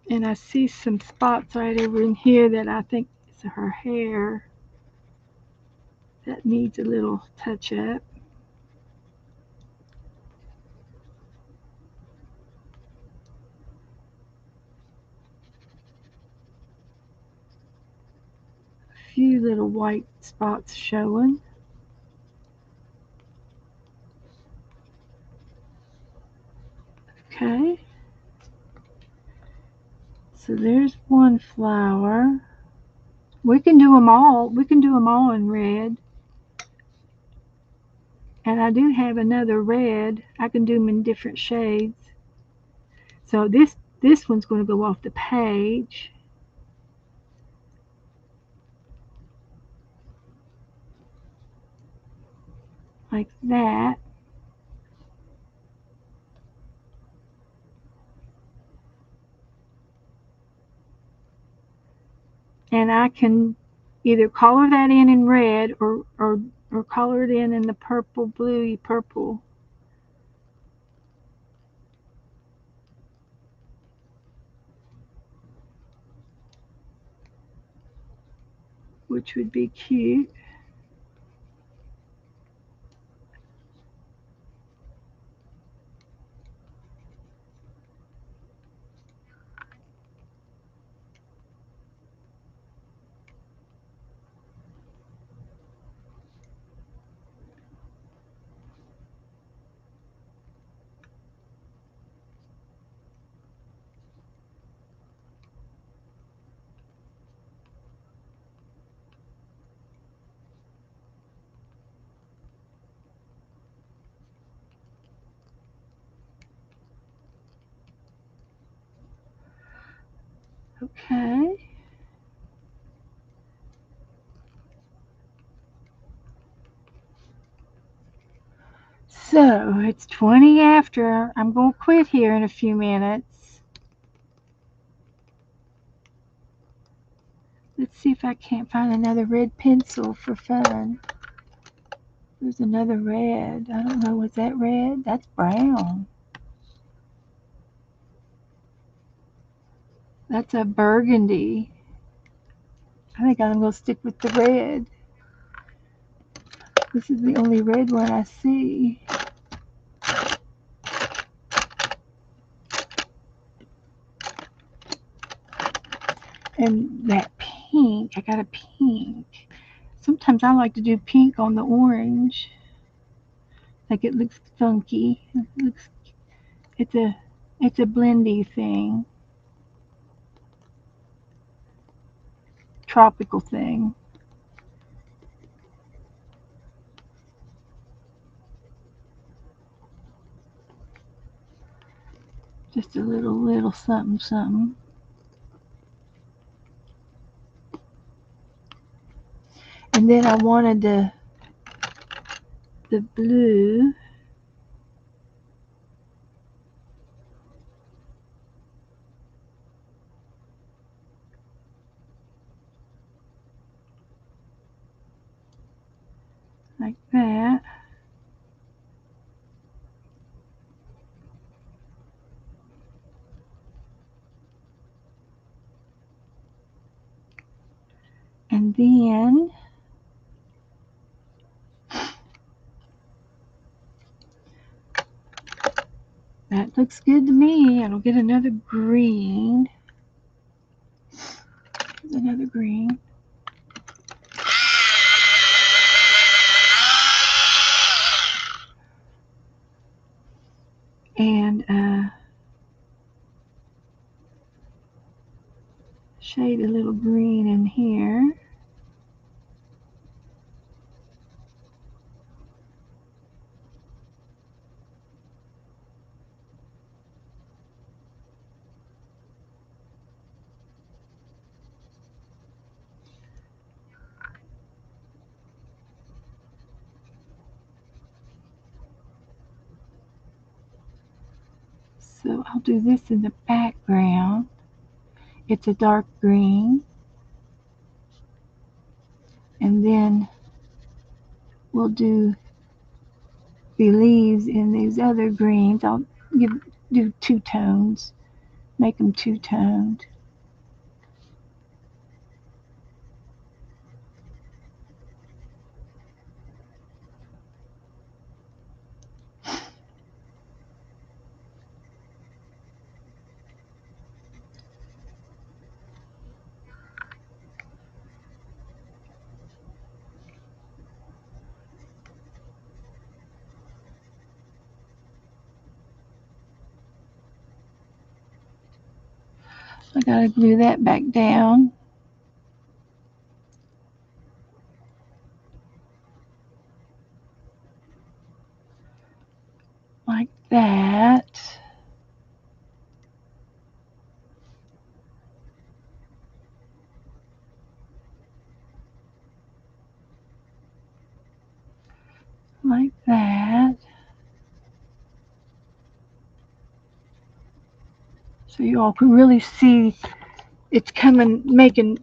And I see some spots right over in here that I think is her hair that needs a little touch up. A few little white spots showing. Okay. So there's one flower. We can do them all. We can do them all in red. And I do have another red. I can do them in different shades. So this one's going to go off the page. Like that. And I can either color that in red or color it in the purple, bluey purple. which would be cute. Okay. So it's 20 after. I'm going to quit here in a few minutes. Let's see if I can't find another red pencil for fun. There's another red. I don't know. Was that red? That's brown. That's a burgundy. I think I'm going to stick with the red. This is the only red one I see. And that pink, I got a pink. Sometimes I like to do pink on the orange. Like it looks funky. It's a blendy thing. Tropical thing. Just a little something something. And then I wanted the blue. Like that. And then that looks good to me. I'll get another green. There's another green. And shade a little green in here. So I'll do this in the background. It's a dark green. And then we'll do the leaves in these other greens. I'll do two tones, make them two-toned. I gotta glue that back down. Like that. Like that. So you all can really see it's coming,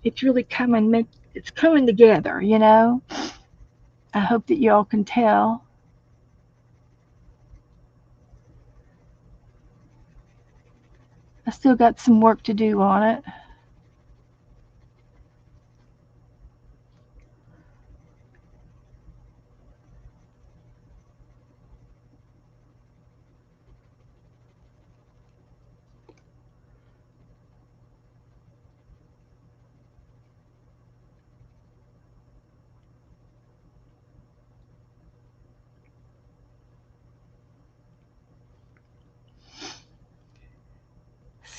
it's really coming, it's coming together, you know? I hope that you all can tell. I still got some work to do on it.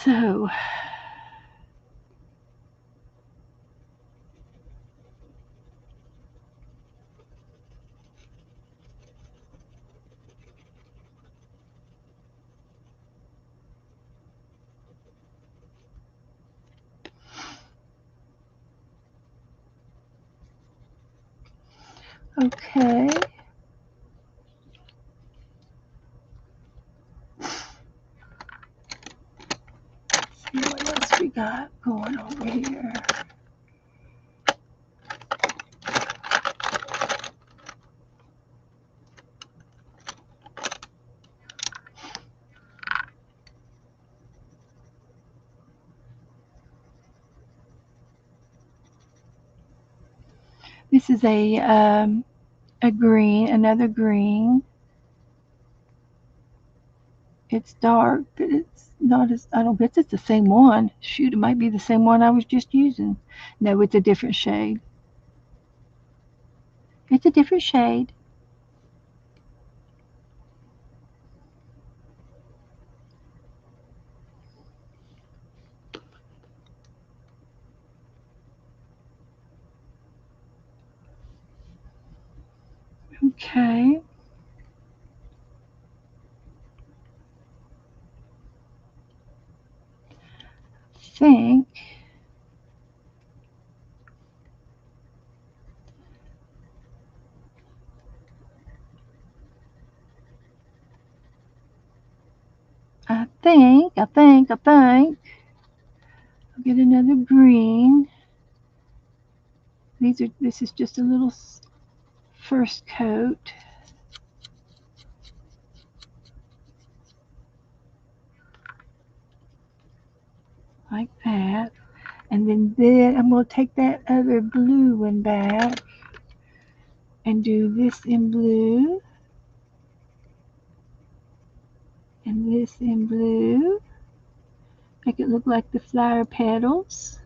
So, okay. See what else we got going over here. This is a green, another green. It's dark, but it's not as, I don't guess it's the same one. Shoot, it might be the same one I was just using. No, it's a different shade. It's a different shade. Okay. Think I think I'll get another green. This is just a little first coat. Like that. And then I'm going to take that other blue one back and do this in blue and this in blue. Make it look like the flower petals.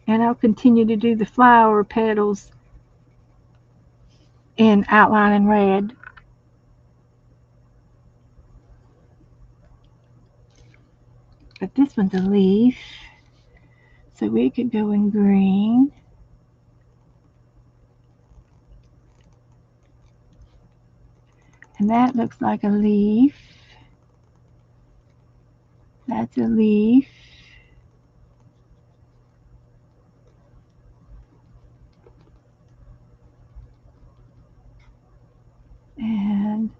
And I'll continue to do the flower petals in outline in red. But this one's a leaf, so we could go in green. And that looks like a leaf. That's a leaf. And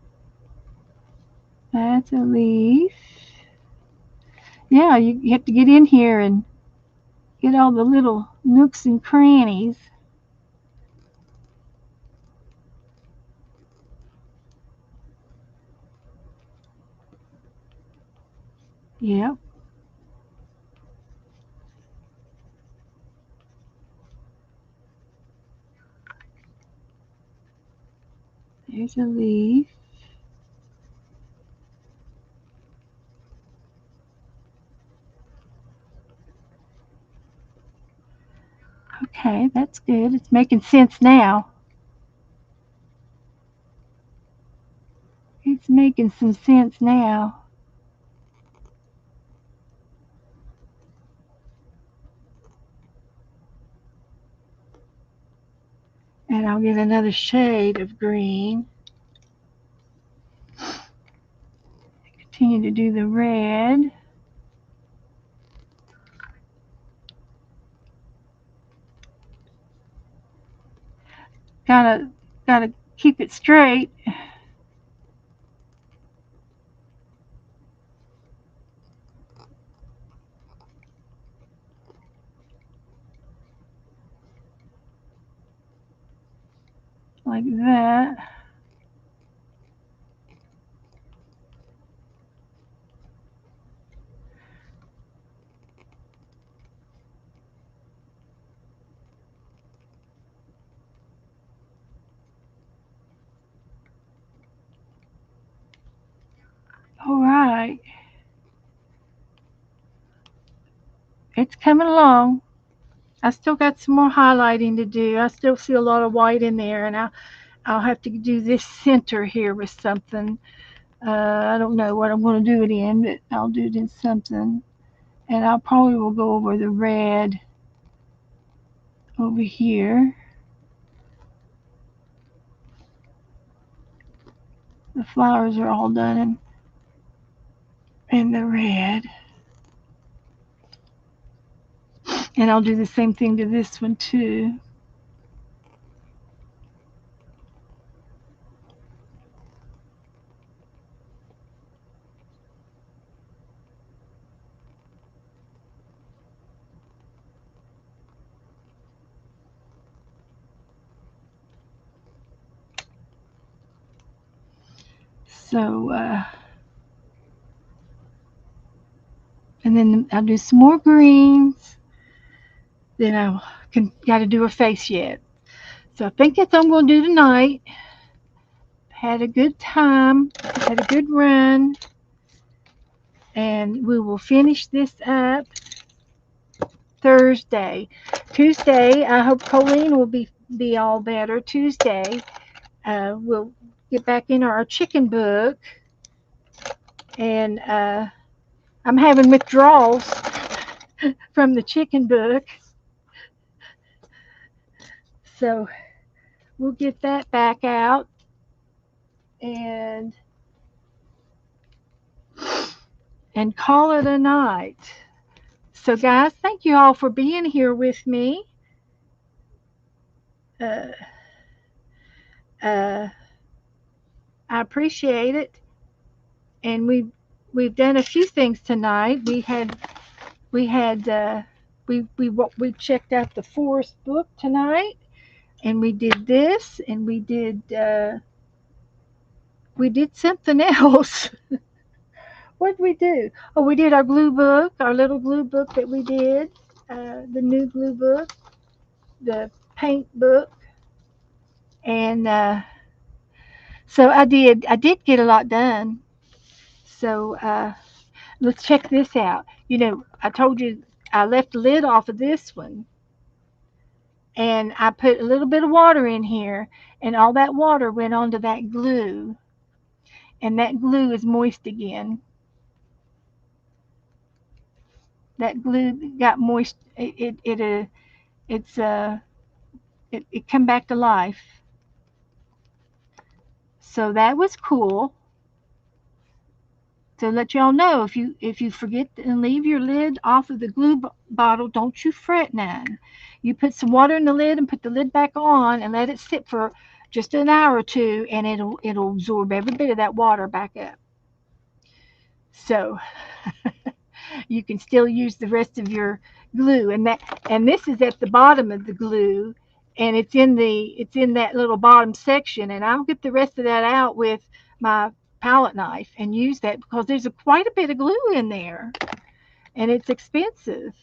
that's a leaf. Yeah, you have to get in here and get all the little nooks and crannies. Yep. There's a leaf. Okay, that's good. It's making sense now. It's making some sense now. And I'll get another shade of green. Continue to do the red. Gotta keep it straight. Like that. All right. It's coming along. I still got some more highlighting to do. I still see a lot of white in there, and I'll have to do this center here with something. I don't know what I'm going to do it in, but I'll do it in something. And I'll probably will go over the red over here. The flowers are all done in the red. And I'll do the same thing to this one too. So, and then I'll do some more greens. Then I got to do her face yet. So I think that's what I'm going to do tonight. Had a good time, had a good run, and we will finish this up Thursday. Tuesday, I hope Colleen will be all better. Tuesday, we'll get back in our chicken book, and I'm having withdrawals from the chicken book, so we'll get that back out and call it a night. So, guys, thank you all for being here with me. Uh, uh, I appreciate it, and we've done a few things tonight. We had we checked out the Forest book tonight, and we did this, and we did something else. What did we do? Oh, we did our glue book, our little glue book that we did, the new glue book, the paint book, and so I did get a lot done. So let's check this out. You know, I told you I left the lid off of this one, and I put a little bit of water in here, and all that water went onto that glue, and that glue is moist again. That glue got moist. It's it come back to life. So that was cool. To let y'all know, if you forget and leave your lid off of the glue bottle, don't you fret none. You put some water in the lid and put the lid back on and let it sit for just an hour or two, and it'll absorb every bit of that water back up. So you can still use the rest of your glue, and this is at the bottom of the glue, and it's in that little bottom section, and I'll get the rest of that out with my palette knife and use that because there's quite a bit of glue in there, and it's expensive.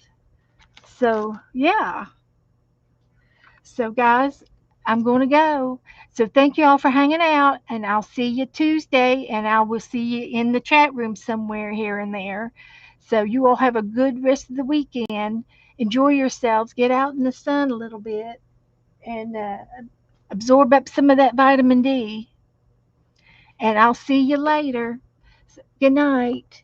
So yeah. So guys, I'm going to go. So thank you all for hanging out, and I'll see you Tuesday, and I will see you in the chat room somewhere here and there. So you all have a good rest of the weekend. Enjoy yourselves. Get out in the sun a little bit and absorb up some of that vitamin D. And I'll see you later. Good night.